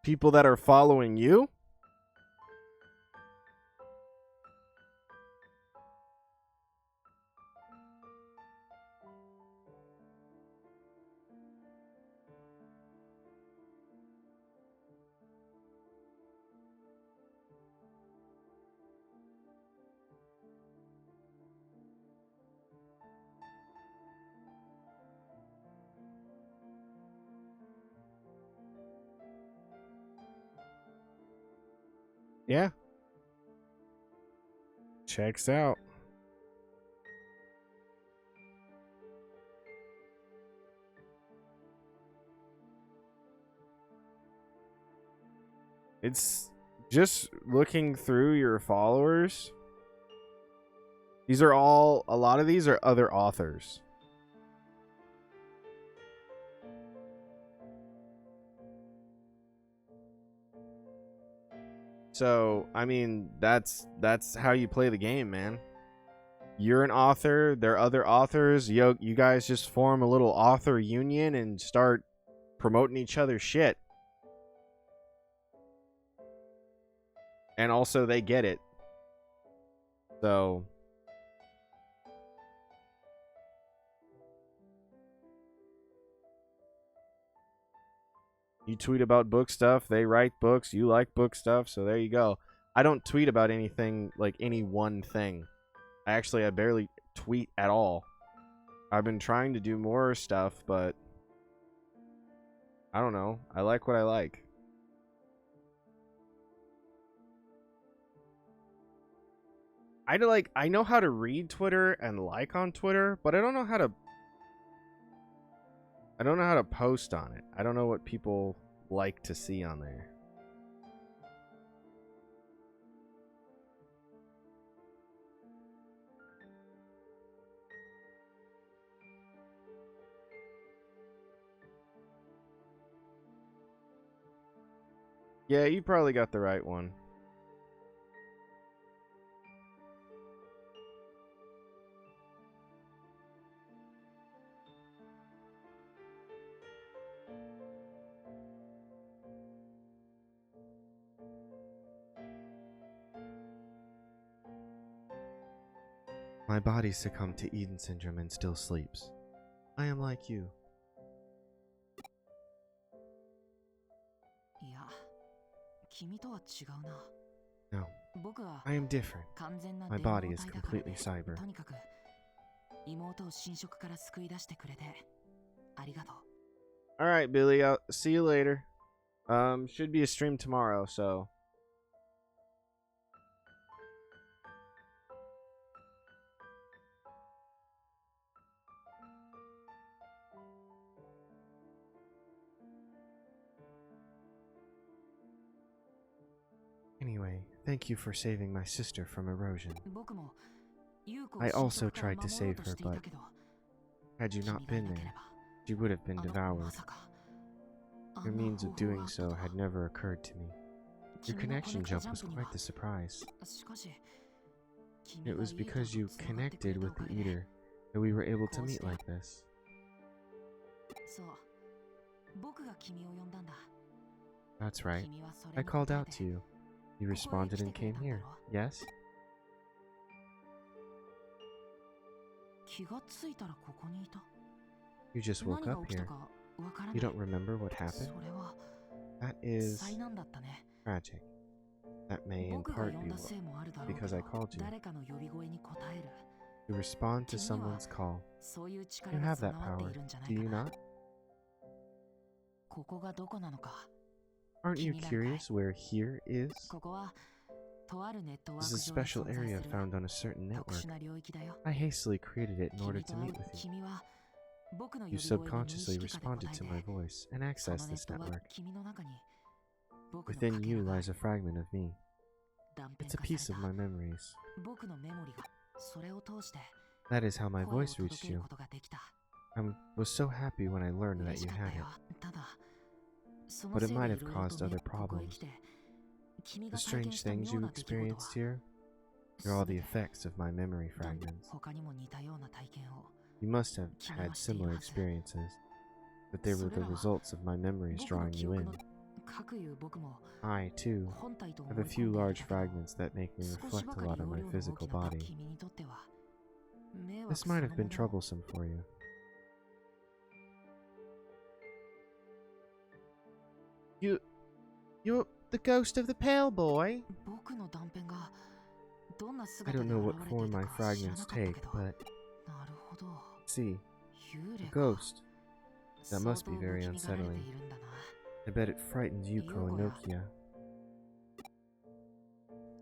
people that are following you? Yeah. checks out. It's just looking through your followers. These are all, a lot of these are other authors. So, I mean, that's how you play the game, man. You're an author, there are other authors. You guys just form a little author union and start promoting each other's shit. And also they get it. So you tweet about book stuff, they write books, you like book stuff, so there you go. I don't tweet about anything, like any one thing. I barely tweet at all. I've been trying to do more stuff, but I don't know. I like what I like. I know how to read Twitter and like on Twitter, but I don't know how to post on it. I don't know what people like to see on there. Yeah, you probably got the right one. My body succumbed to Eden syndrome and still sleeps. I am like you. いや、君とは違うな。 No, 僕は I am different. 完全な My 電 body 脳 is 体だから completely cyber. とにかく妹を侵食から救い出してくれてありがとう。 Alright, Billy, I'll see you later. Should be a stream tomorrow, so. Anyway, thank you for saving my sister from erosion. 僕も優子を I 侵 also 食から tried to 守ろう save と her, していた but けど、 had you 君 not がい been なけ there, れば she would have been あの子 devoured. まさかあ Your んな means 方 of 法が doing あった so と had never occurred to me. Your 君の connection コネクト jump ジャン was プには quite the surprise. しかし It 君が was 優子 because と you つながってくれ connected たお with か the げで eater that we were able to こうし meet て like this. そう僕が君を呼んだんだ That's right. 君はそれ I に called 答え out て to you. You ここへ responded 来 and てくれ came たんだ here. ろ Yes? 気がついたらここにいた You just 何 woke が up 起きた here. かわからな You い don't remember what そ happened? れは That is 災難だったね tragic. That may in 僕が part 呼 be んだせいもあるだろうけ because ど I called you. 誰かの呼び声に応える You respond to 君には someone's call. そういう You 力が have 備 that わって power. いるんじゃな Do いか you な not? ここがどこなのか Aren't you 気になるかい？ curious where here is? ここはとあるネットワー This ク is a 上に special 存在 area する found on a certain 特 network. 殊な領域だよ I hastily created it in 君 order と to 会 meet う with you. 君は僕の呼 You び声に無意 subconsciously 識化で responded 答 to え my て voice and その accessed ネ this ットは network. 君の中に僕の Within かけ you らが lies a fragment of me. 断片 It's a 化 piece さ of れ my た memories. 僕のメモリがそれを通して That is how my 声を voice 届 reached ける you. ことができた I was so happy when I learned 嬉 that し you かった had よ it. ただその But せ it い might で have いろいろ caused と other ここへ problems. 来て君 The が体験 strange した things 妙 you な出来事は experienced here, they're all the 全て effects of my memory どん fragments. 他にも似たような体験を You must have 君は had している similar はず experiences, but they were それ the らは results of my memories 僕の drawing 記 you 憶 in. のかくいう僕も I, too, 本体と思 have い a 込 few んでいる large だけど fragments that make me 少し reflect ば a かり lot on 容 my 量の大 physical きな body. 君にとっては迷惑 This そ might の have も been のを troublesome for you. You're the ghost of the pale boy? 僕の断片がどんな I 姿 don't で know 現 what れて form いた my か知らな fragments かった take, けど but なるほど see, 幽霊 a か ghost. That 相 must 当 be 不 very 気味がられて unsettling. いるんだな I bet it frightened Yuko and Yuko や Nokia.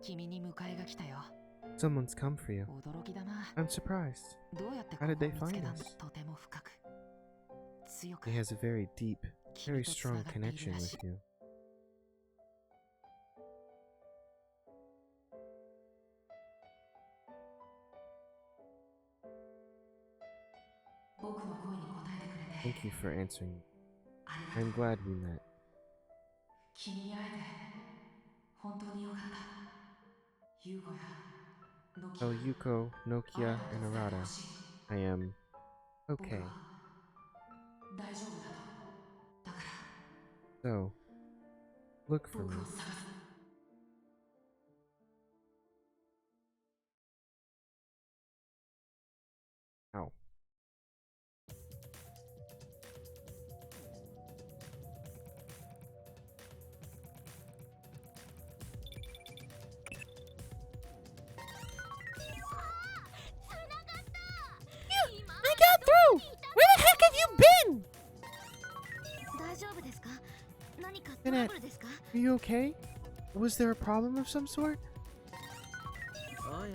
君に迎えが来たよ Someone's come for you. 驚きだな。 I'm surprised. どうやってこ How こ did を they 見つけ find たんだ us? とても深く。強く He has a very deep, 君 very とつな strong がっている connection らしい with you. 僕の声に答えてくれて Thank you for answering. ありがとう。 I'm glad we met. 君に会えて本当によかった。ユーゴやノキア、 Oh, Yuko, Nokia, and Arata. I am 僕 okay. は大丈夫だと。だから So, look for 僕 me. を探す。 Ow. I got through! Where the heck have you been? 大丈夫ですか？何かト Spinette. ラブルですか？ Are you okay? Was there a problem of some sort? おい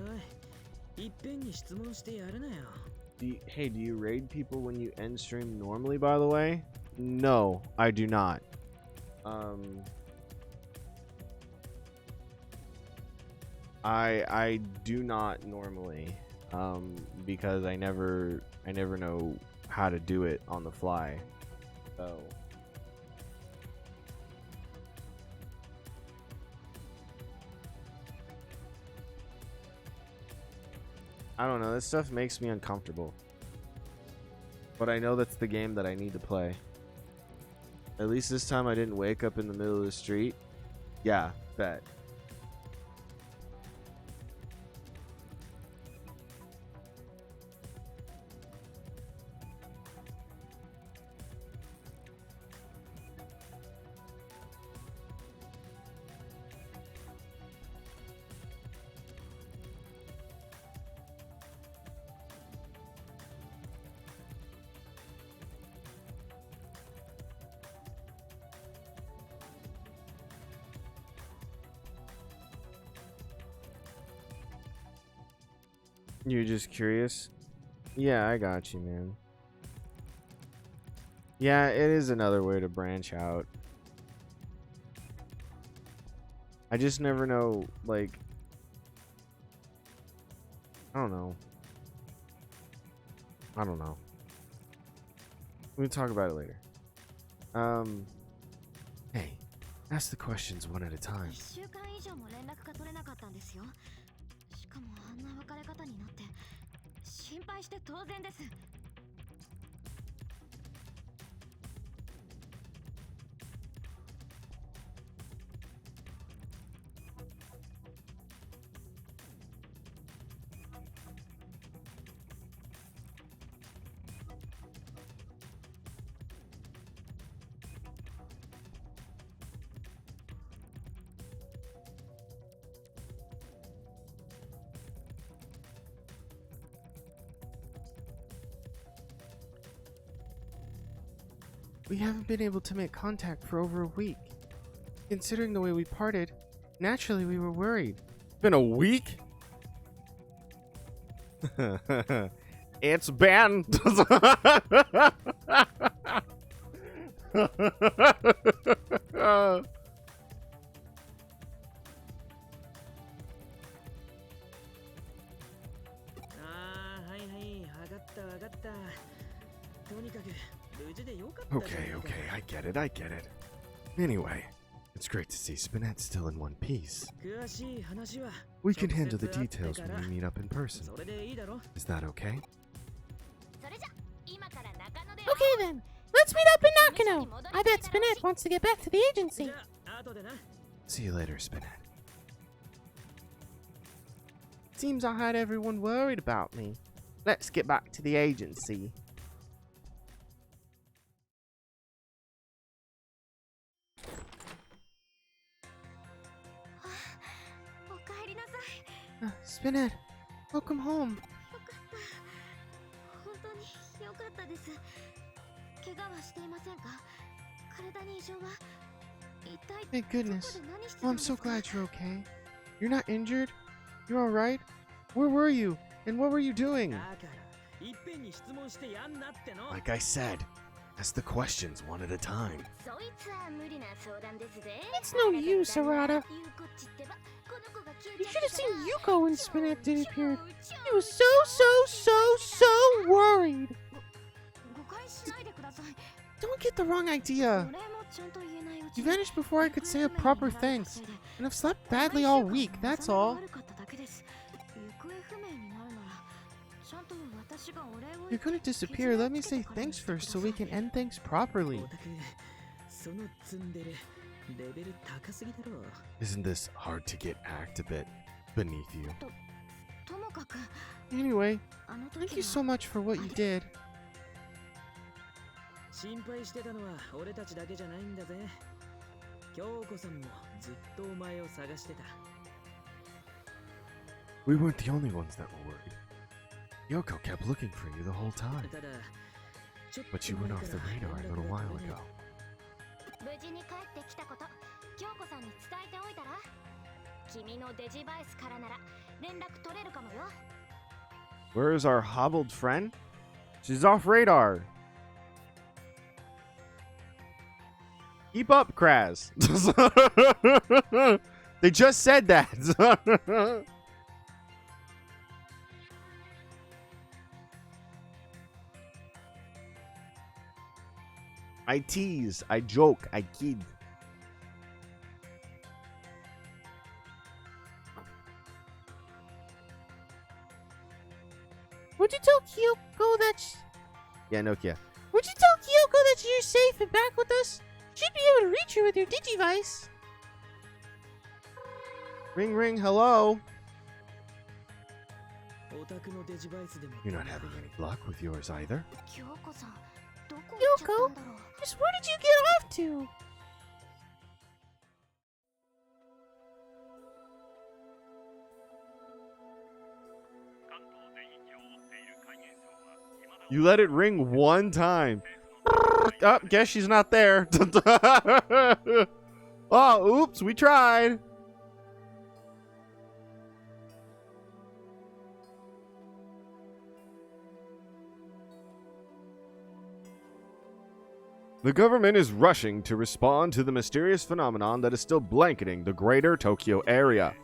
おい、いっぺんに質問してやるなよ。Hey, do you raid people when you end stream normally, by the way? No, I do not. I do not normally. Because I never know how to do it on the fly. So I don't know, this stuff makes me uncomfortable. But I know that's the game that I need to play. At least this time I didn't wake up in the middle of the street. Yeah, bet. You're just curious? Yeah, I got you, man. Yeah, it is another way to branch out. I just never know, like... I don't know. We can talk about it later. Hey, ask the questions one at a time. 1週間以上も連絡が取れなかったんですよ。しかもあんな別れ方になって心配して当然です。We haven't been able to make contact for over a week. Considering the way we parted, naturally we were worried. Been a week? It's been. Okay, I get it. Anyway, it's great to see Spinette still in one piece. We can handle the details when we meet up in person. Is that okay? それじゃ今から中野で Okay then, let's meet up in Nakano. I bet Spinette wants to get back to the agency. See you later, Spinette. Seems I had everyone worried about me. Let's get back to the agency. おかえりなさい。 Spinette, welcome home. よかった。本当によかったです。怪我はしていませんか？体に異常は？一体 Thank どこ goodness. で何して Oh, た I'm んです so か？ glad you're okay. You're not injured? You're alright? Where were you? And what were you doing? だからいっぺんに質問してやんなっての。 Like I said, ask the questions one at a time. そいつは無理な相談ですぜ。 It's no use, Arata. ゆうこっちってば、この子が消え You ち should ゃっ have た seen から Yuko when Spinat disappeared. He was so worried. 誤解しないでください。 Don't get the wrong idea. それもちゃんと言えないうち You に vanished before I could say a proper thanks. And I've slept badly all week, that's all. You're gonna disappear, let me say thanks first so we can end things properly. オタク、そのツンデレ、レベル高すぎだろ。 Isn't this hard to get act a bit beneath you? ともかく Anyway, あの thank 時 you so は much for what you did. 心配してたのは俺たちだけじゃないんだぜ。京子さんもずっとお前を探してた。 We weren't the only ones that were worried. Yoko kept looking for you the whole time. ただ、ちょっと But you went off the radar a little while ago. 無事に帰ってきたこと京子さんに伝えておいたら君のデジバイスからなら連絡取れるかもよ。 Where is our hobbled friend? She's off radar. Keep up, Kraz. They just said that. I tease, I joke, I kid. Would you tell Kyoko that Yeah, Nokia. Would you tell Kyoko that you're safe and back with us? She'd be able to reach you with your Digivice. Ring, ring, hello. オタクのデジバイスでも You're not having any luck with yours either. 京子さんどこ行っちゃったんだろう。 Just where did you get off to? You let it ring one time. Oh, guess she's not there. Oh, oops, we tried. The government is rushing to respond to the mysterious phenomenon that is still blanketing the greater Tokyo area.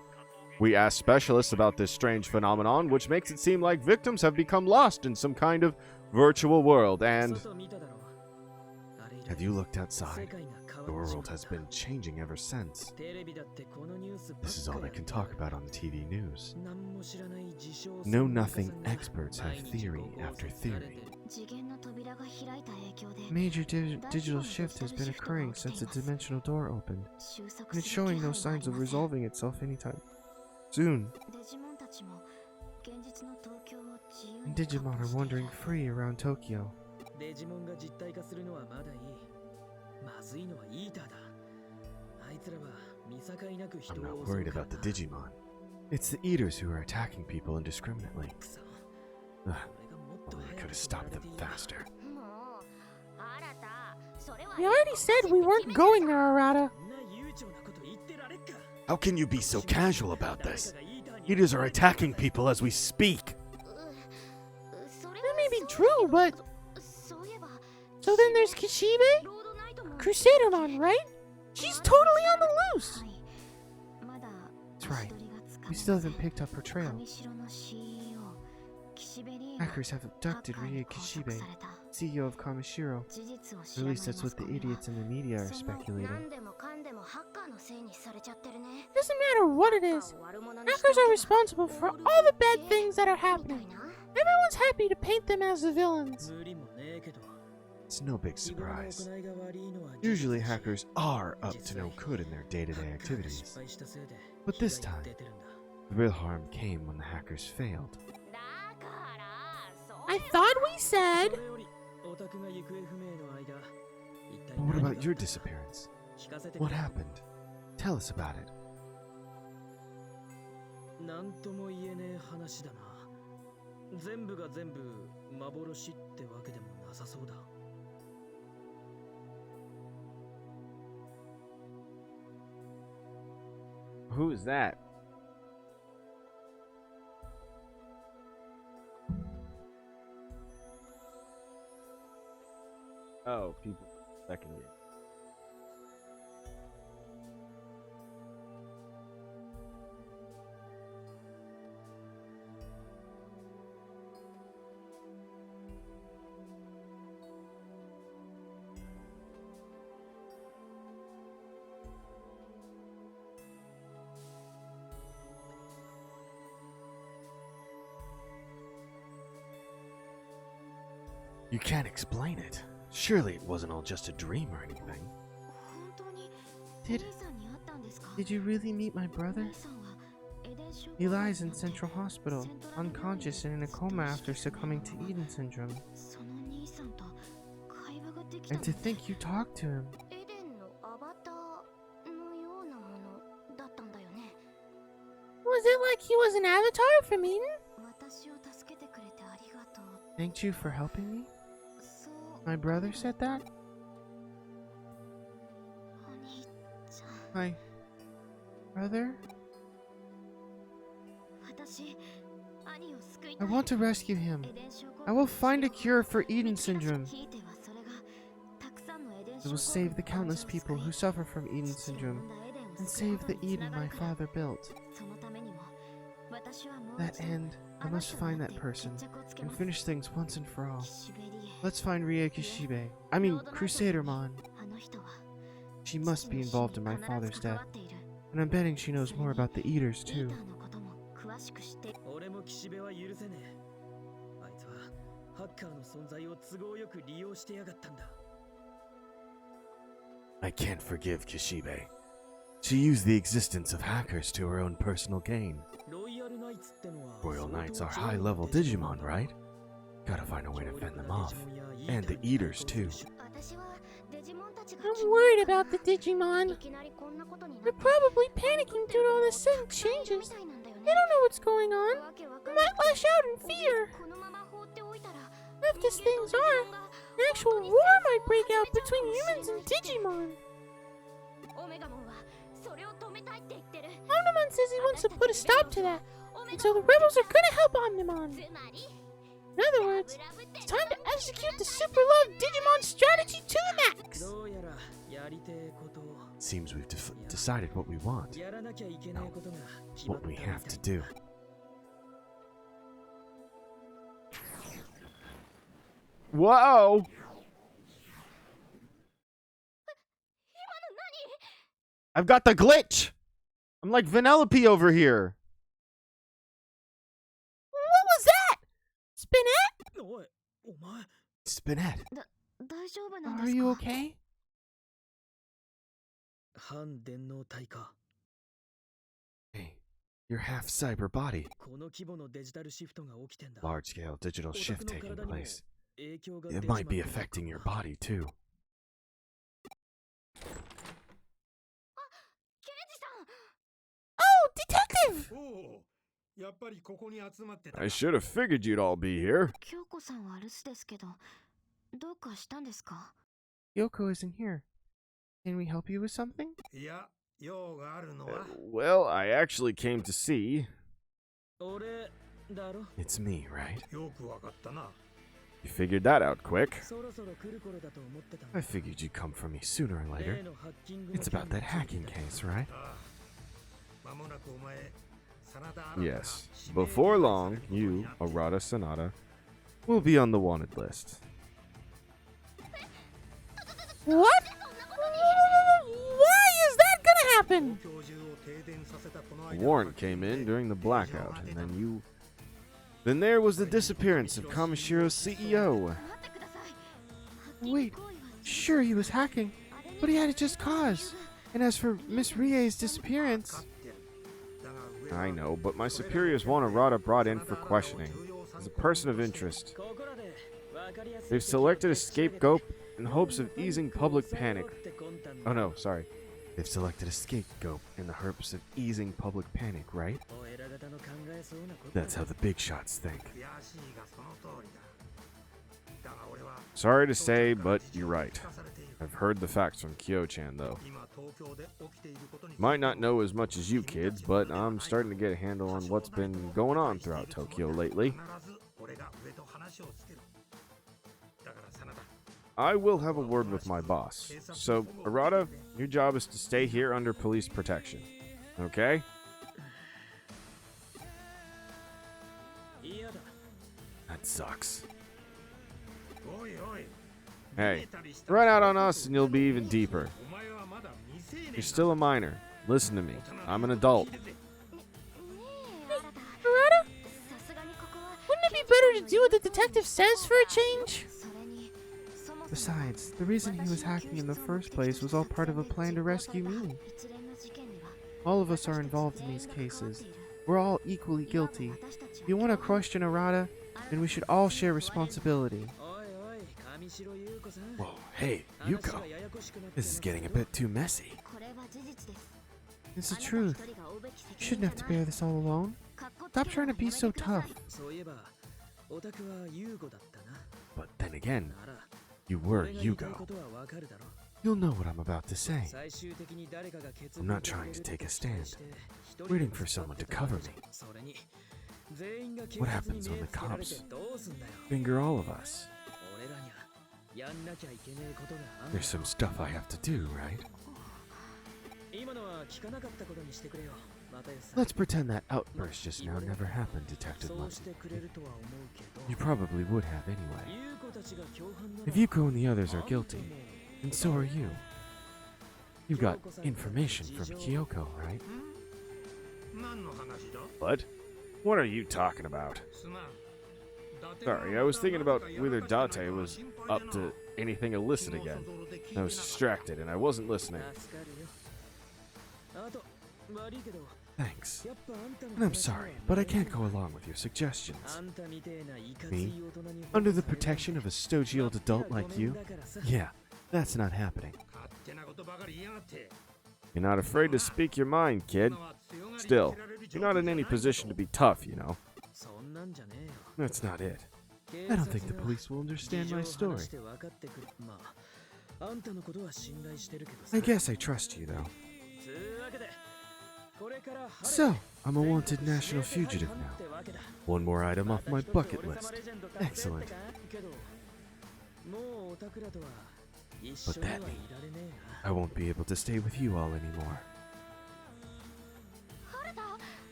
We asked specialists about this strange phenomenon, which makes it seem like victims have become lost in some kind of virtual world. And 外見ただろ。あれ以来 Have you looked 世 outside? 界が変 The わってしま world った has been changing ever since. テレビだってこのニュースばっか This is all they や can って talk る about on the TV news. 何も知らない自称 Know 専門家 nothing さんが experts have 毎日 theory ご after 考説されて theory. る。次元の扉が開いた影響で Major digital shift has been occurring since the dimensional door opened, 収束 and す it's る showing 気配 no はあ signs り of ません。 resolving itself anytime soon. デジモンたちも現実の東京を自由 And に Digimon 確保 are してい wandering る。 free around Tokyo. デジモンが実体化するのはまだいい。まずいのはイーターだ。あいつらは見境なく人 I'm を not 襲う worried から about the な。 Digimon. It's the eaters who are attacking people indiscriminately. くそ Ugh, 俺がもっと only I 早 could く have 止めら stopped れ them ていいな。 faster. もう新たそれは We already said we weren't going there, Arata. そんな悠長なこと言ってられっか。 How can you be so casual about 誰 this? かがイーターに Eaters are attacking people as we speak. それ That may be は true, but そういえば so then there's Kishibe? ロードナイトも Crusadermon, right? She's totally on the loose. はいまだ That's right. 足取りがつか We め still ません haven't picked up her trail. 上城の CEO 岸辺理恵が Hackers have ハ abducted ッカーに Rie 拘束 Kishibe, された CEO of Kamishiro. 事実を At 知らない least that's マ what ス the コミは idiots in the media are その speculating. 何でもかんでもハッカーのせいにされちゃってるね Doesn't matter what it is. 悪者にして Hackers are おけば responsible for all the bad things that are みた happening. いな Everyone's happy to paint them as the villains. 無理もねえけど。 It's no big 日頃の surprise. 行いが悪いのは事実 Usually だし hackers are up to no good in their day-to-day ハッカーが activities. 失敗したせいで But this 被害が time, 出てるんだ。 the real harm came when the hackers failed. だからそう I thought we そ said れよりオタクが行方不明の間、一体 But what 何が about your disappearance? 聞かせてく What れ。 happened? Tell us about it. なんとも言えねえ話だな。全部が全部幻ってわけでもなさそうだ。 Who is that? Oh, people second year. You can't explain it. Surely it wasn't all just a dream or anything. 本当に Did お兄さんに会ったんですか？ Did you really meet my お brother? 兄さんはエデン症候 He 群 lies in になって Central Hospital, セントラル病院で unconscious and in a ずっと coma 一緒 after にいた succumbing の to は Eden syndrome. その兄さんと会話ができた And の to って think you talked to him. エデンのアバターのようなものだったんだよね。 Was it like he was an avatar from Eden? 私を助けてくれてありがとう。 Thanked you for helping me? そう My brother said that? お兄ちゃん。 My brother? 私、兄を救い I たい。 want to rescue him. エデン症候 I 群 will find a cure for Eden 導き出し syndrome. 聞いてはそれがたくさんのエデン It 症 will 候 save 群 the の患者 countless を people 救い who suffer from Eden 父を syndrome 産んだエデンを and 救う save こと the につな Eden がる my から father built. そのためにも私はもう That 一度 end, I あな must たを find 待 that って person 決着をつけ and ます。 finish things once and for all. 岸辺理恵 Let's find Rie Kishibe. I mean, Crusadermon. あの人は She must be 父の involved 死 in に my 必 father's ず関 death. わっている。 And I'm betting she knows more about the Eaters イー too. ターのことも詳しく知っている。俺も岸辺は許せねえ。あいつはハッカーの存在を都合よく利用してやがったんだ。 I can't forgive Kishibe. She used the existence of hackers to her own personal gain. ロイヤルナイツってのは Royal Knights are high-level Digimon, right? Gotta find a way to fend them off. And the Eaters too. 私はデジモンたちが I'm worried about the Digimon. いきなりこんなことになっ They're て probably panicking due to all the sudden changes. みたいなんだよ They ね。 don't know what's going on. わけわか They んない might lash out in fear. このまま放っておいたら Left as things are, an actual war might break out between humans and Digimon. オメガモンはそれを止めたいって言ってる。 Omnimon says he wants to put a stop to that, and so the rebels are gonna help Omnimon. つまり In other words, it's time to execute the Super Love Digimon strategy to the max. どうやらやりてえことを Seems we've decided what we want, やらなきゃいけないことが決まっ what た we みたい have to do. Whoa! I've got the glitch! I'm like Vanellope over here. What was that? Spinette? おい、お前 Spinette, 大丈夫なんで Are す you か？ okay? 反電脳体か。 hey, your half cyber body. この規模のデジタルシフトが起きてんだ。 Large-scale digital オタク shift の taking 体にも place. 影響が It 出ち might まって be る affecting your か。 body too. 刑事さん Oh, detective! おお、やっぱりここに集まってた。 I should have figured you'd all be here. 京子さんは留守ですけどどうかしたんですか？ Yoko isn't here. Can we help you with something? いや、用があるのは。 Well, I actually came to see. 俺だろ。 It's me, right? よくわかったな。 You figured that out quick. そろそろ来る頃だと思ってたん I だ。 figured you'd come for me sooner or 例 later. のハッキングの It's about that 件に hacking ついて case, right? ああ、間もなくお前、真田アナから Yes. 指名 Before 手配 long, されることに you, なっている Arata Sonata, will be on the wanted list. What? Why is that gonna happen? 東京中を停電させたこの A 間の warrant came in during the blackout, and then you. Then there was the disappearance of Kamashiro's CEO. 待ってください。ハッキング Wait, 行為は sure he was hacking, but he had a just cause. And as for Miss Rie's disappearance, だが上は I know, but my superiors want Arata brought in for questioning. As a person of interest, ここらでわかりやすい they've selected a scapegoat in hopes of easing public panic. って魂胆だ Oh no, sorry. They've selected a scapegoat in the hopes of easing public panic, right? お偉方の考えそうなことだ That's how the big shots think. 悔しいがその通りだ。だが俺は Sorry to say, but you're right. 聞かされている I've heard the facts from Kyo-chan, though. 今東京で起きていることに Might not know as much as you kids, but I'm starting to get a handle on what's been going on throughout Tokyo lately. 必ず俺が上と話をつける。だから真田、I will have a word with my boss. So, Arata, your job is to stay here under police protection. Okay? That sucks. Hey, run out on us and you'll be even deeper. You're still a minor. Listen to me. I'm an adult. Arata? Wouldn't it be better to do what the detective says for a change? Besides, the reason he was hacking in the first place was all part of a plan to rescue me. All of us are involved in these cases. We're all equally guilty. If you want to question Arata, then we should all share responsibility. Whoa, hey, Yuko. This is getting a bit too messy. It's the truth. You shouldn't have to bear this all alone. Stop trying to be so tough. But then again, you were Yuko. You'll know what I'm about to say. I'm not trying to take a stand. Waiting for someone to cover me. What happens when the cops finger all of us? There's some stuff I have to do, right? Let's pretend that outburst just now never happened, Detective Mutton. You probably would have anyway. If Yuko and the others are guilty, then so are you. You got information from Kyoko, right? What? What are you talking about? Sorry, I was thinking about whether Date was up to anything illicit again. I was distracted and I wasn't listening. Thanks. And I'm sorry, but I can't go along with your suggestions. Me? Under the protection of a stodgy old adult like you? Yeah, that's not happening. You're not afraid to speak your mind, kid. Still, you're not in any position to be tough, you know. That's not it. I don't think the police will understand my story. I guess I trust you, though. So, I'm a wanted national fugitive now. One more item off my bucket list. Excellent. But that means I won't be able to stay with you all anymore.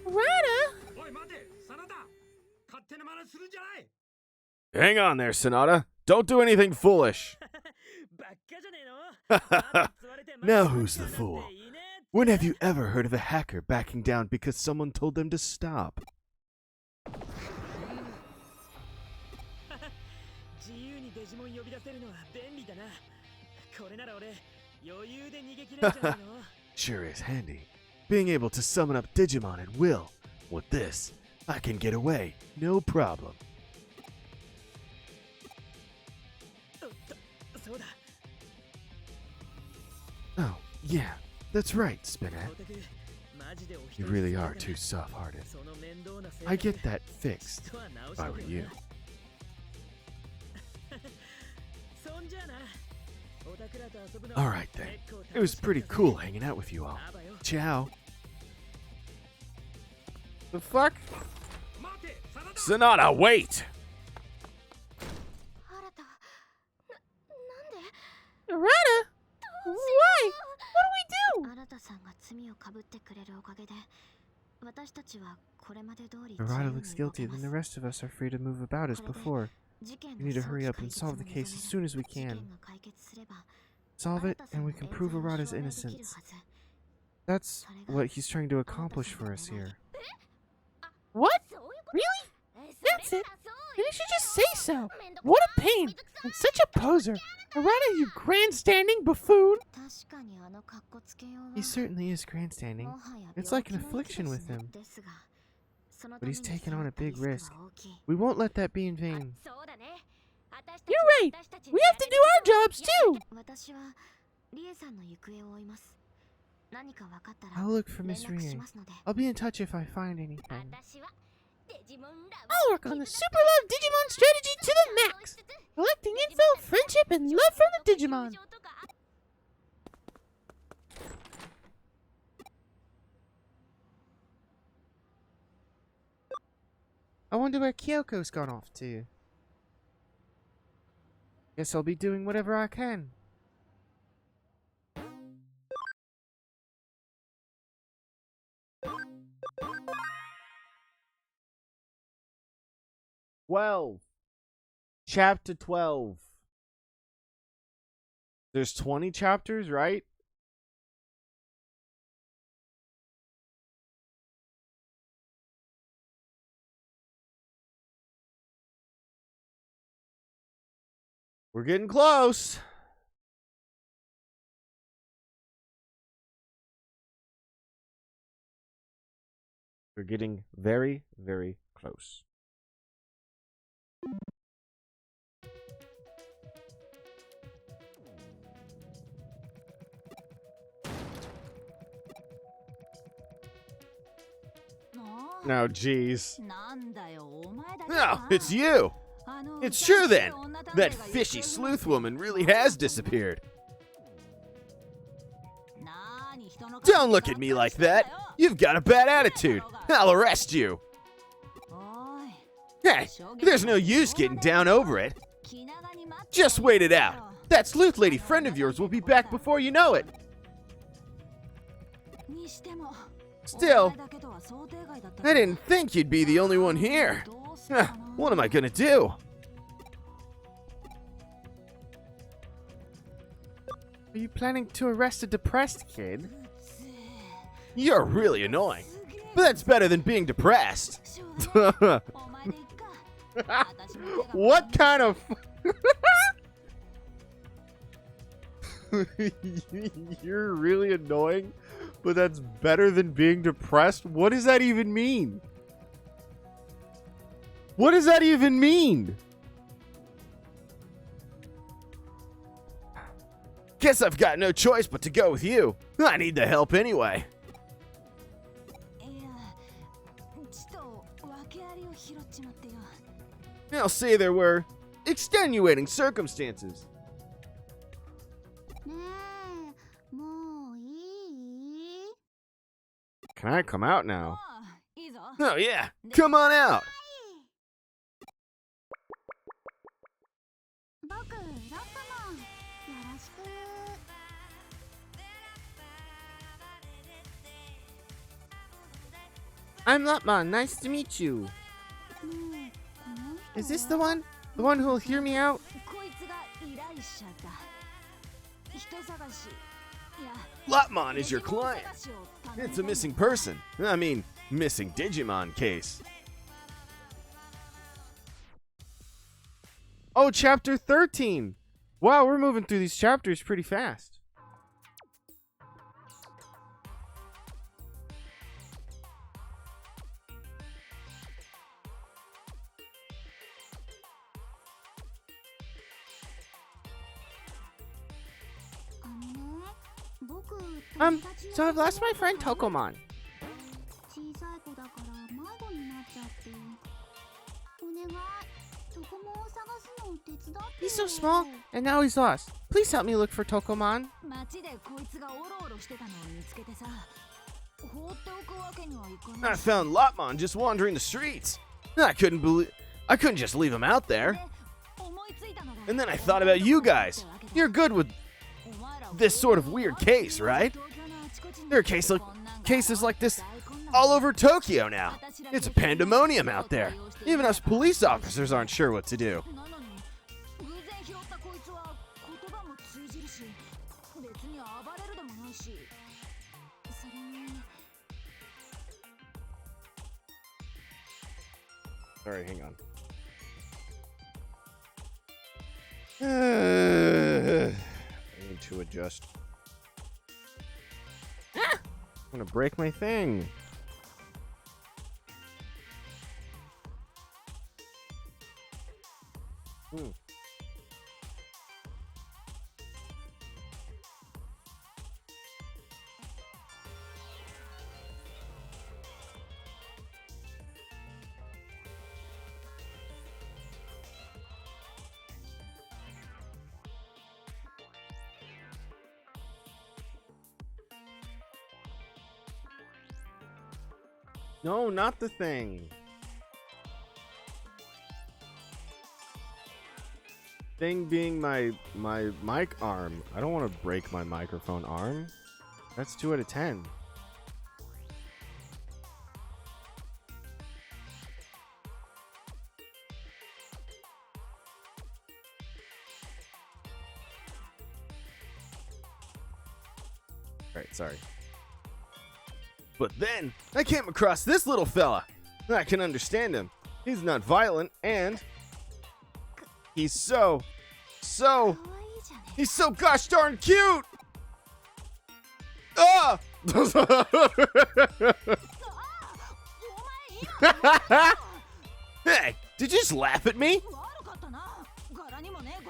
Arata? Hang on there, Sonata. Don't do anything foolish. Now who's the fool? When have you ever heard of a hacker backing down because someone told them to stop? Sure is handy. Being able to summon up Digimon at will. With this, I can get away, no problem. Oh, yeah, that's right, Spinette. You really are too soft-hearted. I get that fixed, if I were you. Alright then, it was pretty cool hanging out with you all. Ciao. The fuck? Sonata, wait! Arata? Why? What do we do? Arata looks guilty, then the rest of us are free to move about as before. We need to hurry up and solve the case as soon as we can. Solve it, and we can prove Arata's innocence. That's what he's trying to accomplish for us here. What? Really? That's it? Then you should just say so. What a pain. And such a poser. Arata, you grandstanding buffoon. He certainly is grandstanding. It's like an affliction with him. But he's taken on a big risk. We won't let that be in vain. You're right. We have to do our jobs too. I'll look for Miss Rie. I'll be in touch if I find anything. I'll work on the Super Love Digimon strategy to the max. Collecting info, friendship, and love from the Digimon. I wonder where Kyoko's gone off to. Guess I'll be doing whatever I can. Chapter 12. There's 20 chapters, right? We're getting close. We're getting very, very close. No, jeez. No, it's you! It's true then! That fishy sleuth woman really has disappeared. Don't look at me like that! You've got a bad attitude! I'll arrest you! Hey, there's no use getting down over it. Just wait it out. That sleuth lady friend of yours will be back before you know it. Still, I didn't think you'd be the only one here. What am I gonna do? Are you planning to arrest a depressed kid? You're really annoying. But that's better than being depressed. What kind of... You're really annoying, but that's better than being depressed? What does that even mean? What does that even mean? Guess I've got no choice but to go with you. I need the help anyway. I'll say there were extenuating circumstances. Can I come out now? Oh yeah, come on out. I'm Lutmon. Nice to meet you. Is this the one? The one who'll hear me out? Lutmon is your client. It's a missing person. I mean, missing Digimon case. Oh, chapter 13. Wow, we're moving through these chapters pretty fast. So I've lost my friend Tokomon. He's so small, and now he's lost. Please help me look for Tokomon. I found Lutmon just wandering the streets. I couldn't just leave him out there. And then I thought about you guys. You're good with this sort of weird case, right? There are cases like this all over Tokyo now. It's a pandemonium out there. Even us police officers aren't sure what to do. Alright, hang on. I need to adjust. I'm gonna break my thing. No, not the thing. thing being my mic arm. I don't want to break my microphone arm. That's 2 out of 10. Right, sorry. But then I came across this little fella. I can understand him. He's not violent, and he's so he's so gosh darn cute. Ah! Hey, did you just laugh at me?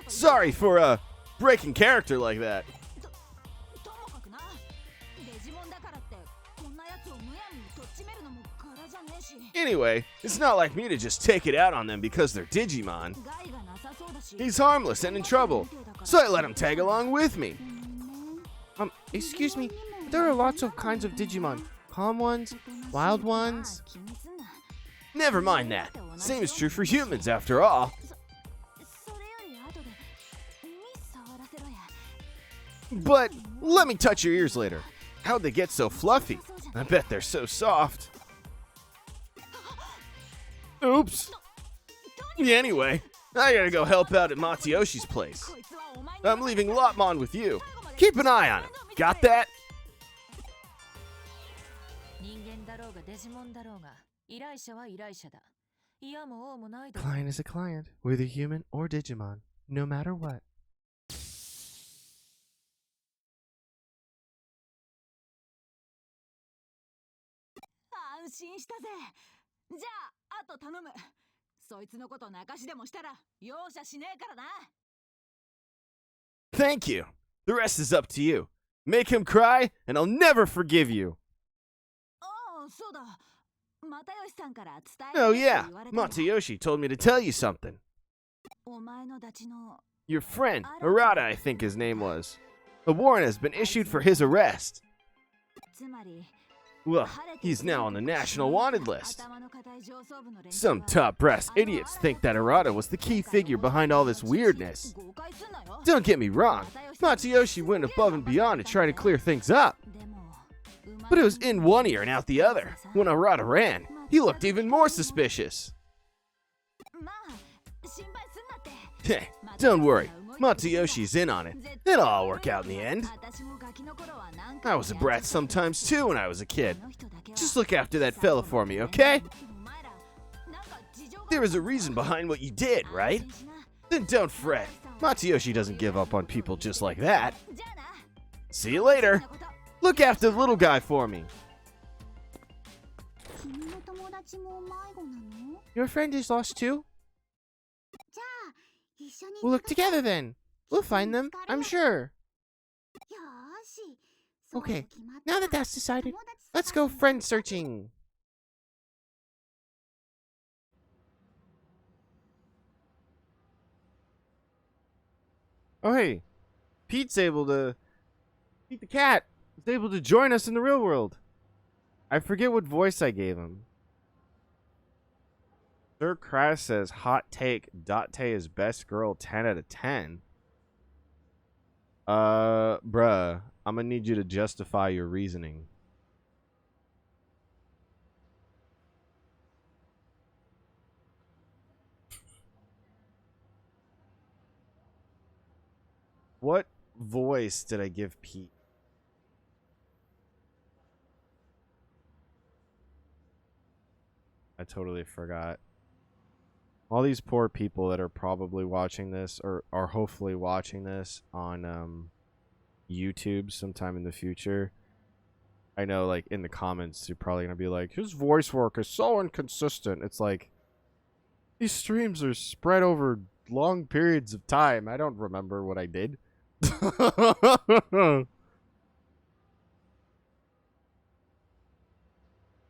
Sorry for breaking character like that. Anyway, it's not like me to just take it out on them because they're Digimon. He's harmless and in trouble, so I let him tag along with me. Excuse me, there are lots of kinds of Digimon. Calm ones, wild ones. Never mind that. Same is true for humans after all. But let me touch your ears later. How'd they get so fluffy? I bet they're so soft. Oops. Anyway, I gotta go help out at Matayoshi's place. I'm leaving Lotmon with you. Keep an eye on him. Got that? Client is a client, whether human or Digimon, no matter what. 安心したぜ。じゃあ、あと頼む。そいつのこと泣かしでもしたら容赦しねえからな。Thank you. The rest is up to you. Make him cry, and I'll never forgive you. ああ、そうだ。又吉さんから伝え Oh てって yeah, 言われたんだ。 Matayoshi told me to tell you something. お前のダチの Your friend, Arata, I think his name was. A warrant has been issued for his arrest. つまり Well, he's now on the national wanted list. 頭の固い上層部の連中 Some は top brass idiots think that Arata was the key figure behind all this weirdness. 誤解すんなよ。 Don't get me wrong, Matayoshi went above and beyond to try to clear things up. でも But it was in one ear and out the other. When Arata ran, he looked even more suspicious. まあ心配すんなって。 Hey, don't worry, Matayoshi's in on it. It'll all work out in the end. 私もガキの頃は何 I 回 was a brat sometimes too when I was a kid. あの人だけは Just look after that fella for me, okay? お前らなんか事情が There was a reason behind what you did, right? 安心しな。 Then don't fret. Matayoshi doesn't give up on people just like that. じゃあな。 See you later. そんなこと Look after the little guy for me. 君の友達も迷子なの？ Your friend is lost too? じゃあ一緒に We'll look together then. We'll find them, I'm sure. よーし。そう Okay, 決まった now that that's decided, 友達 let's go 探し friend searching. Oh, hey. Pete the cat is able to join us in the real world. I forget what voice I gave him. Sir Crash says, hot take, Date is best girl 10 out of 10. Bruh, I'm gonna need you to justify your reasoning. What voice did I give Pete? I totally forgot. All these poor people that are probably watching this or are hopefully watching this on YouTube sometime in the future. I know, like, in the comments, you're probably going to be like, his voice work is so inconsistent. It's like, these streams are spread over long periods of time. I don't remember what I did.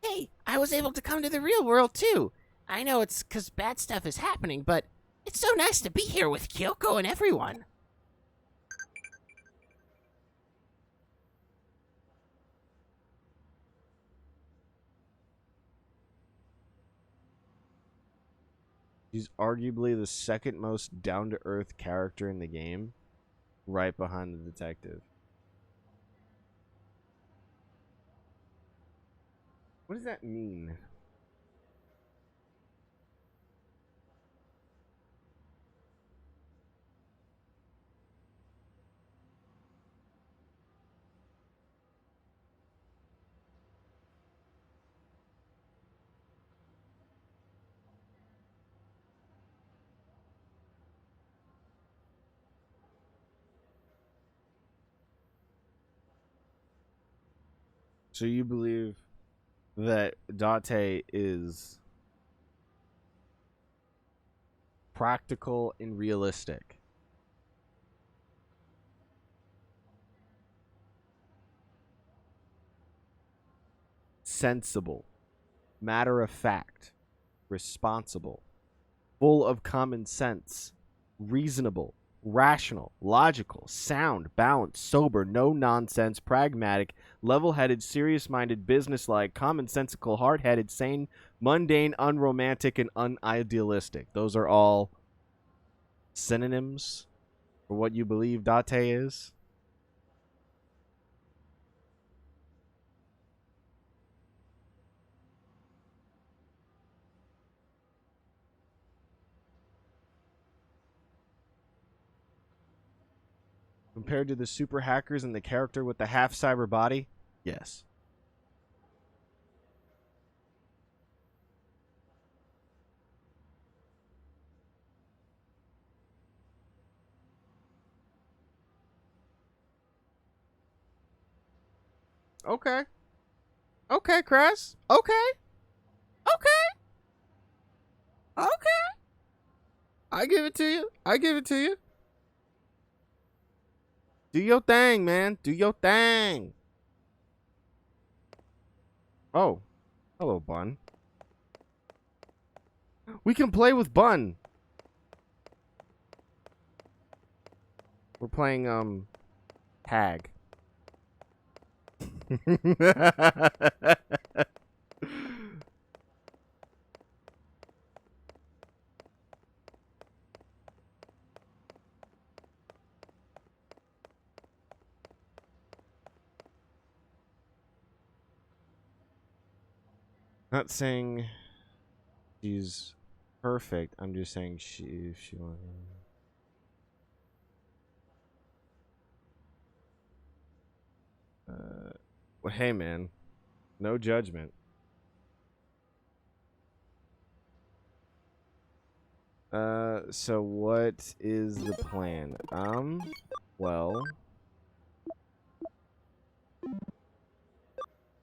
Hey, I was able to come to the real world too. I know it's 'cause bad stuff is happening, but it's so nice to be here with Kyoko and everyone. She's arguably the second most down-to-earth character in the game, right behind the detective. What does that mean? So you believe that Date is practical and realistic? Sensible, matter of fact, responsible, full of common sense, reasonable, rational, logical, sound, balanced, sober, no nonsense, pragmatic, level headed, serious minded, businesslike, commonsensical, hard headed, sane, mundane, unromantic, and unidealistic. Those are all synonyms for what you believe Date is. Compared to the super hackers and the character with the half cyber body? Yes. Okay. Okay, Chris. Okay. Okay. Okay. I give it to you. I give it to you. Do your thing, man. Do your thing. Oh. Hello, Bun. We can play with Bun. We're playing, tag. Not saying she's perfect. I'm just saying if she wants. Well, hey, man. No judgment. So what is the plan? Well,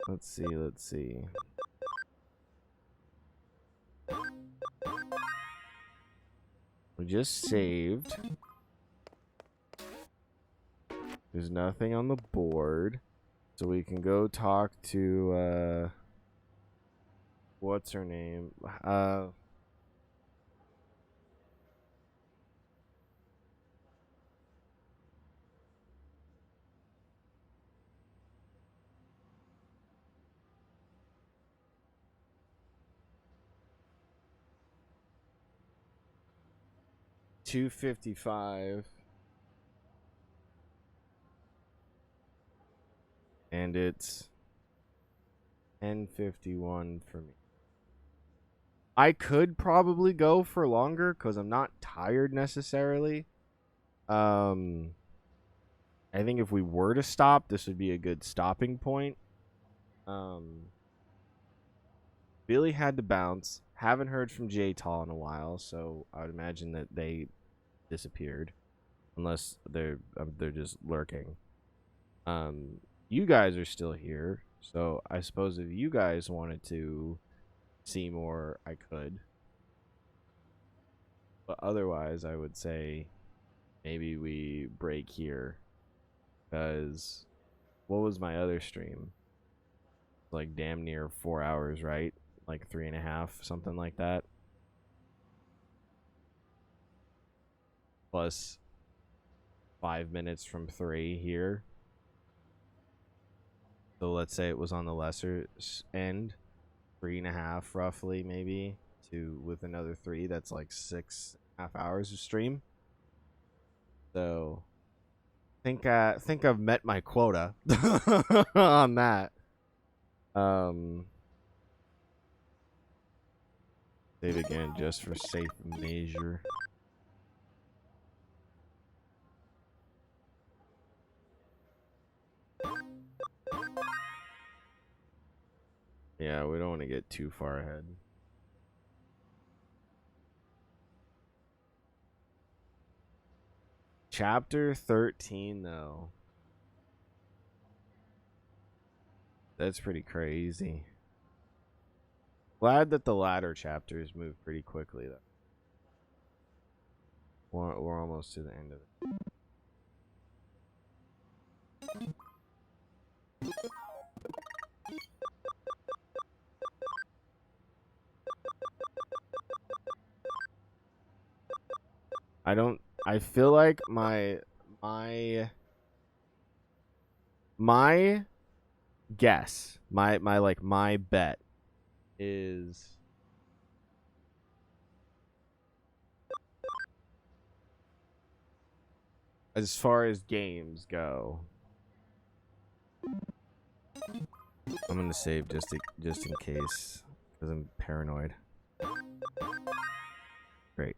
let's see. We just saved. There's nothing on the board. So we can go talk to, what's her name? 2:55. And it's 10:51 for me. I could probably go for longer because I'm not tired necessarily. I think if we were to stop, this would be a good stopping point. Billy had to bounce. Haven't heard from J-Tall in a while, so I would imagine that they disappeared, unless they're just lurking. You guys are still here, so I suppose if you guys wanted to see more, I could. But otherwise, I would say maybe we break here, because what was my other stream? Like damn near 4 hours, right? Like 3.5, something like that. Plus 5 minutes from 3 here. So let's say it was on the lesser end, 3.5 roughly, maybe to with another 3. That's like 6.5 hours of stream. So think I've met my quota on that. Save again just for safe measure. Yeah, we don't want to get too far ahead. Chapter 13, though. That's pretty crazy. Glad that the latter chapters move pretty quickly, though. We're almost to the end of it. I feel like my guess, my bet is as far as games go. I'm gonna save just in case, because I'm paranoid. Great.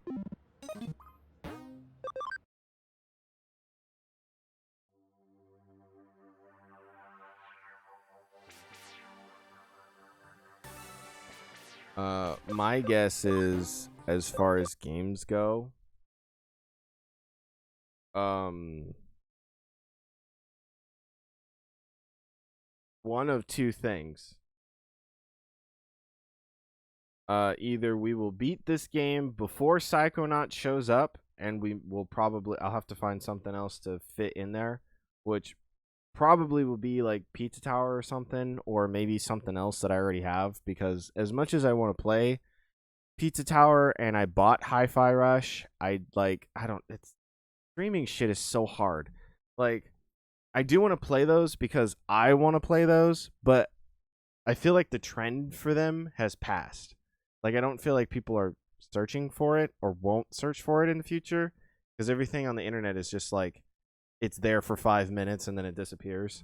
My guess is, as far as games go, one of two things. Either we will beat this game before Psychonaut shows up, and we will probably, I'll have to find something else to fit in there, which probably will be like Pizza Tower or something, or maybe something else that I already have, because as much as I want to play Pizza Tower and I bought Hi-Fi Rush, it's streaming shit is so hard. Like, I do want to play those because I want to play those, but I feel like the trend for them has passed. Like, I don't feel like people are searching for it or won't search for it in the future, because everything on the internet is just like, it's there for 5 minutes and then it disappears.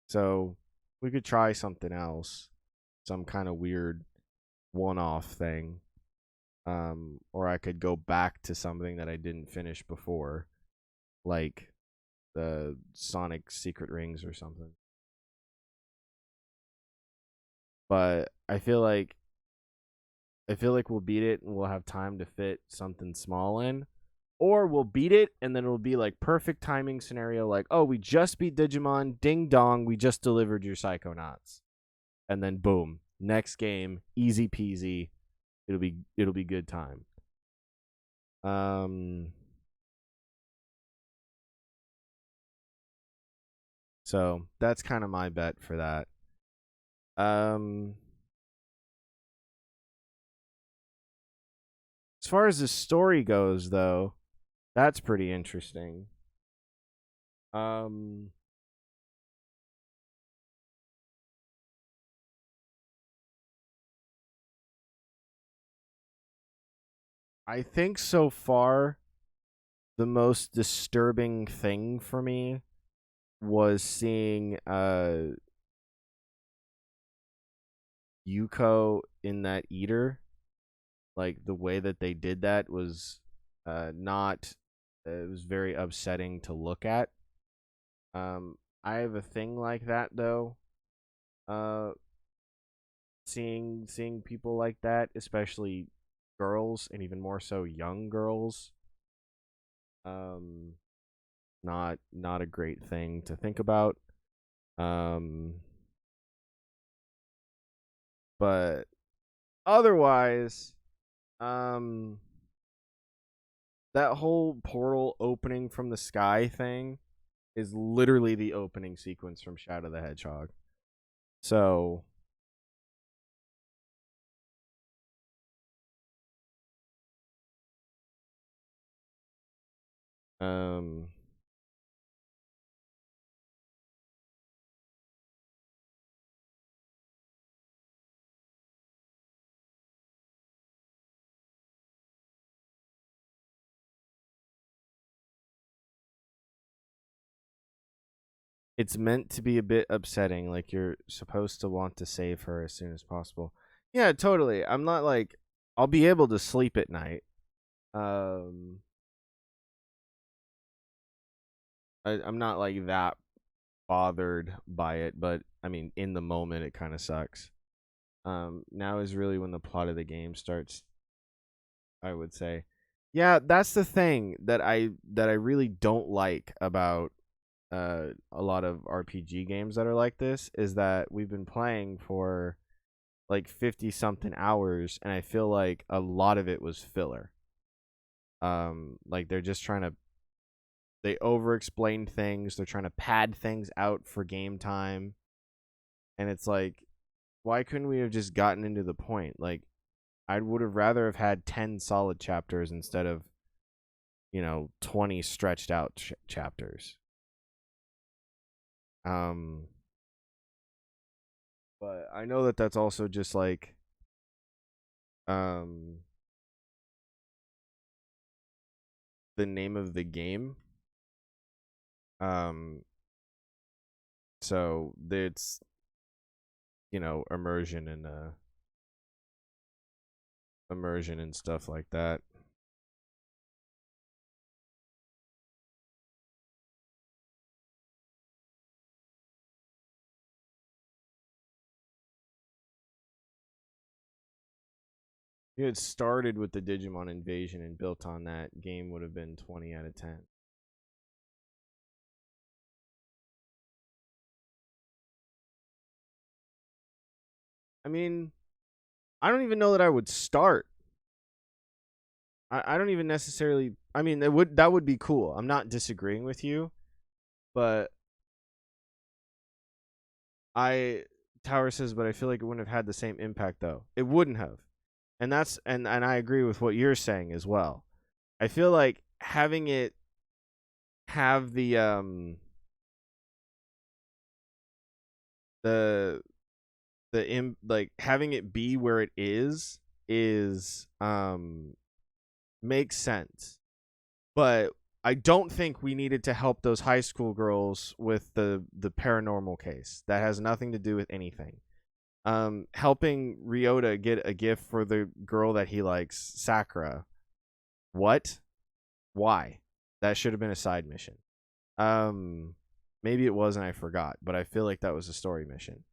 So we could try something else, some kind of weird one-off thing. Or I could go back to something that I didn't finish before, like the Sonic Secret Rings or something. But I feel like we'll beat it and we'll have time to fit something small in. Or we'll beat it and then it'll be like perfect timing scenario, like, oh, we just beat Digimon, ding dong, we just delivered your Psychonauts. And then boom, next game, easy peasy. It'll be good time. So that's kind of my bet for that. As far as the story goes, though, that's pretty interesting. I think so far the most disturbing thing for me was seeing Yuko in that eater. Like, the way that they did that was not it was very upsetting to look at. I have a thing like that, though. Seeing people like that, especially girls, and even more so young girls, not a great thing to think about. But otherwise, that whole portal opening from the sky thing is literally the opening sequence from Shadow the Hedgehog. So it's meant to be a bit upsetting. Like you're supposed to want to save her as soon as possible. Yeah, totally. I'm not like I'll be able to sleep at night. I'm not like that bothered by it, but I mean, in the moment, it kind of sucks. Now is really when the plot of the game starts, I would say. Yeah, that's the thing that I really don't like about a lot of RPG games that are like this is that we've been playing for like 50 something hours and I feel like a lot of it was filler. Like they're just trying to they over explain things, they're trying to pad things out for game time. And it's like why couldn't we have just gotten into the point? Like I would have rather have had 10 solid chapters instead of 20 stretched out chapters. But I know that that's also just like the name of the game. So it's immersion and stuff like that. If you had started with the Digimon invasion and built on that, game would have been 20 out of 10. I mean, I don't even know that I would start. I don't even necessarily. I mean, that would be cool. I'm not disagreeing with you, but Tower says, but I feel like it wouldn't have had the same impact though. It wouldn't have, and that's and I agree with what you're saying as well. I feel like having it have the like having it be where it is makes sense. But I don't think we needed to help those high school girls with the paranormal case. That has nothing to do with anything. Helping Ryota get a gift for the girl that he likes, Sakura. What? Why? That should have been a side mission. Maybe it was and I forgot, but I feel like that was a story mission.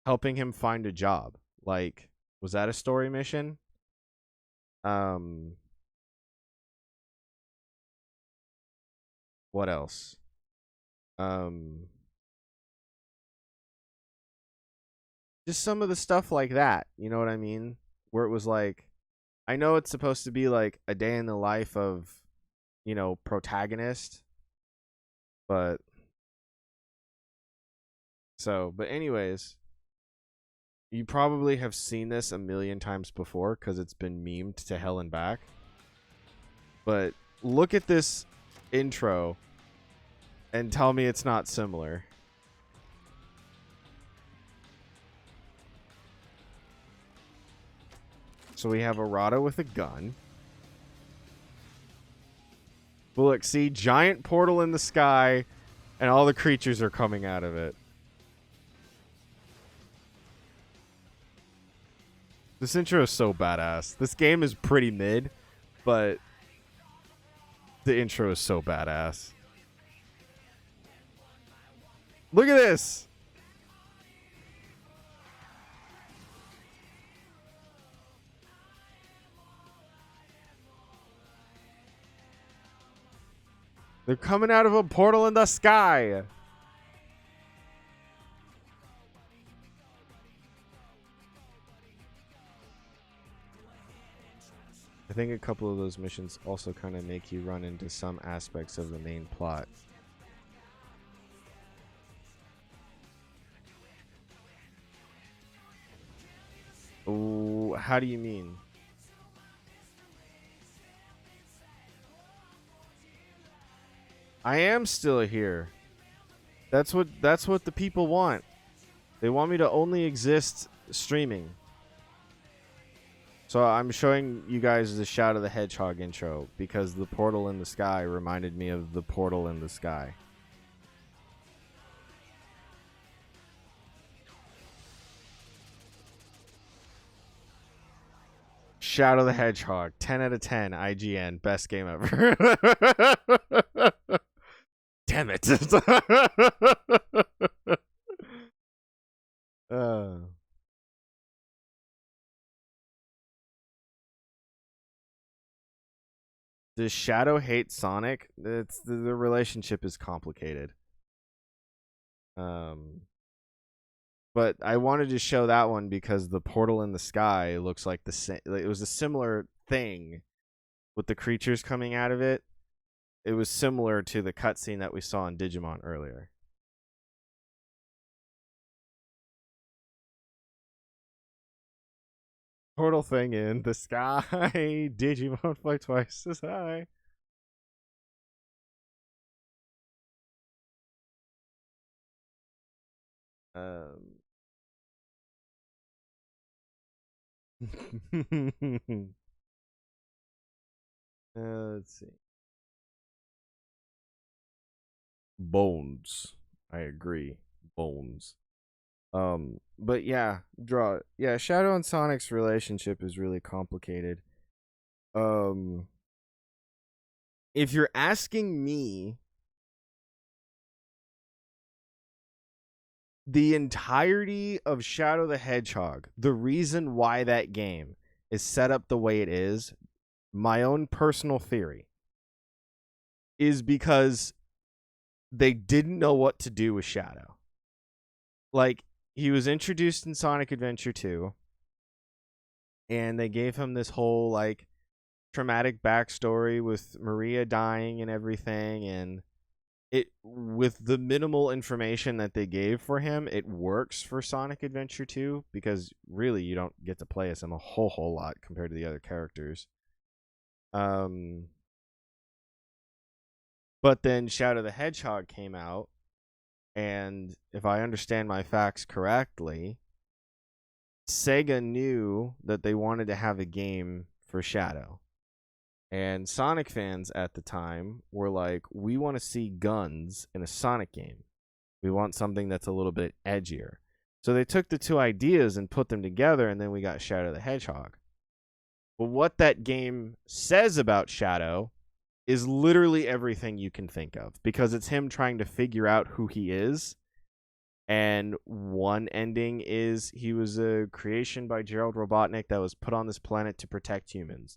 Helping him find a job. Like, was that a story mission? What else? Just some of the stuff like that, you know what I mean? Where it was like, I know it's supposed to be like a day in the life of, protagonist, but anyways, you probably have seen this a million times before because it's been memed to hell and back. But look at this intro and tell me it's not similar. So we have Arata with a gun. But look, see, giant portal in the sky, and all the creatures are coming out of it. This intro is so badass. This game is pretty mid, but the intro is so badass. Look at this! They're coming out of a portal in the sky! I think a couple of those missions also kind of make you run into some aspects of the main plot. Ooh, how do you mean? I am still here. That's what the people want. They want me to only exist streaming. So I'm showing you guys the Shadow of the Hedgehog intro because the portal in the sky reminded me of the portal in the sky. Shadow the Hedgehog, 10 out of 10, IGN, best game ever. Damn it. Does Shadow hate Sonic? It's the relationship is complicated. But I wanted to show that one because the portal in the sky looks like the same. It was a similar thing with the creatures coming out of it. It was similar to the cutscene that we saw in Digimon earlier. Portal thing in the sky. Digimon fly twice as high. Let's see. Bones. I agree. Bones. But yeah, Shadow and Sonic's relationship is really complicated. If you're asking me, the entirety of Shadow the Hedgehog, the reason why that game is set up the way it is, my own personal theory, is because they didn't know what to do with Shadow. Like, he was introduced in Sonic Adventure 2, and they gave him this whole, like, traumatic backstory with Maria dying and everything, and it, with the minimal information that they gave for him, it works for Sonic Adventure 2, because really you don't get to play as him a whole lot compared to the other characters. But then Shadow the Hedgehog came out, and if I understand my facts correctly, Sega knew that they wanted to have a game for Shadow. And Sonic fans at the time were like, we want to see guns in a Sonic game. We want something that's a little bit edgier. So they took the two ideas and put them together, and then we got Shadow the Hedgehog. But what that game says about Shadow is literally everything you can think of, because it's him trying to figure out who he is. And one ending is he was a creation by Gerald Robotnik that was put on this planet to protect humans.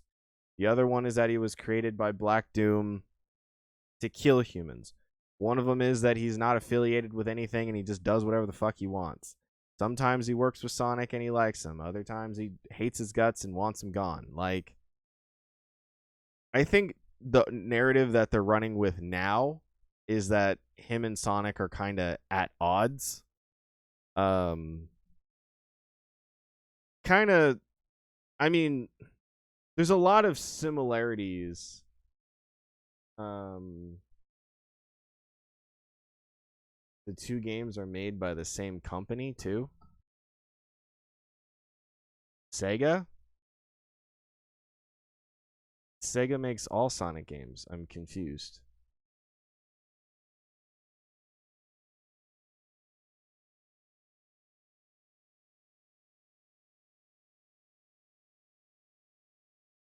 The other one is that he was created by Black Doom to kill humans. One of them is that he's not affiliated with anything and he just does whatever the fuck he wants. Sometimes he works with Sonic and he likes him. Other times he hates his guts and wants him gone. Like, I think the narrative that they're running with now is that him and Sonic are kind of at odds. Kind of, I mean, there's a lot of similarities. The two games are made by the same company too. Sega? Sega makes all Sonic games. I'm confused.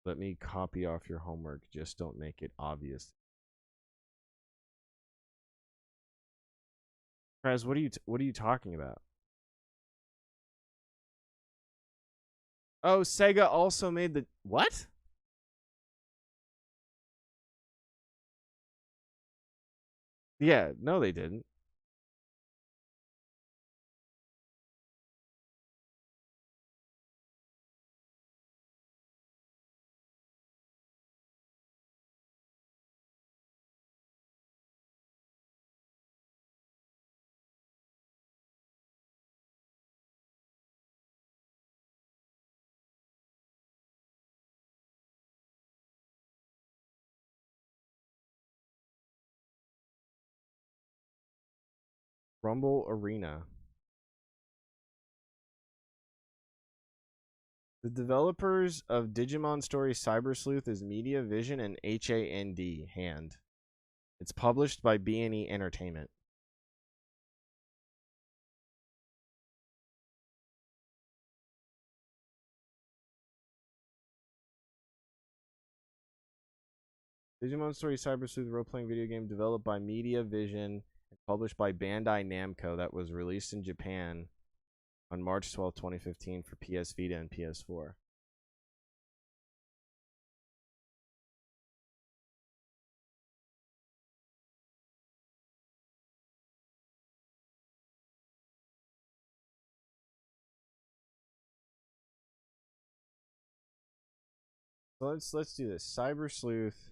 Let me copy off your homework. Just don't make it obvious. Prez, what are you talking about? Oh, Sega also made the what? Yeah, no, they didn't. Rumble Arena. The developers of Digimon Story Cyber Sleuth is Media Vision and HAND Hand. It's published by B&E Entertainment. Digimon Story Cyber Sleuth role-playing video game developed by Media Vision and published by Bandai Namco that was released in Japan on March 12, 2015 for PS Vita and PS4. So let's do this. Cyber Sleuth.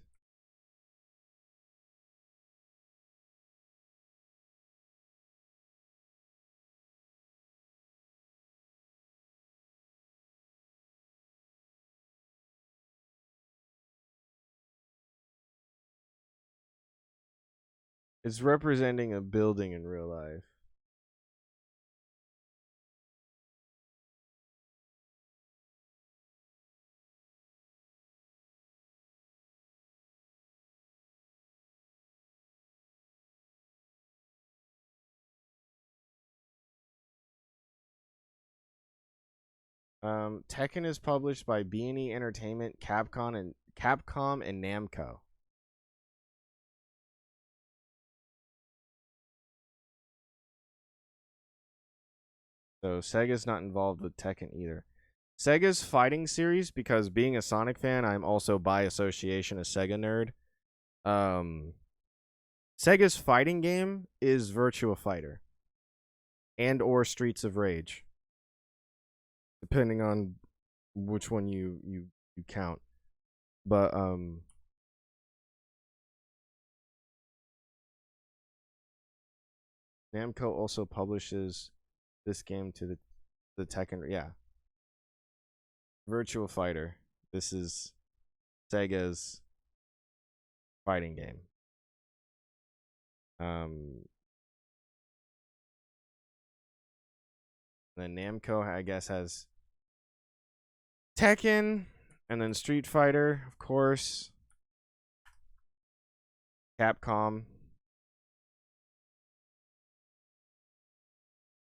It's representing a building in real life. Tekken is published by B&E Entertainment, Capcom, and Namco. So Sega's not involved with Tekken either. Sega's fighting series, because being a Sonic fan, I'm also by association a Sega nerd. Sega's fighting game is Virtua Fighter and or Streets of Rage, depending on which one you count. But Namco also publishes this game to the Tekken. Yeah, Virtua Fighter. This is Sega's fighting game. Then Namco, I guess, has Tekken, and then Street Fighter, of course. Capcom.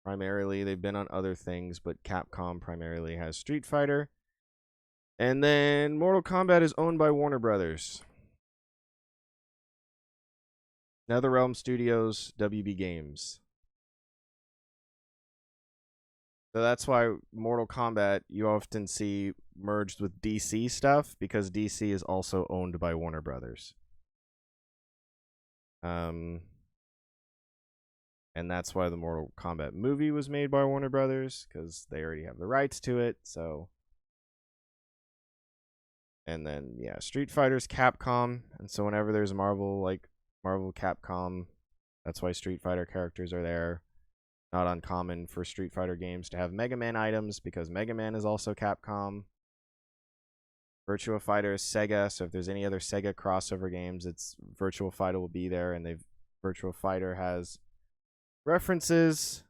Primarily, they've been on other things, but Capcom primarily has Street Fighter. And then Mortal Kombat is owned by Warner Brothers. NetherRealm Studios, WB Games. So that's why Mortal Kombat you often see merged with DC stuff, because DC is also owned by Warner Brothers. And that's why the Mortal Kombat movie was made by Warner Brothers, because they already have the rights to it. So, and then yeah, Street Fighter's Capcom, and so whenever there's Marvel Capcom, that's why Street Fighter characters are there. Not uncommon for Street Fighter games to have Mega Man items, because Mega Man is also Capcom. Virtua Fighter is Sega, so if there's any other Sega crossover games, it's Virtua Fighter will be there, and Virtua Fighter has references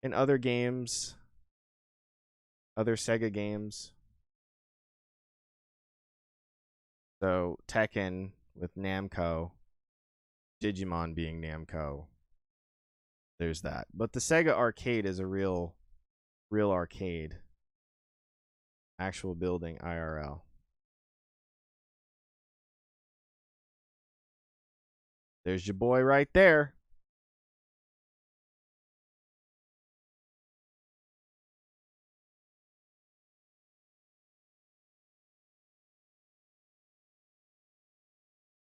in other games, other Sega games. So Tekken with Namco, Digimon being Namco. There's that. But the Sega arcade is a real arcade. Actual building IRL. There's your boy right there.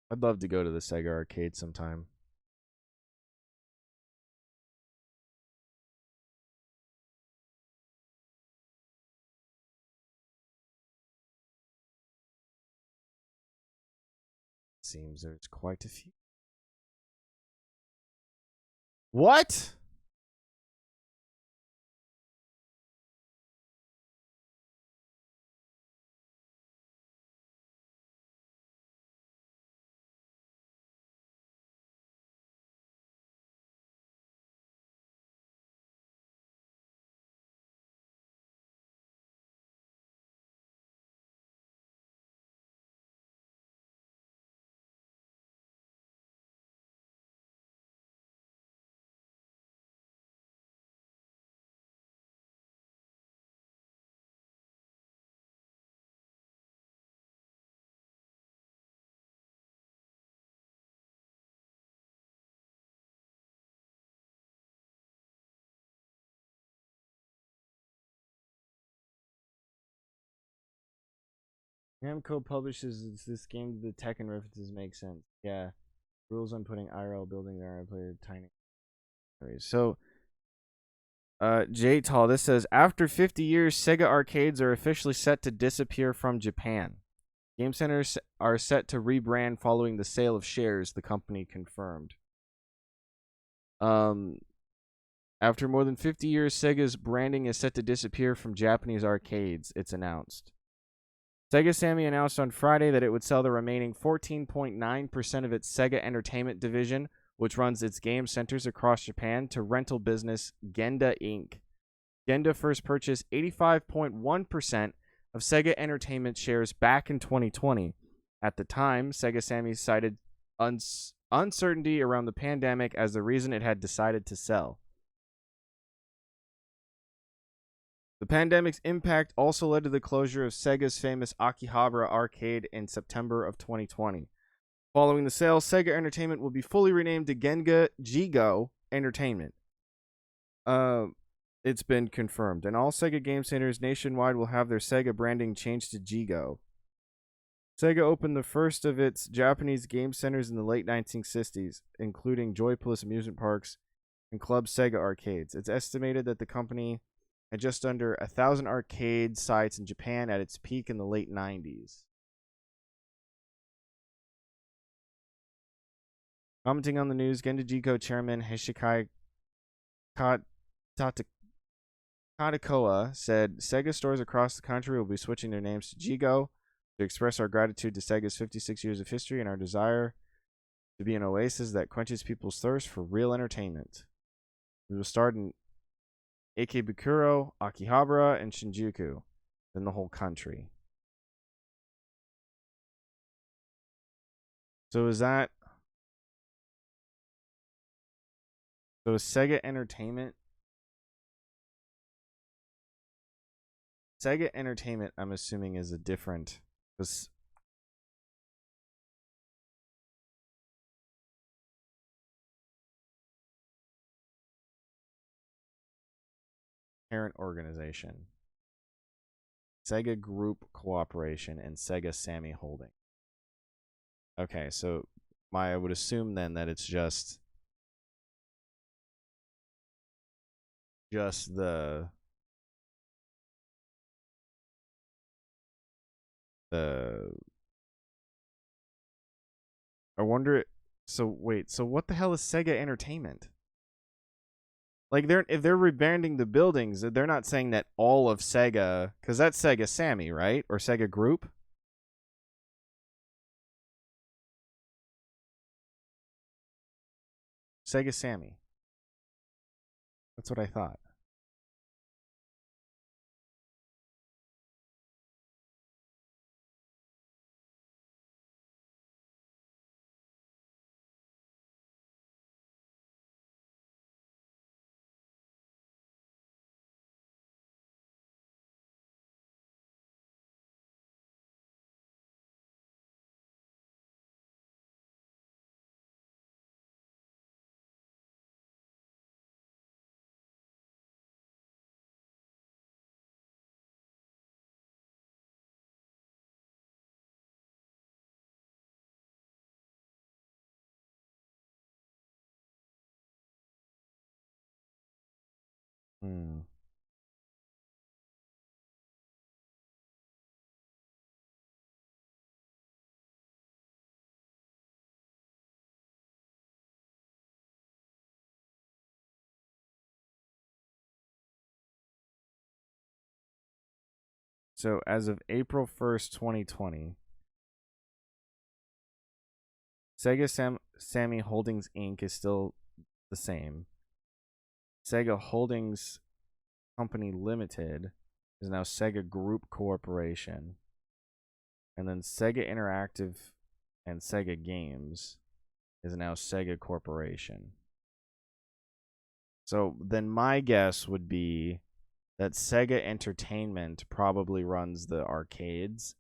I'd love to go to the Sega arcade sometime. Seems there's quite a few. What? Namco publishes this game. The Tekken references make sense. Yeah. Rules on putting IRL building there. I played tiny. So, J Tall, this says after 50 years, Sega arcades are officially set to disappear from Japan. Game centers are set to rebrand following the sale of shares, the company confirmed. After more than 50 years, Sega's branding is set to disappear from Japanese arcades, it's announced. Sega Sammy announced on Friday that it would sell the remaining 14.9% of its Sega Entertainment division, which runs its game centers across Japan, to rental business Genda Inc. Genda first purchased 85.1% of Sega Entertainment shares back in 2020. At the time, Sega Sammy cited uncertainty around the pandemic as the reason it had decided to sell. The pandemic's impact also led to the closure of Sega's famous Akihabara arcade in September of 2020. Following the sale, Sega Entertainment will be fully renamed to Genga Jigo Entertainment. It's been confirmed, and all Sega game centers nationwide will have their Sega branding changed to Jigo. Sega opened the first of its Japanese game centers in the late 1960s, including Joy Plus amusement parks and Club Sega arcades. It's estimated that the company had just under 1,000 arcade sites in Japan at its peak in the late 90s. Commenting on the news, Genda Jigo chairman Hishikai Tadakoa said Sega stores across the country will be switching their names to Jigo to express our gratitude to Sega's 56 years of history and our desire to be an oasis that quenches people's thirst for real entertainment. We will start in Ikebukuro, Akihabara, and Shinjuku, then the whole country. So is Sega Entertainment? Sega Entertainment, I'm assuming, is a different. Parent organization. Sega Group Cooperation and Sega Sammy Holding. Okay, so I would assume then that it's just the I wonder. So wait, so what the hell is Sega Entertainment? Like if they're rebranding the buildings, they're not saying that all of Sega, because that's Sega Sammy, right? Or Sega Group? Sega Sammy. That's what I thought. So as of April 1st, 2020, Sega Sammy Holdings Inc. is still the same. Sega Holdings Company Limited is now Sega Group Corporation. And then Sega Interactive and Sega Games is now Sega Corporation. So then my guess would be that Sega Entertainment probably runs the arcades,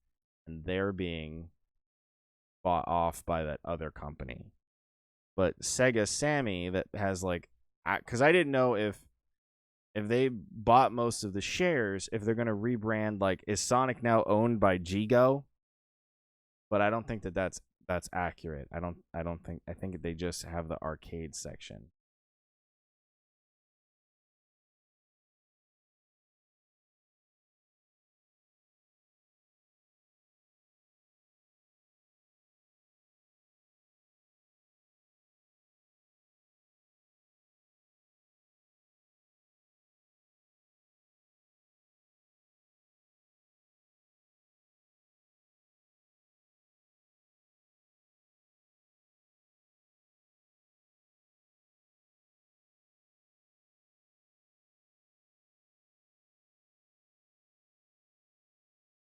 and they're being bought off by that other company. But Sega Sammy, that has like, because I didn't know if they bought most of the shares, if they're going to rebrand, like, is Sonic now owned by Jigo? but I don't think that that's accurate. I think they just have the arcade section.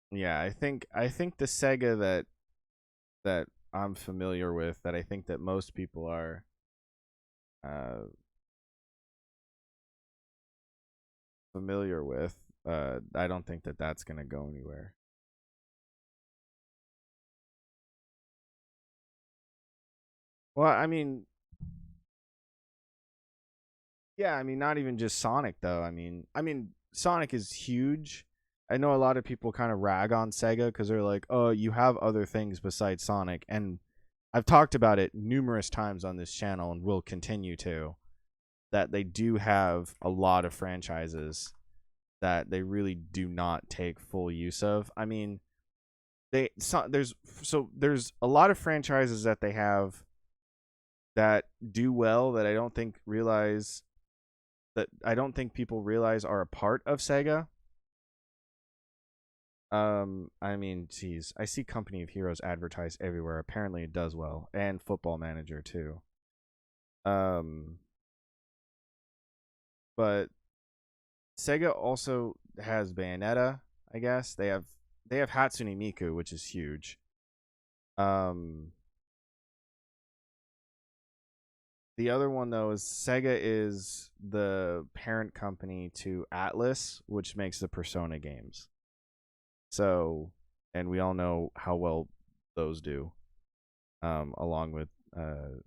Yeah, I think the Sega that I'm familiar with, that I think that most people are uh familiar with, I don't think that that's going to go anywhere. Well, I mean, yeah, I mean not even just Sonic though. I mean Sonic is huge. I know a lot of people kind of rag on Sega cuz they're like, "Oh, you have other things besides Sonic." And I've talked about it numerous times on this channel and will continue to, that they do have a lot of franchises that they really do not take full use of. I mean, there's a lot of franchises that they have that do well that I don't think people realize are a part of Sega. I mean, geez, I see Company of Heroes advertised everywhere. Apparently, it does well, and Football Manager too. Um, but Sega also has Bayonetta. I guess they have Hatsune Miku, which is huge. Um, the other one though is Sega is the parent company to Atlas, which makes the Persona games. So, and we all know how well those do, along with uh,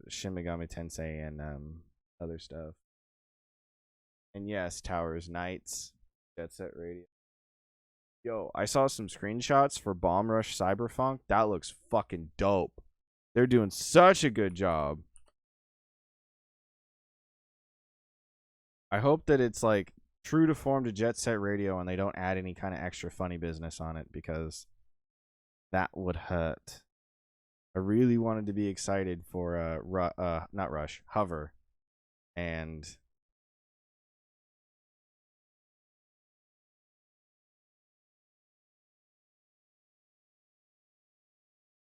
Shin Megami Tensei and other stuff. And yes, Towers Knights, Jet Set Radio. Yo, I saw some screenshots for Bomb Rush Cyberpunk. That looks fucking dope. They're doing such a good job. I hope that it's like true to form to Jet Set Radio and they don't add any kind of extra funny business on it, because that would hurt. I really wanted to be excited for not Rush, Hover, and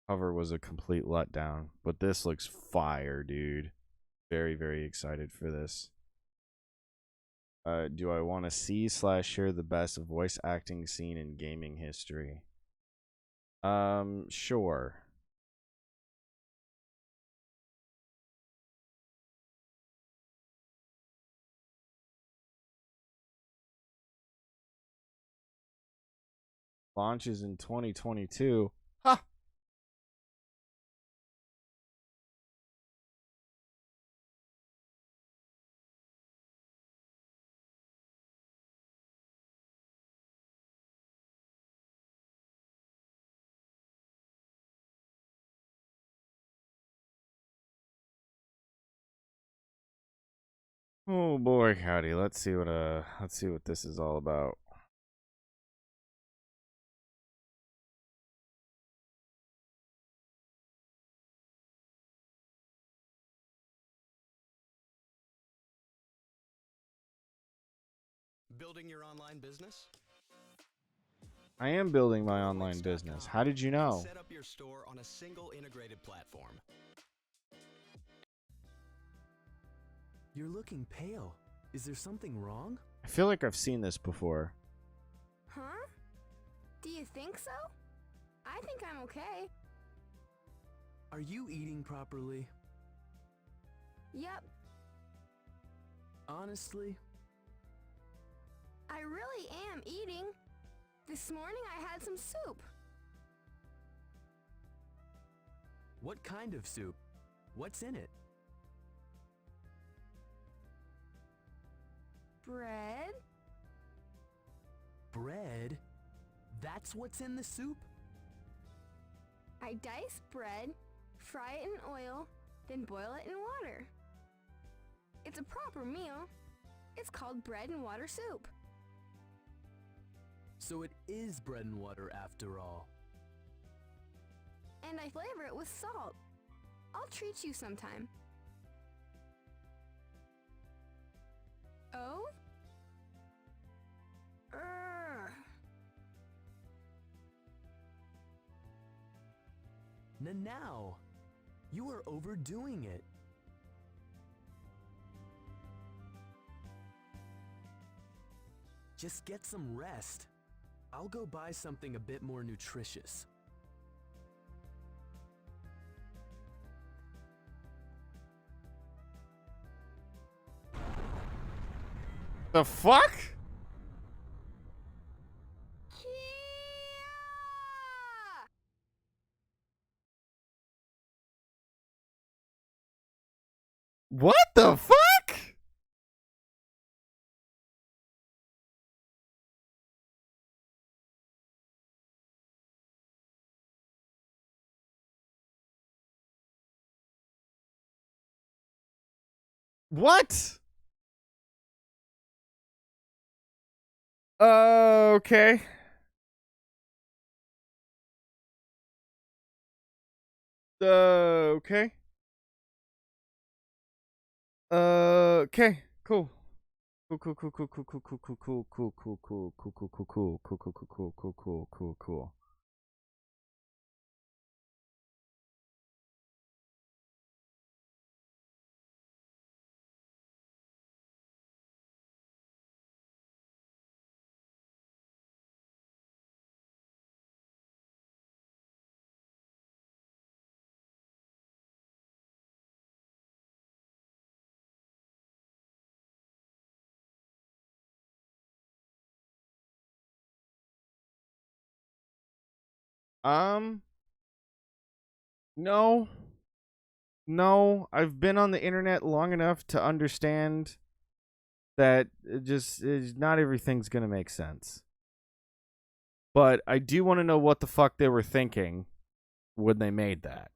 Hover was a complete letdown. But this looks fire, dude. Very, very excited for this. Do I want to see/share the best voice acting scene in gaming history? Sure. Launches in 2022. Ha! Oh boy, howdy. Let's see what this is all about. Building your online business? I am building my online business. How did you know? Set up your store on a single integrated platform. You're looking pale. Is there something wrong? I feel like I've seen this before. Huh? Do you think so? I think I'm okay. Are you eating properly? Yep, Honestly, I really am eating. This morning I had some soup. what kind of soup? What's in it? Bread, Bread? That's what's in the soup? I dice bread, fry it in oil, then boil it in water. It's a proper meal. It's called bread and water soup. So it is bread and water after all. And I flavor it with salt. I'll treat you sometime. Oh? Urgh. Now, you are overdoing it. Just get some rest. I'll go buy something a bit more nutritious. The fuck? What the fuck? What? Okay. Okay. Okay. Cool. Cool. No. No, I've been on the internet long enough to understand that not everything's gonna make sense. But I do want to know what the fuck they were thinking when they made that.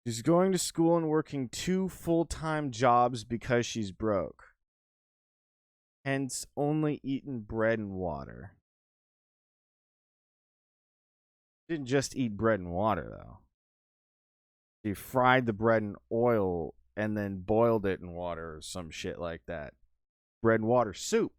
She's going to school and working 2 full-time jobs because she's broke. Hence, only eating bread and water. Didn't just eat bread and water, though. She fried the bread in oil and then boiled it in water or some shit like that. Bread and water soup.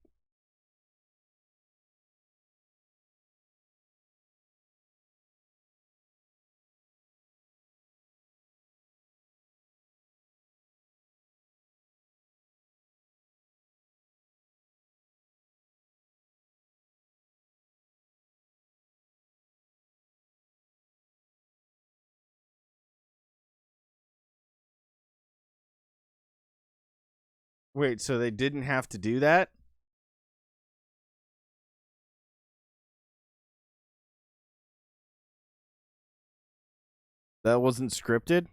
Wait, so they didn't have to do that? That wasn't scripted?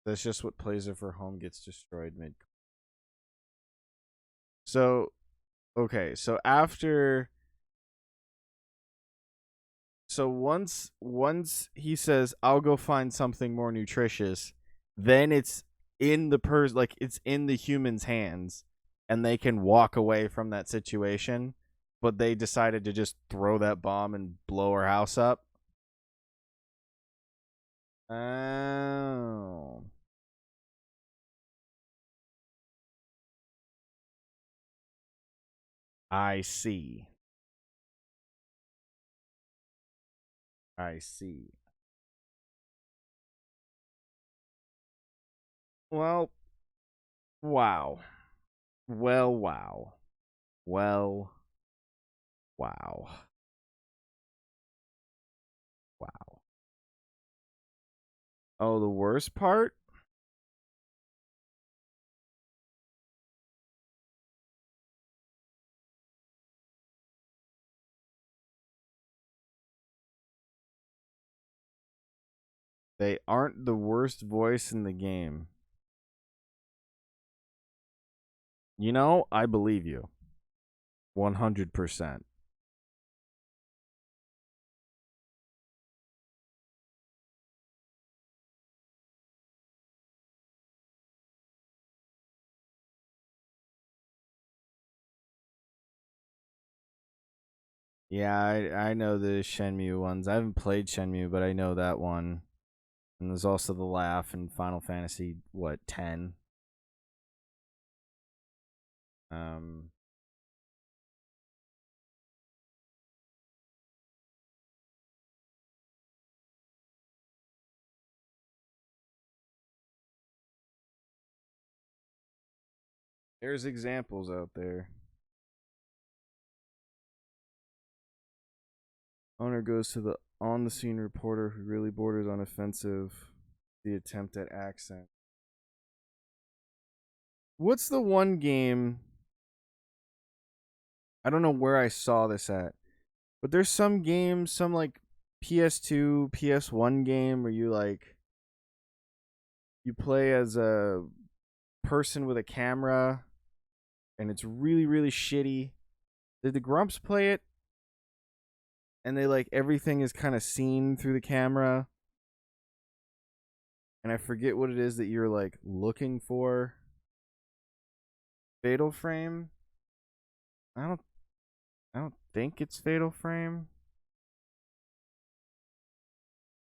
That's just what plays if her home gets destroyed mid. So, okay, so after, so once he says, "I'll go find something more nutritious," then it's in the it's in the human's hands, and they can walk away from that situation, but they decided to just throw that bomb and blow her house up. Oh. I see. I see. Well, wow. Well, wow. Well, wow. Wow. Oh, the worst part? They aren't the worst voice in the game. You know, I believe you. 100%. Yeah, I know the Shenmue ones. I haven't played Shenmue, but I know that one. And there's also the laugh in Final Fantasy, what, 10? Um, there's examples out there. Owner goes to the on the scene reporter who really borders on offensive. The attempt at accent. What's the one game? I don't know where I saw this at, but there's some game, some like PS2, PS1 game where you play as a person with a camera and it's really, really shitty. Did the Grumps play it? And they everything is kind of seen through the camera. And I forget what it is that you're looking for. Fatal Frame? I don't think it's Fatal Frame.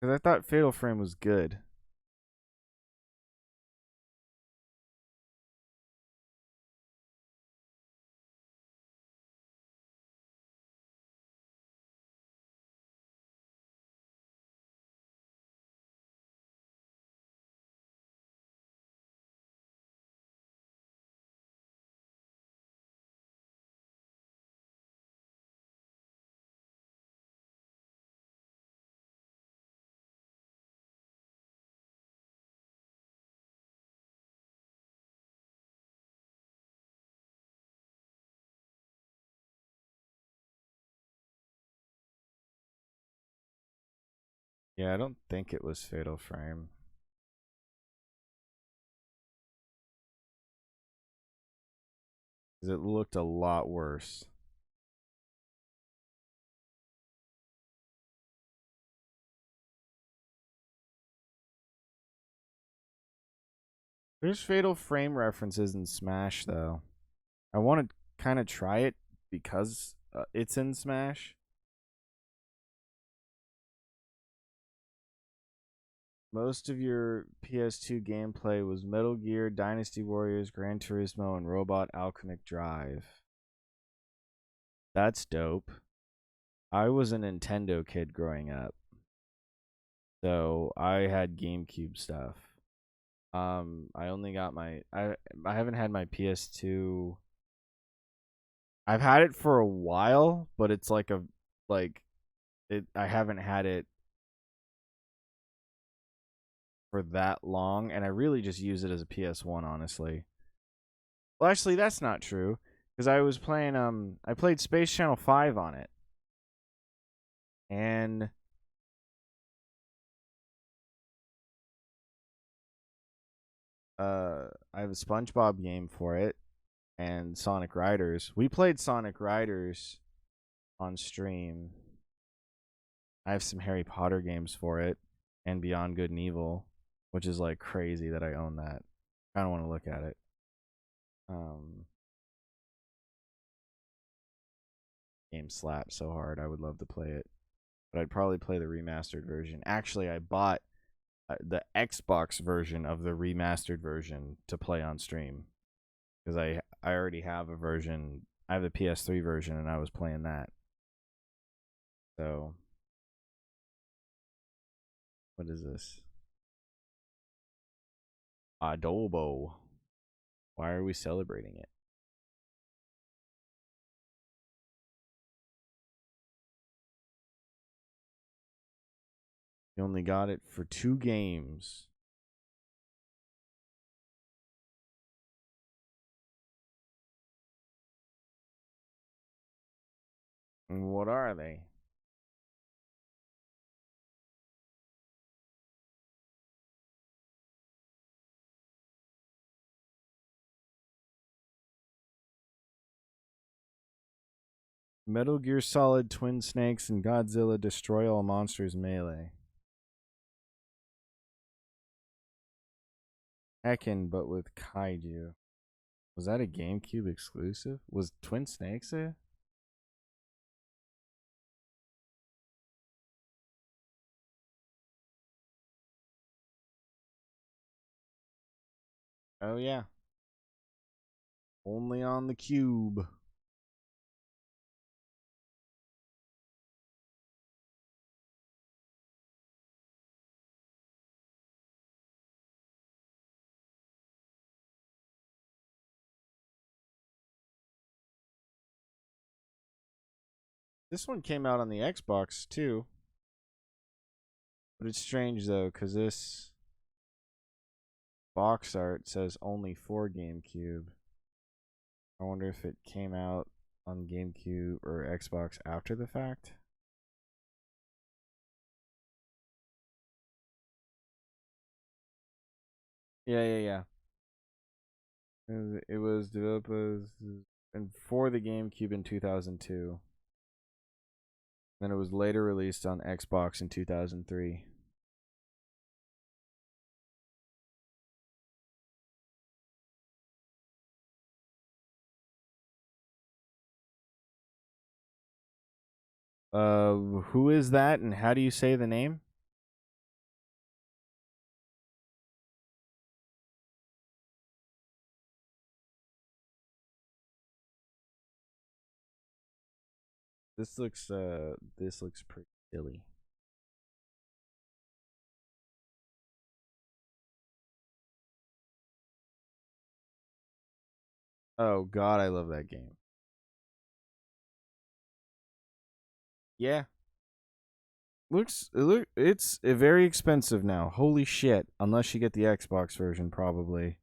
Cuz I thought Fatal Frame was good. Yeah, I don't think it was Fatal Frame. Cuz it looked a lot worse. There's Fatal Frame references in Smash, though. I want to kind of try it because it's in Smash. Most of your PS2 gameplay was Metal Gear, Dynasty Warriors, Gran Turismo, and Robot Alchemic Drive. That's dope. I was a Nintendo kid growing up, so I had GameCube stuff. I only got I haven't had my PS2. I've had it for a while, but it's like I haven't had it for that long, and I really just use it as a PS1, honestly. Well, actually, that's not true, because I was playing I played Space Channel 5 on it, and I have a SpongeBob game for it, and Sonic Riders. We played Sonic Riders on stream. I have some Harry Potter games for it, and Beyond Good and Evil, which is crazy that I own that. I don't want to look at it. Game slaps so hard. I would love to play it, but I'd probably play the remastered version. Actually, I bought the Xbox version of the remastered version to play on stream because I already have a version. I have the PS3 version, and I was playing that. So, what is this? Adobo. Why are we celebrating it? You only got it for 2 games. And what are they? Metal Gear Solid Twin Snakes and Godzilla Destroy All Monsters Melee. Tekken, but with kaiju. Was that a GameCube exclusive? Was Twin Snakes there? Oh yeah. Only on the Cube. This one came out on the Xbox too. But it's strange though, because this box art says only for GameCube. I wonder if it came out on GameCube or Xbox after the fact. Yeah. It was developed and for the GameCube in 2002. Then it was later released on Xbox in 2003. Who is that and how do you say the name? This looks pretty silly. Oh god, I love that game. Yeah. It's very expensive now. Holy shit, unless you get the Xbox version probably.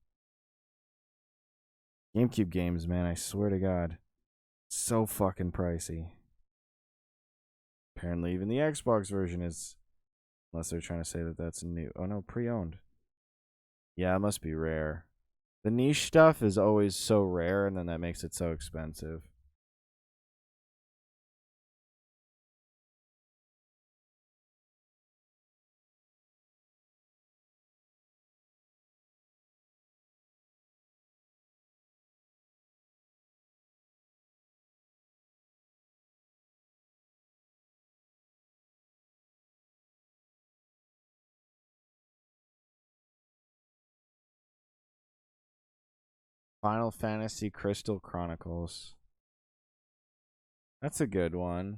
GameCube games, man, I swear to god. So fucking pricey. Apparently even the Xbox version is, unless they're trying to say that that's new. Oh no, pre-owned. Yeah, it must be rare. The niche stuff is always so rare, and then that makes it so expensive. Final Fantasy Crystal Chronicles. That's a good one.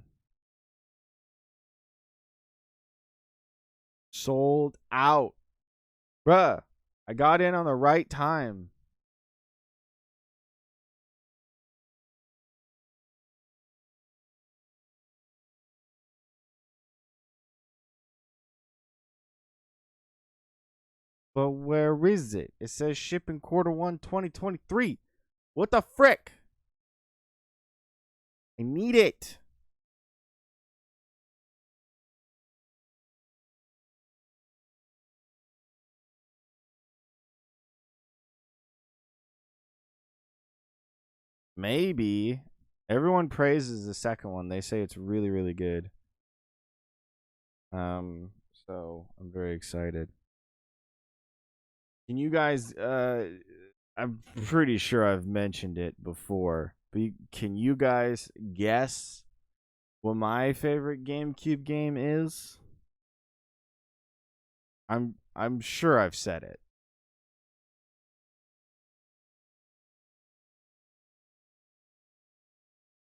Sold out. Bruh, I got in on the right time. But where is it? It says shipping Q1 2023. What the frick? I need it. Maybe. Everyone praises the second one. They say it's really, really good. So I'm very excited. Can you guys I'm pretty sure I've mentioned it before, but can you guys guess what my favorite GameCube game is? I'm sure I've said it.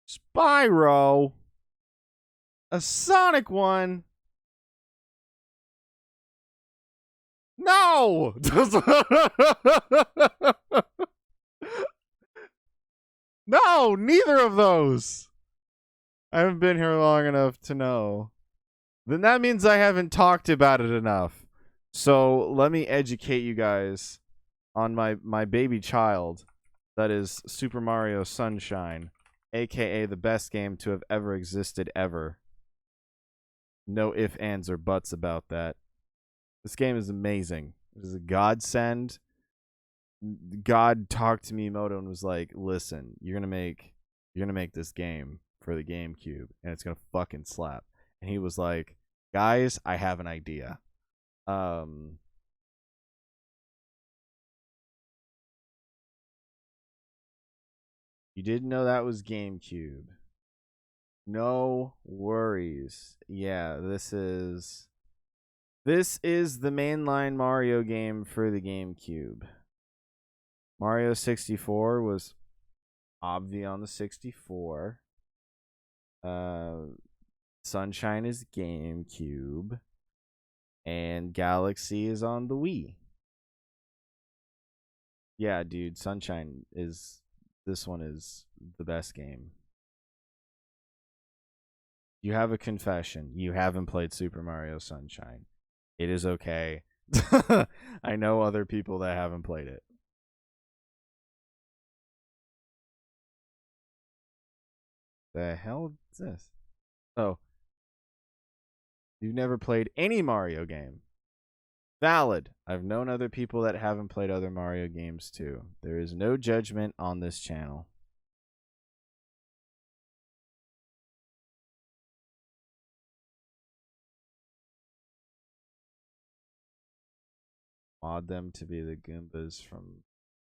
Spyro. A Sonic one. No. No, neither of those. I haven't been here long enough to know. Then that means I haven't talked about it enough. So let me educate you guys on my baby child. That is Super Mario Sunshine, aka the best game to have ever existed ever. No ifs, ands, or buts about that. This game is amazing. It is a godsend. God talked to Miyamoto and was like, "Listen, you're gonna make this game for the GameCube, and it's gonna fucking slap." And he was like, "Guys, I have an idea." You didn't know that was GameCube. No worries. Yeah, this is the mainline Mario game for the GameCube. Mario 64 was obvi on the 64. Sunshine is GameCube. And Galaxy is on the Wii. Yeah, dude, Sunshine is... This one is the best game. You have a confession. You haven't played Super Mario Sunshine. It is okay. I know other people that haven't played it. The hell is this? Oh. You've never played any Mario game. Valid. I've known other people that haven't played other Mario games too. There is no judgment on this channel. Mod them to be the Goombas from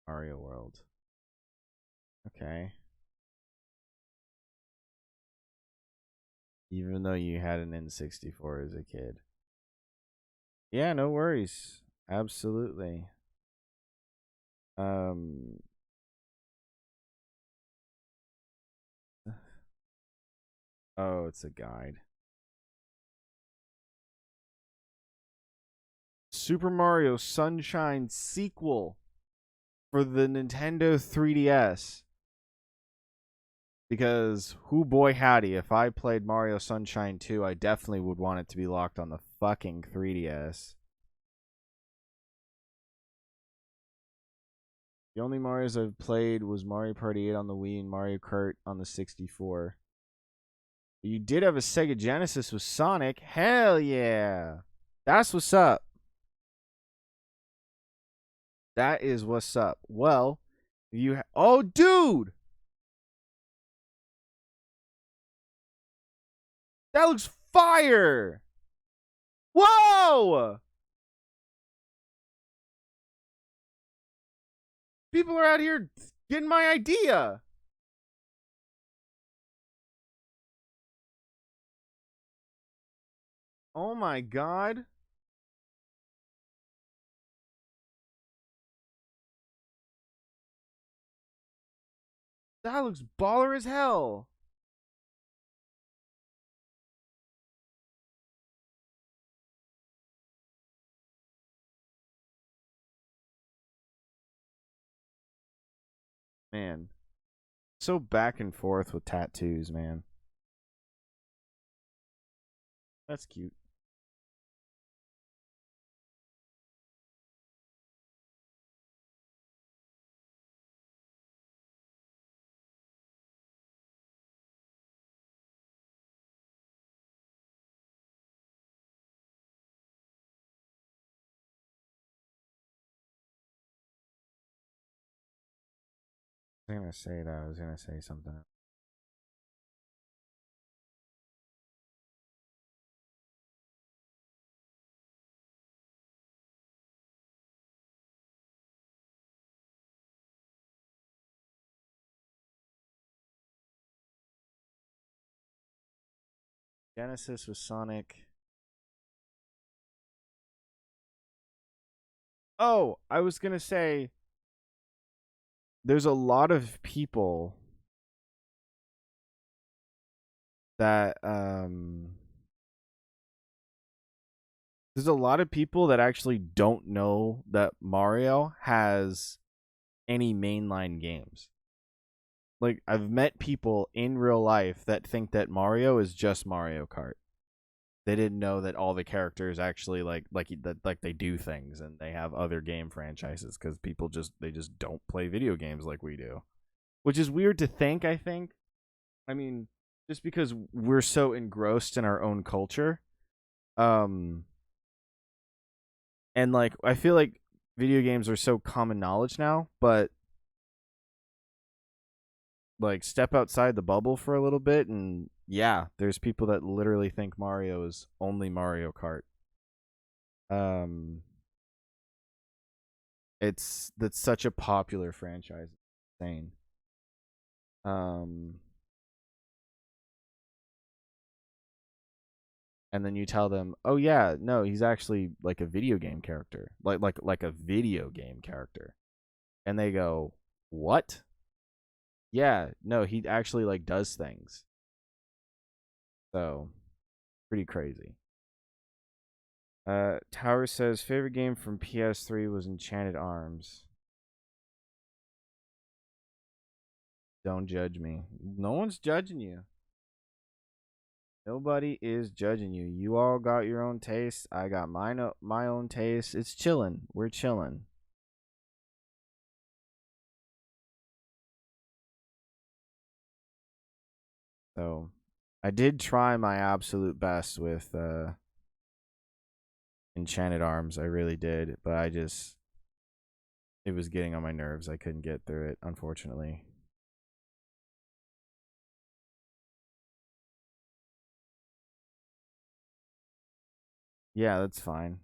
Mario World. Okay. Even though you had an N64 as a kid. Yeah, no worries. Absolutely. Oh, it's a guide. Super Mario Sunshine sequel for the Nintendo 3DS. Because, who boy howdy, if I played Mario Sunshine 2, I definitely would want it to be locked on the fucking 3DS. The only Marios I've played was Mario Party 8 on the Wii and Mario Kart on the 64. You did have a Sega Genesis with Sonic. Hell yeah. That's what's up. That is what's up. Well, oh, dude! That looks fire! Whoa! People are out here getting my idea. Oh my god. That looks baller as hell. Man. So back and forth with tattoos, man. That's cute. I was gonna say that. I was gonna say something. Genesis with Sonic. Oh, I was gonna say there's a lot of people that there's a lot of people that actually don't know that Mario has any mainline games. Like, I've met people in real life that think that Mario is just Mario Kart. They didn't know that all the characters actually like they do things and they have other game franchises because people just don't play video games like we do, which is weird to think. I mean, just because we're so engrossed in our own culture, and like I feel like video games are so common knowledge now, but like step outside the bubble for a little bit and yeah, there's people that literally think Mario is only Mario Kart. Um that's such a popular franchise. It's insane. Um and then you tell them, "Oh yeah, no, he's actually like a video game character." Like a video game character. And they go, "What?" Yeah, no, he actually like does things. So, pretty crazy. Tower says favorite game from PS3 was Enchanted Arms. Don't judge me. No one's judging you. Nobody is judging you. You all got your own taste. I got my own taste. It's chilling. We're chilling. So, I did try my absolute best with Enchanted Arms. I really did, but it was getting on my nerves. I couldn't get through it, unfortunately. Yeah, that's fine.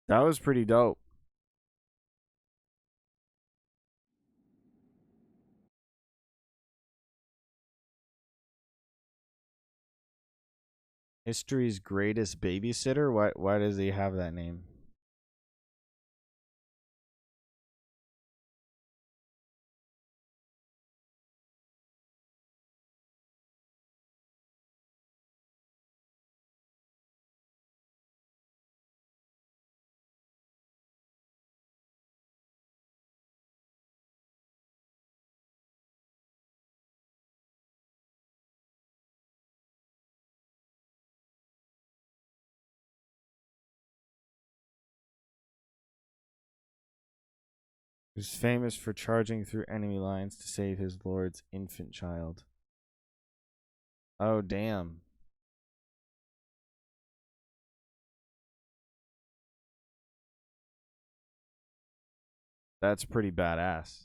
That was pretty dope. History's greatest babysitter? Why does he have that name? Who's famous for charging through enemy lines to save his lord's infant child. Oh, damn. That's pretty badass.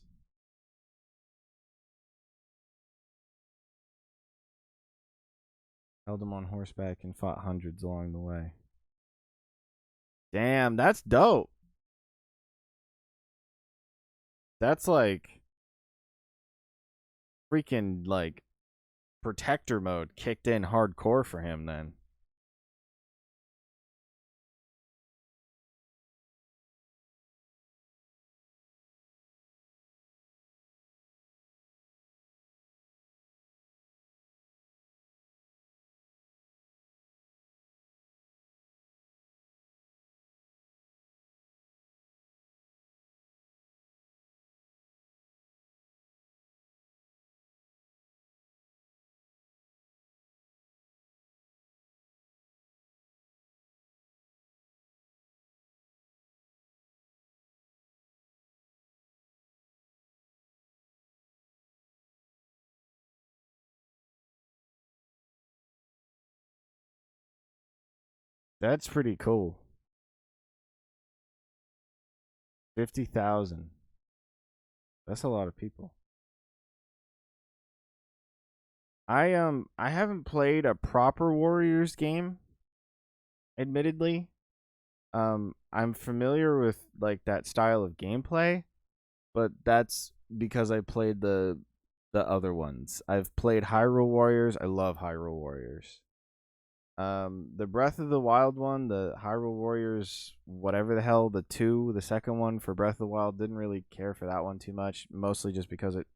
Held him on horseback and fought hundreds along the way. Damn, that's dope. That's like freaking like protector mode kicked in hardcore for him then. That's pretty cool. 50,000. That's a lot of people. I haven't played a proper Warriors game, admittedly. I'm familiar with like that style of gameplay, but that's because I played the other ones. I've played Hyrule Warriors. I love Hyrule Warriors. The Breath of the Wild one, the Hyrule Warriors, whatever the hell, the second one for Breath of the Wild, didn't really care for that one too much, mostly just because it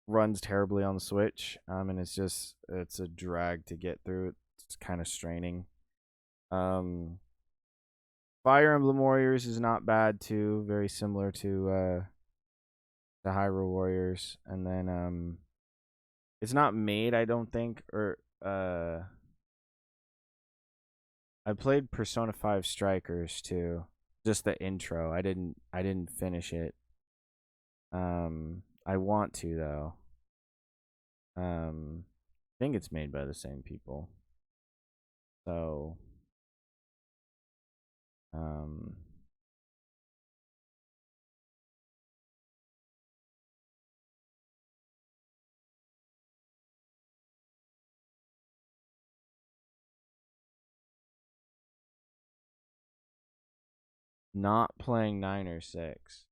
runs terribly on the Switch. And it's a drag to get through. It's kind of straining. Fire Emblem Warriors is not bad too, very similar to the Hyrule Warriors. And then it's not made, I don't think, or I played Persona 5 Strikers too. Just the intro. I didn't finish it. I want to though. I think it's made by the same people. So not playing 9 or 6.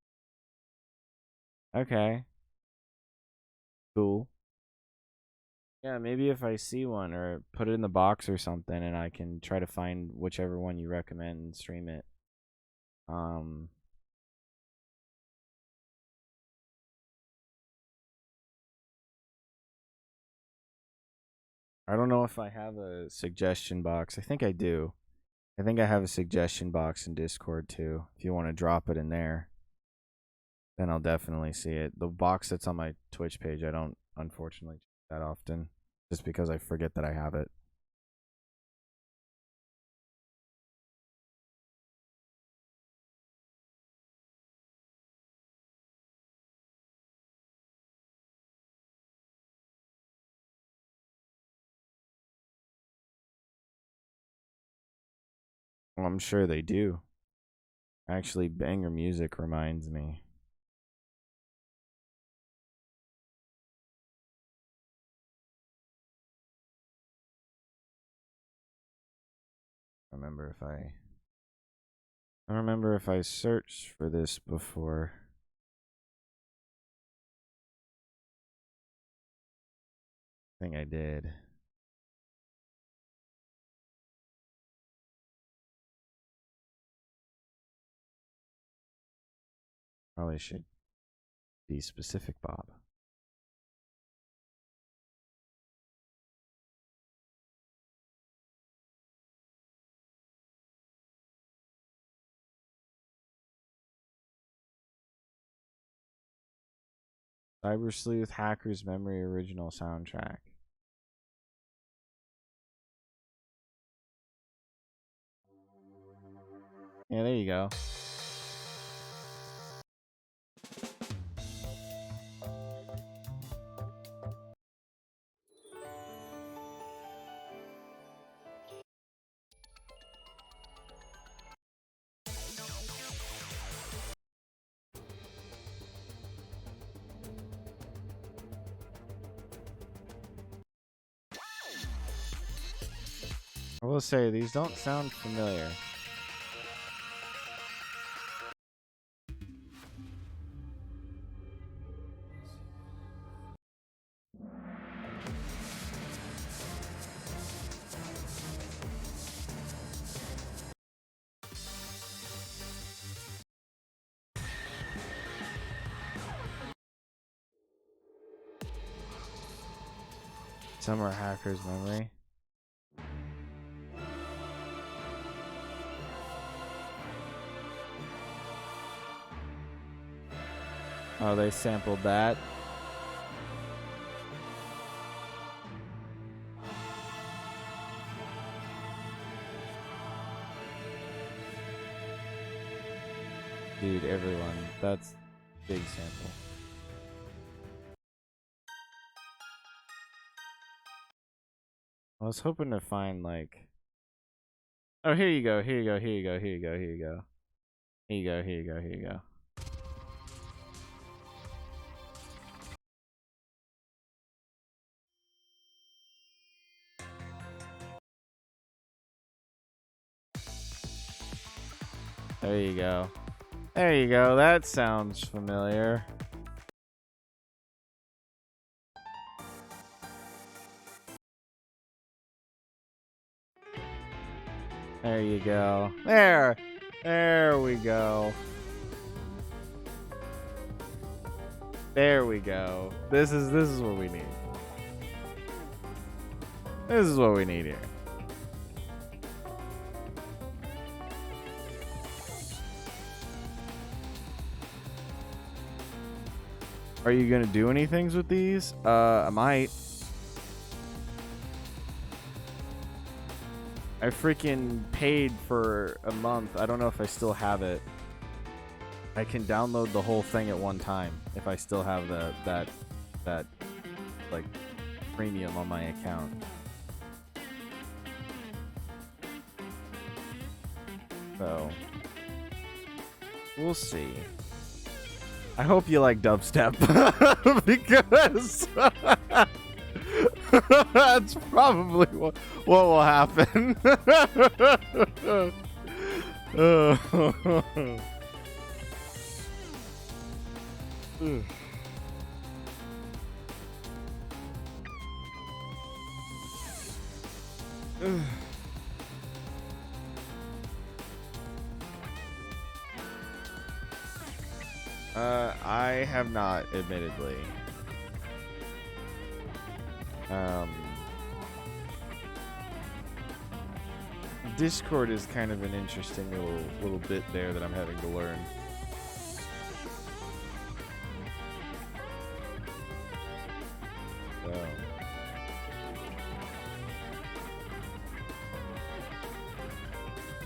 Okay. Cool. Yeah, maybe if I see one or put it in the box or something and I can try to find whichever one you recommend and stream it. I don't know if I have a suggestion box. I think I do. I think I have a suggestion box in Discord too. If you want to drop it in there, then I'll definitely see it. The box that's on my Twitch page, I don't unfortunately check that often, just because I forget that I have it. Well, I'm sure they do. Actually, banger music reminds me. I remember if I searched for this before. I think I did. Probably should be specific, Bob. Cyber Sleuth Hacker's Memory original soundtrack. Yeah, there you go. I will say these don't sound familiar. Summer Hacker's Memory. Oh, they sampled that. Dude, everyone. That's big sample. I was hoping to find like... Oh, here you go, here you go, here you go, here you go, here you go. Here you go, here you go, here you go. There you go. There you go, that sounds familiar. There you go. There! There we go. There we go. This is what we need. This is what we need here. Are you gonna do anything with these? I might. I freaking paid for a month. I don't know if I still have it. I can download the whole thing at one time if I still have that like premium on my account. So we'll see. I hope you like dubstep because that's probably what will happen. I have not, admittedly. Discord is kind of an interesting little bit there that I'm having to learn. So.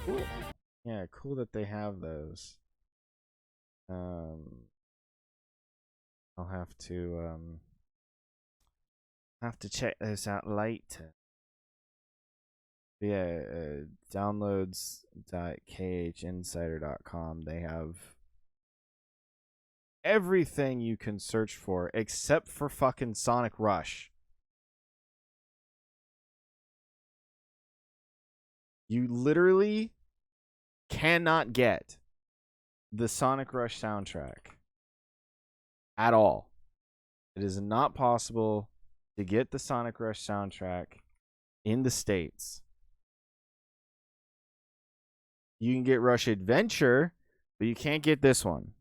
Cool. Yeah, cool that they have those. I'll have to check those out later. But yeah, downloads.khinsider.com. They have everything you can search for except for fucking Sonic Rush. You literally cannot get the Sonic Rush soundtrack at all. It is not possible to get the Sonic Rush soundtrack in the States. You can get Rush Adventure, but you can't get this one.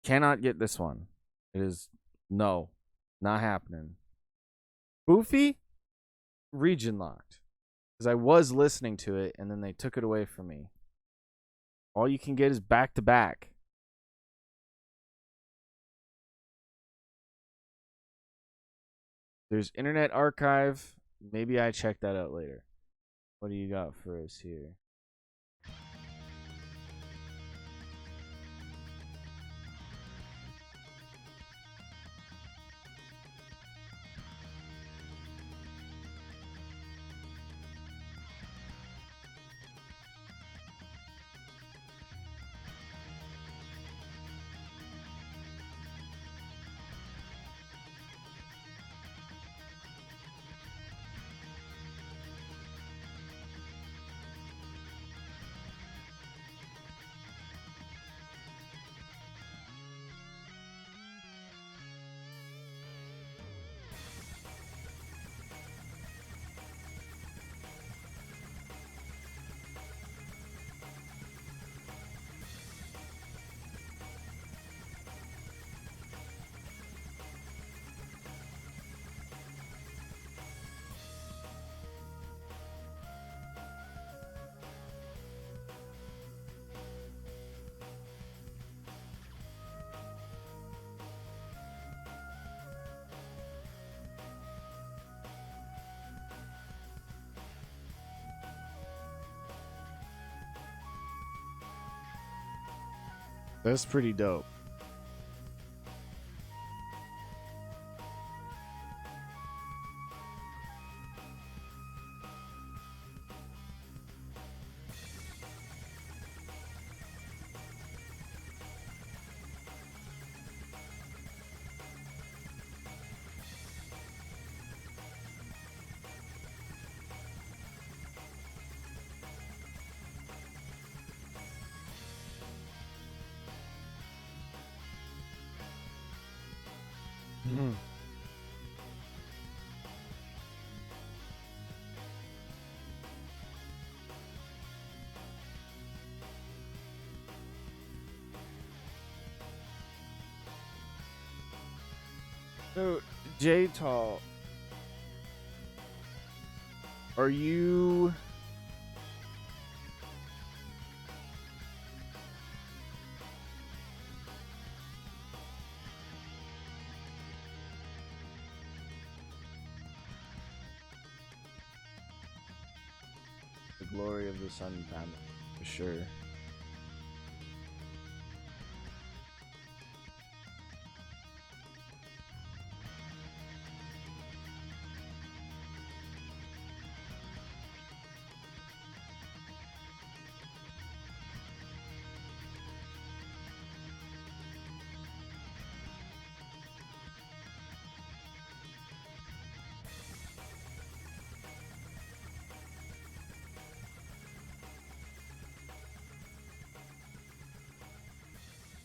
Cannot get this one. It is no, not happening. Goofy, region locked. Because I was listening to it and then they took it away from me. All you can get is back to back. There's Internet Archive. Maybe I check that out later. What do you got for us here? That's pretty dope. So, J-Tall, are you... The glory of the sun planet, for sure.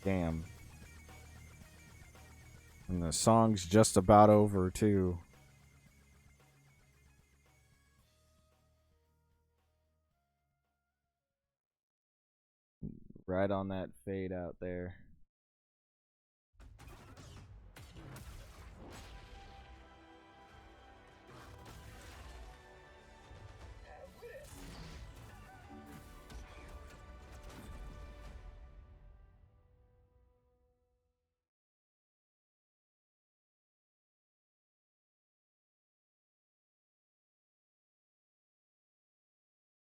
Damn. And the song's just about over, too. Right on that fade out there.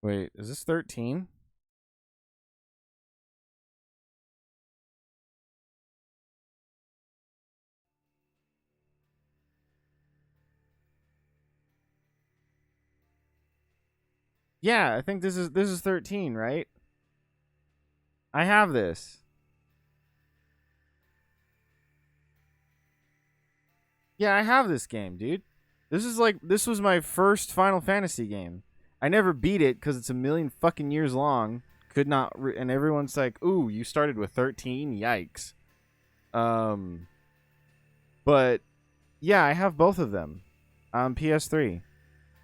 Wait, is this 13? Yeah, I think this is 13, right? I have this. Yeah, I have this game, dude. This was my first Final Fantasy game. I never beat it because it's a million fucking years long. Could not, and everyone's like, "Ooh, you started with 13? Yikes!" But yeah, I have both of them on PS3.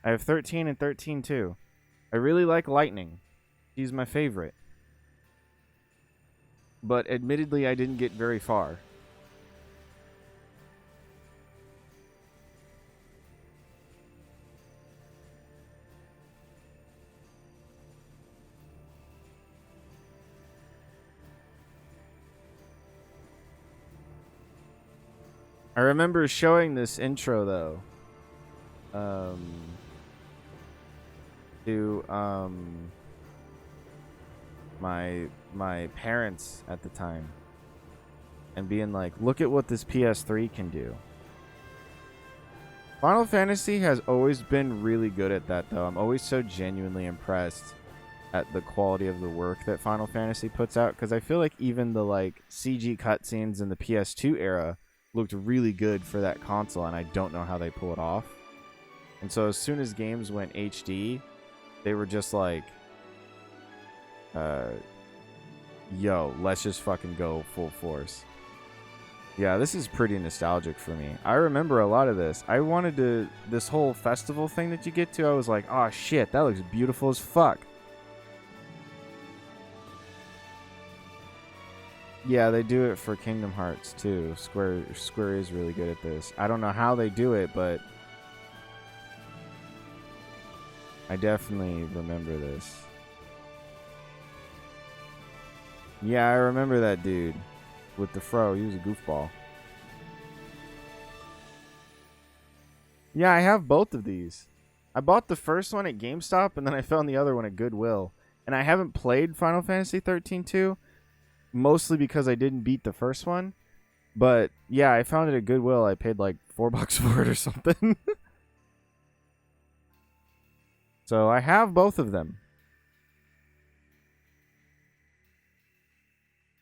I have 13 and 13 too. I really like Lightning. He's my favorite. But admittedly, I didn't get very far. I remember showing this intro though, to my parents at the time, and being like, "Look at what this PS3 can do." Final Fantasy has always been really good at that though. I'm always so genuinely impressed at the quality of the work that Final Fantasy puts out, because I feel like even the like CG cutscenes in the PS2 era looked really good for that console, and I don't know how they pull it off. And so as soon as games went HD, they were just like, yo, let's just fucking go full force. Yeah, this is pretty nostalgic for me. I remember a lot of this. I wanted to, this whole festival thing that you get to, I was like, oh shit, that looks beautiful as fuck. Yeah, they do it for Kingdom Hearts too. Square is really good at this. I don't know how they do it, but I definitely remember this. Yeah, I remember that dude with the fro. He was a goofball. Yeah, I have both of these. I bought the first one at GameStop, and then I found the other one at Goodwill. And I haven't played Final Fantasy 13 2. mostly because I didn't beat the first one. But yeah, I found it at Goodwill. I paid like $4 for it or something. So I have both of them.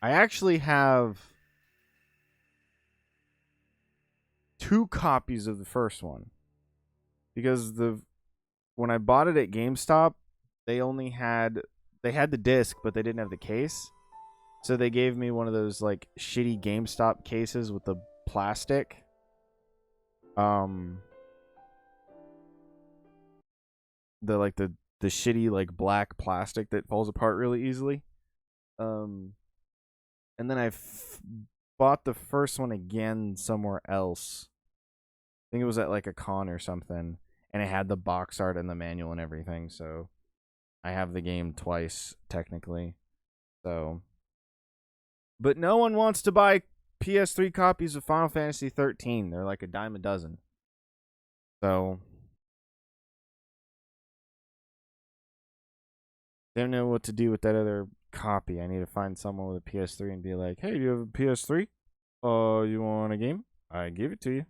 I actually have 2 copies of the first one. Because when I bought it at GameStop, they had the disc, but they didn't have the case. So they gave me one of those like shitty GameStop cases with the plastic. The shitty like black plastic that falls apart really easily. And then I bought the first one again somewhere else. I think it was at like a con or something, and it had the box art and the manual and everything. So I have the game twice technically. So, but no one wants to buy PS3 copies of Final Fantasy 13. They're like a dime a dozen. So they don't know what to do with that other copy. I need to find someone with a PS3 and be like, "Hey, do you have a PS3? You want a game? I give it to you."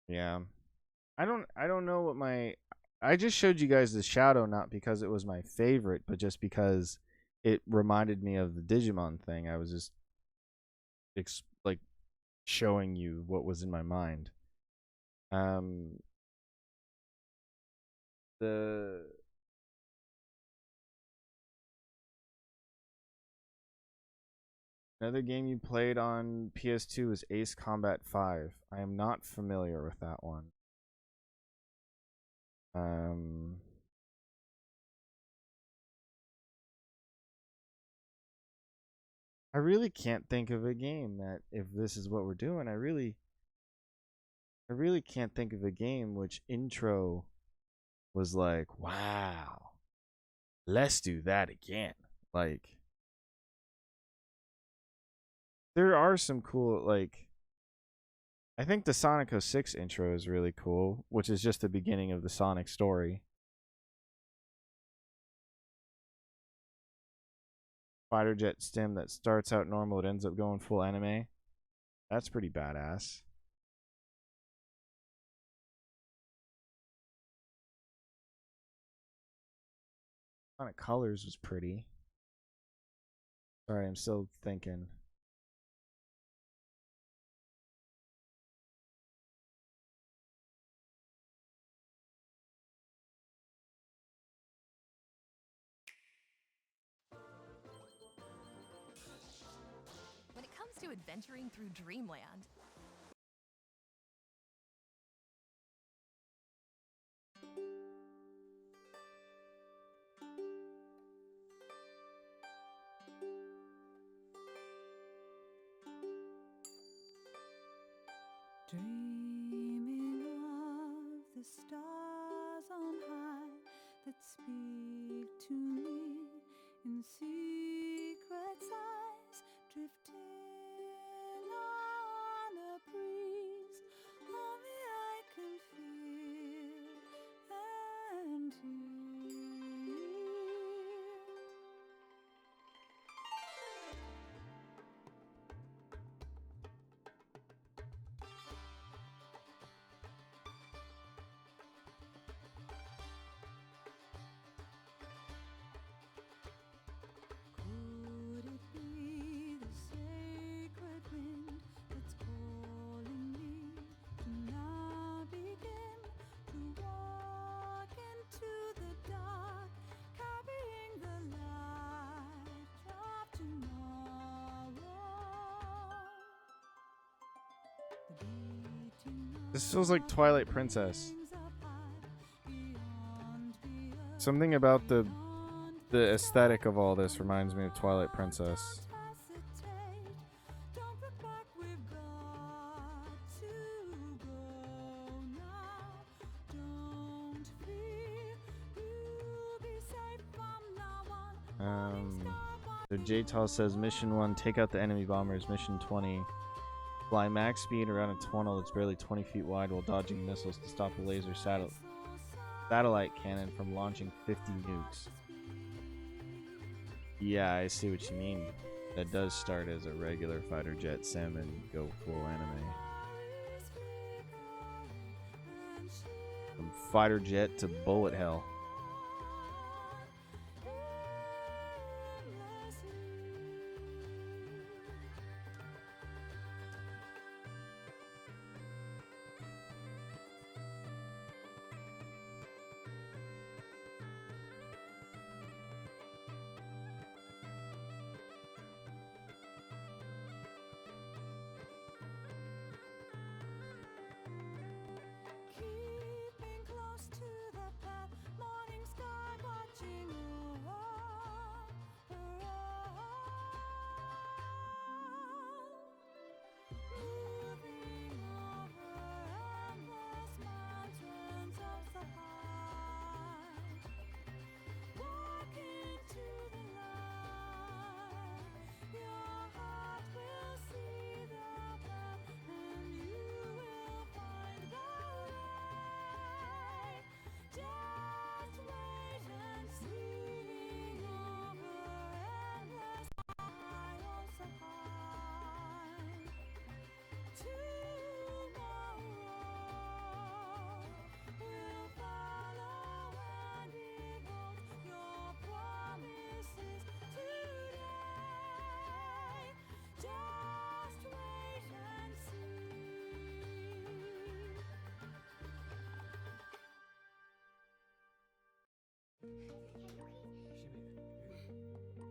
Yeah. I don't know what I just showed you guys the Shadow not because it was my favorite, but just because it reminded me of the Digimon thing. I was just like showing you what was in my mind. The Another game you played on PS2 is Ace Combat 5. I am not familiar with that one. I really can't think of a game that, if this is what we're doing, I really can't think of a game which intro was like, wow, let's do that again. Like, there are some cool, like, I think the Sonic 06 intro is really cool, which is just the beginning of the Sonic story. Fighter jet stim that starts out normal, it ends up going full anime. That's pretty badass. Sonic Colors was pretty. Sorry, I'm still thinking. When it comes to adventuring through Dreamland, Dreaming of the stars on high that speak to me in secret sighs, drifting on a breeze. Only I can feel and hear. Could it be the sacred wind that's calling me to now begin to walk into the dark, carrying the light of tomorrow? The beating This feels like Twilight Princess. wings up high, beyond, Something about the aesthetic of all this reminds me of Twilight Princess. hesitate. Don't look back, we've got to go now. Don't fear, you'll be safe from now on. So JTAL says Mission 1, take out the enemy bombers. Mission 20, fly max speed around a tunnel that's barely 20 feet wide while dodging missiles to stop a laser satellite. satellite cannon from launching 50 nukes. Yeah, I see what you mean. That does start as a regular fighter jet sim and go full anime. From fighter jet to bullet hell.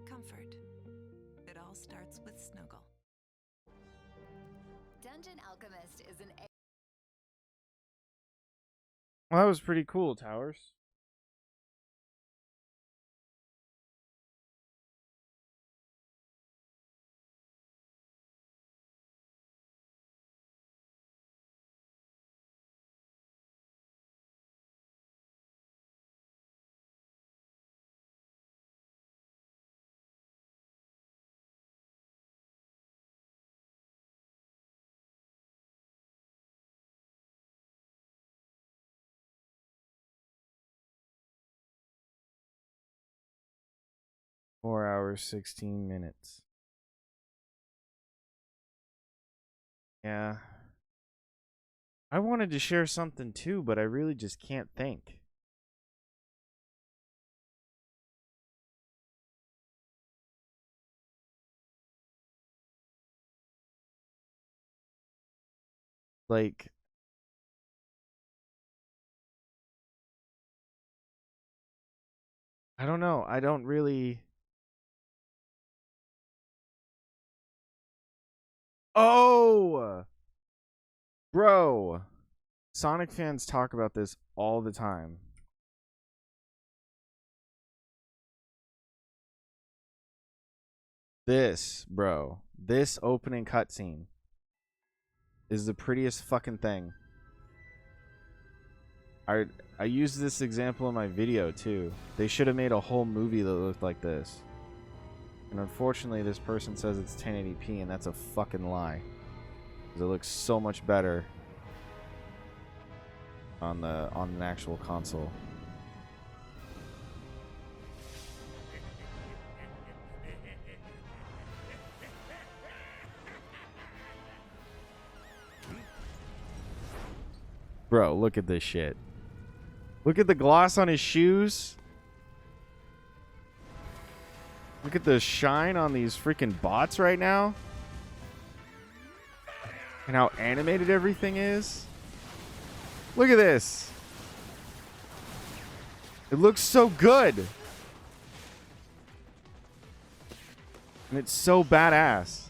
Comfort. It all starts with Snuggle. Dungeon Alchemist is an Well, that was pretty cool, Towers. Four hours, 16 minutes. Yeah. I wanted to share something too, but I really just can't think. Like, I don't know. I don't really. Oh! Bro. Sonic fans talk about this all the time. This, bro. This opening cutscene is the prettiest fucking thing. I used this example in my video too. They should have made a whole movie that looked like this. And unfortunately, this person says it's 1080p, and that's a fucking lie. Because it looks so much better on an actual console. Bro, look at this shit. Look at the gloss on his shoes. Look at the shine on these freaking bots right now. And how animated everything is. Look at this. It looks so good. And it's so badass.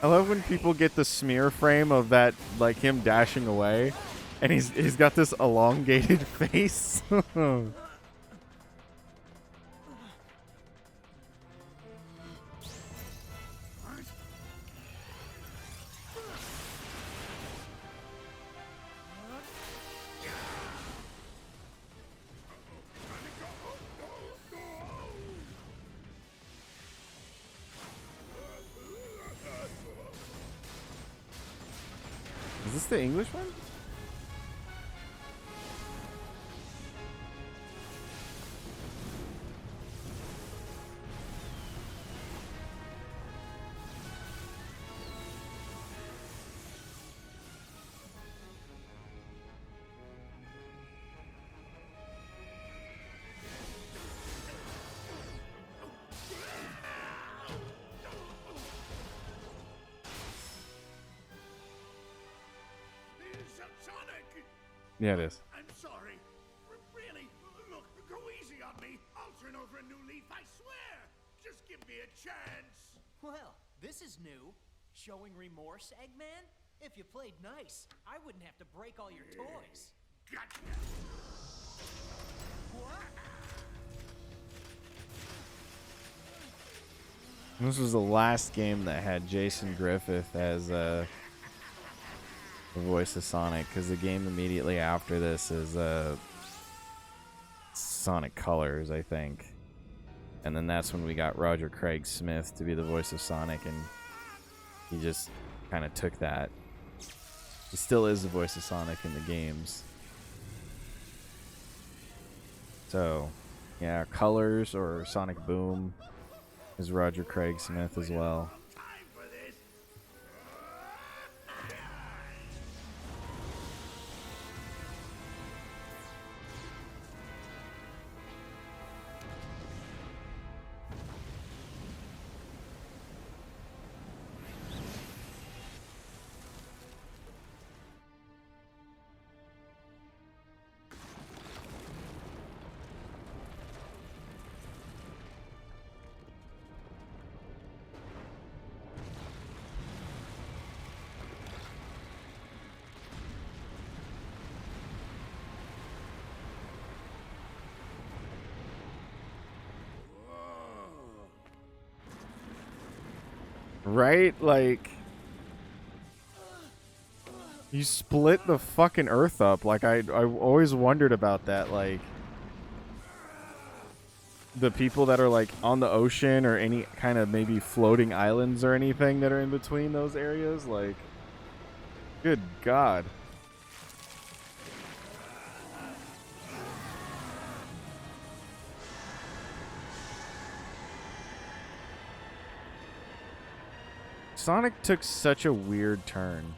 I love when people get the smear frame of that, like him dashing away, and he's got this elongated face. this the English one? Yeah, it is. I'm sorry. Really, look, go easy on me. I'll turn over a new leaf, I swear. Just give me a chance. Well, this is new. Showing remorse, Eggman? If you played nice, I wouldn't have to break all your toys. Gotcha. This was the last game that had Jason Griffith as the voice of Sonic, because the game immediately after this is Sonic Colors, I think. And then that's when we got Roger Craig Smith to be the voice of Sonic, and he just kind of took that. He still is the voice of Sonic in the games. So, yeah, Colors or Sonic Boom is Roger Craig Smith as well. Right? Like, you split the fucking Earth up. Like, I always wondered about that. Like, the people that are, like, on the ocean or any kind of maybe floating islands or anything that are in between those areas. Like, good God. Sonic took such a weird turn.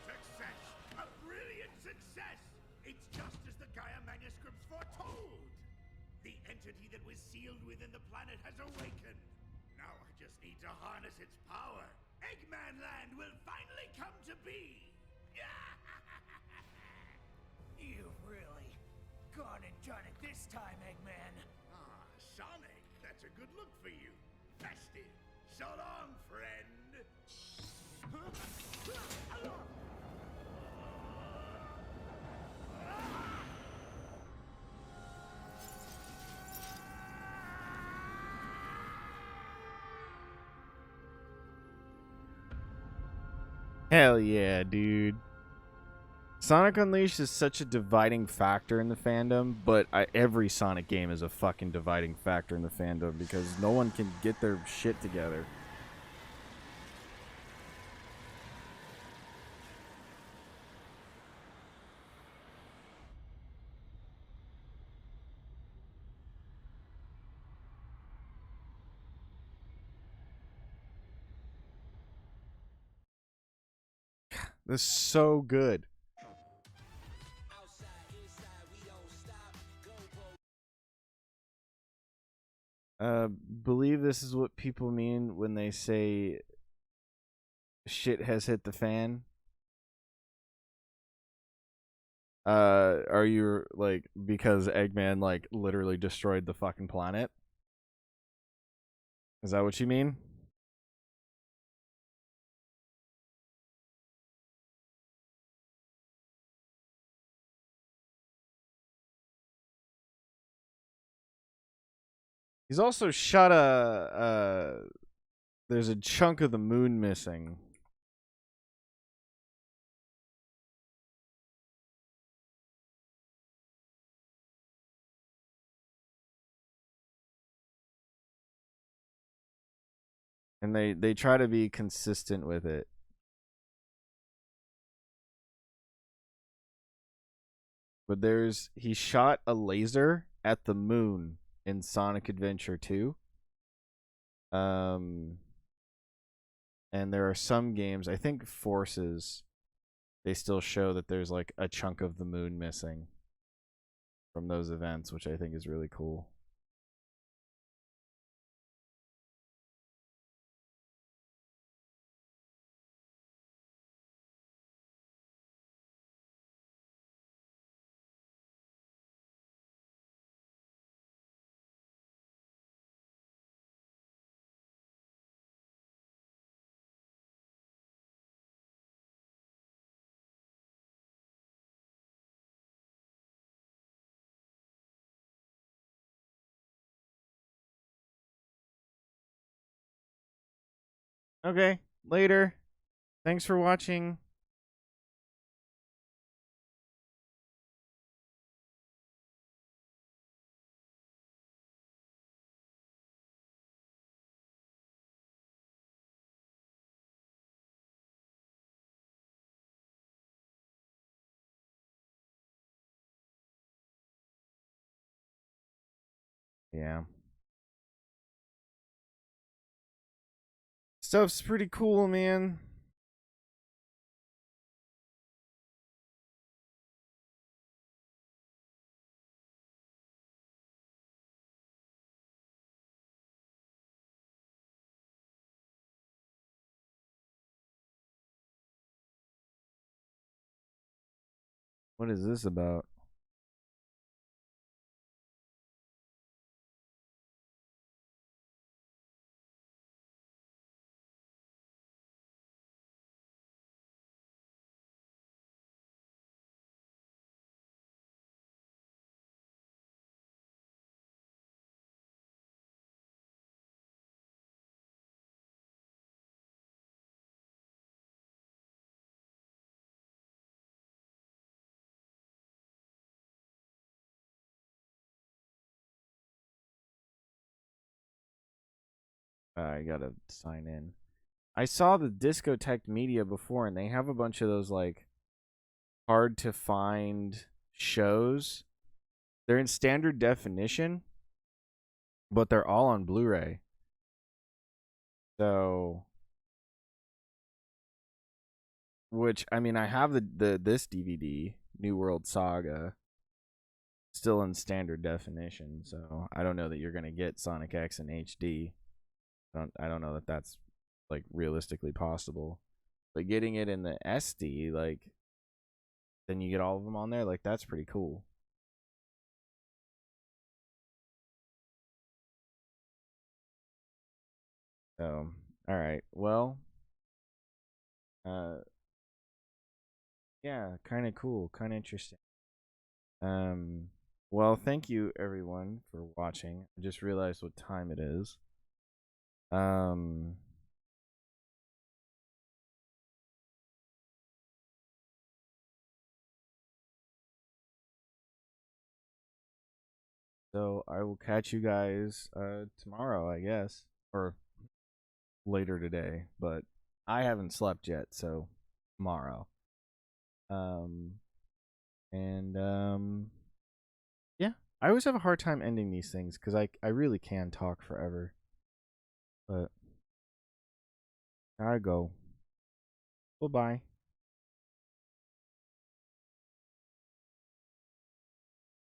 Success! A brilliant success! It's just as the Gaia manuscripts foretold! The entity that was sealed within the planet has awakened. Now I just need to harness its power. Eggman Land will finally come to be! You've really gone and done it this time, Eggman. Ah, Sonic, that's a good look for you. Festive. So long, friend. Hell yeah, dude. Sonic Unleashed is such a dividing factor in the fandom, but every Sonic game is a fucking dividing factor in the fandom because no one can get their shit together. This is so good. Believe this is what people mean when they say shit has hit the fan. Are you like because Eggman like literally destroyed the fucking planet? Is that what you mean? He's also shot there's a chunk of the moon missing. And they try to be consistent with it. But he shot a laser at the moon in Sonic Adventure 2. And there are some games, I think Forces, they still show that there's like a chunk of the moon missing from those events, which I think is really cool. Okay, later. Thanks for watching. Yeah. Stuff's pretty cool, man. What is this about? I gotta sign in. I saw the Discotech Media before, and they have a bunch of those like hard to find shows. They're in standard definition, but they're all on Blu-ray. So, which I mean, I have this DVD, New World Saga, still in standard definition. So I don't know that you're gonna get Sonic X in HD. I don't know that that's like realistically possible. But getting it in the SD, like, then you get all of them on there. Like, that's pretty cool. So, all right. Well, yeah, kind of cool, kind of interesting. Well, thank you everyone for watching. I just realized what time it is. So I will catch you guys tomorrow, I guess, or later today, but I haven't slept yet, so tomorrow. And yeah, I always have a hard time ending these things because I really can talk forever, but I go. Bye bye.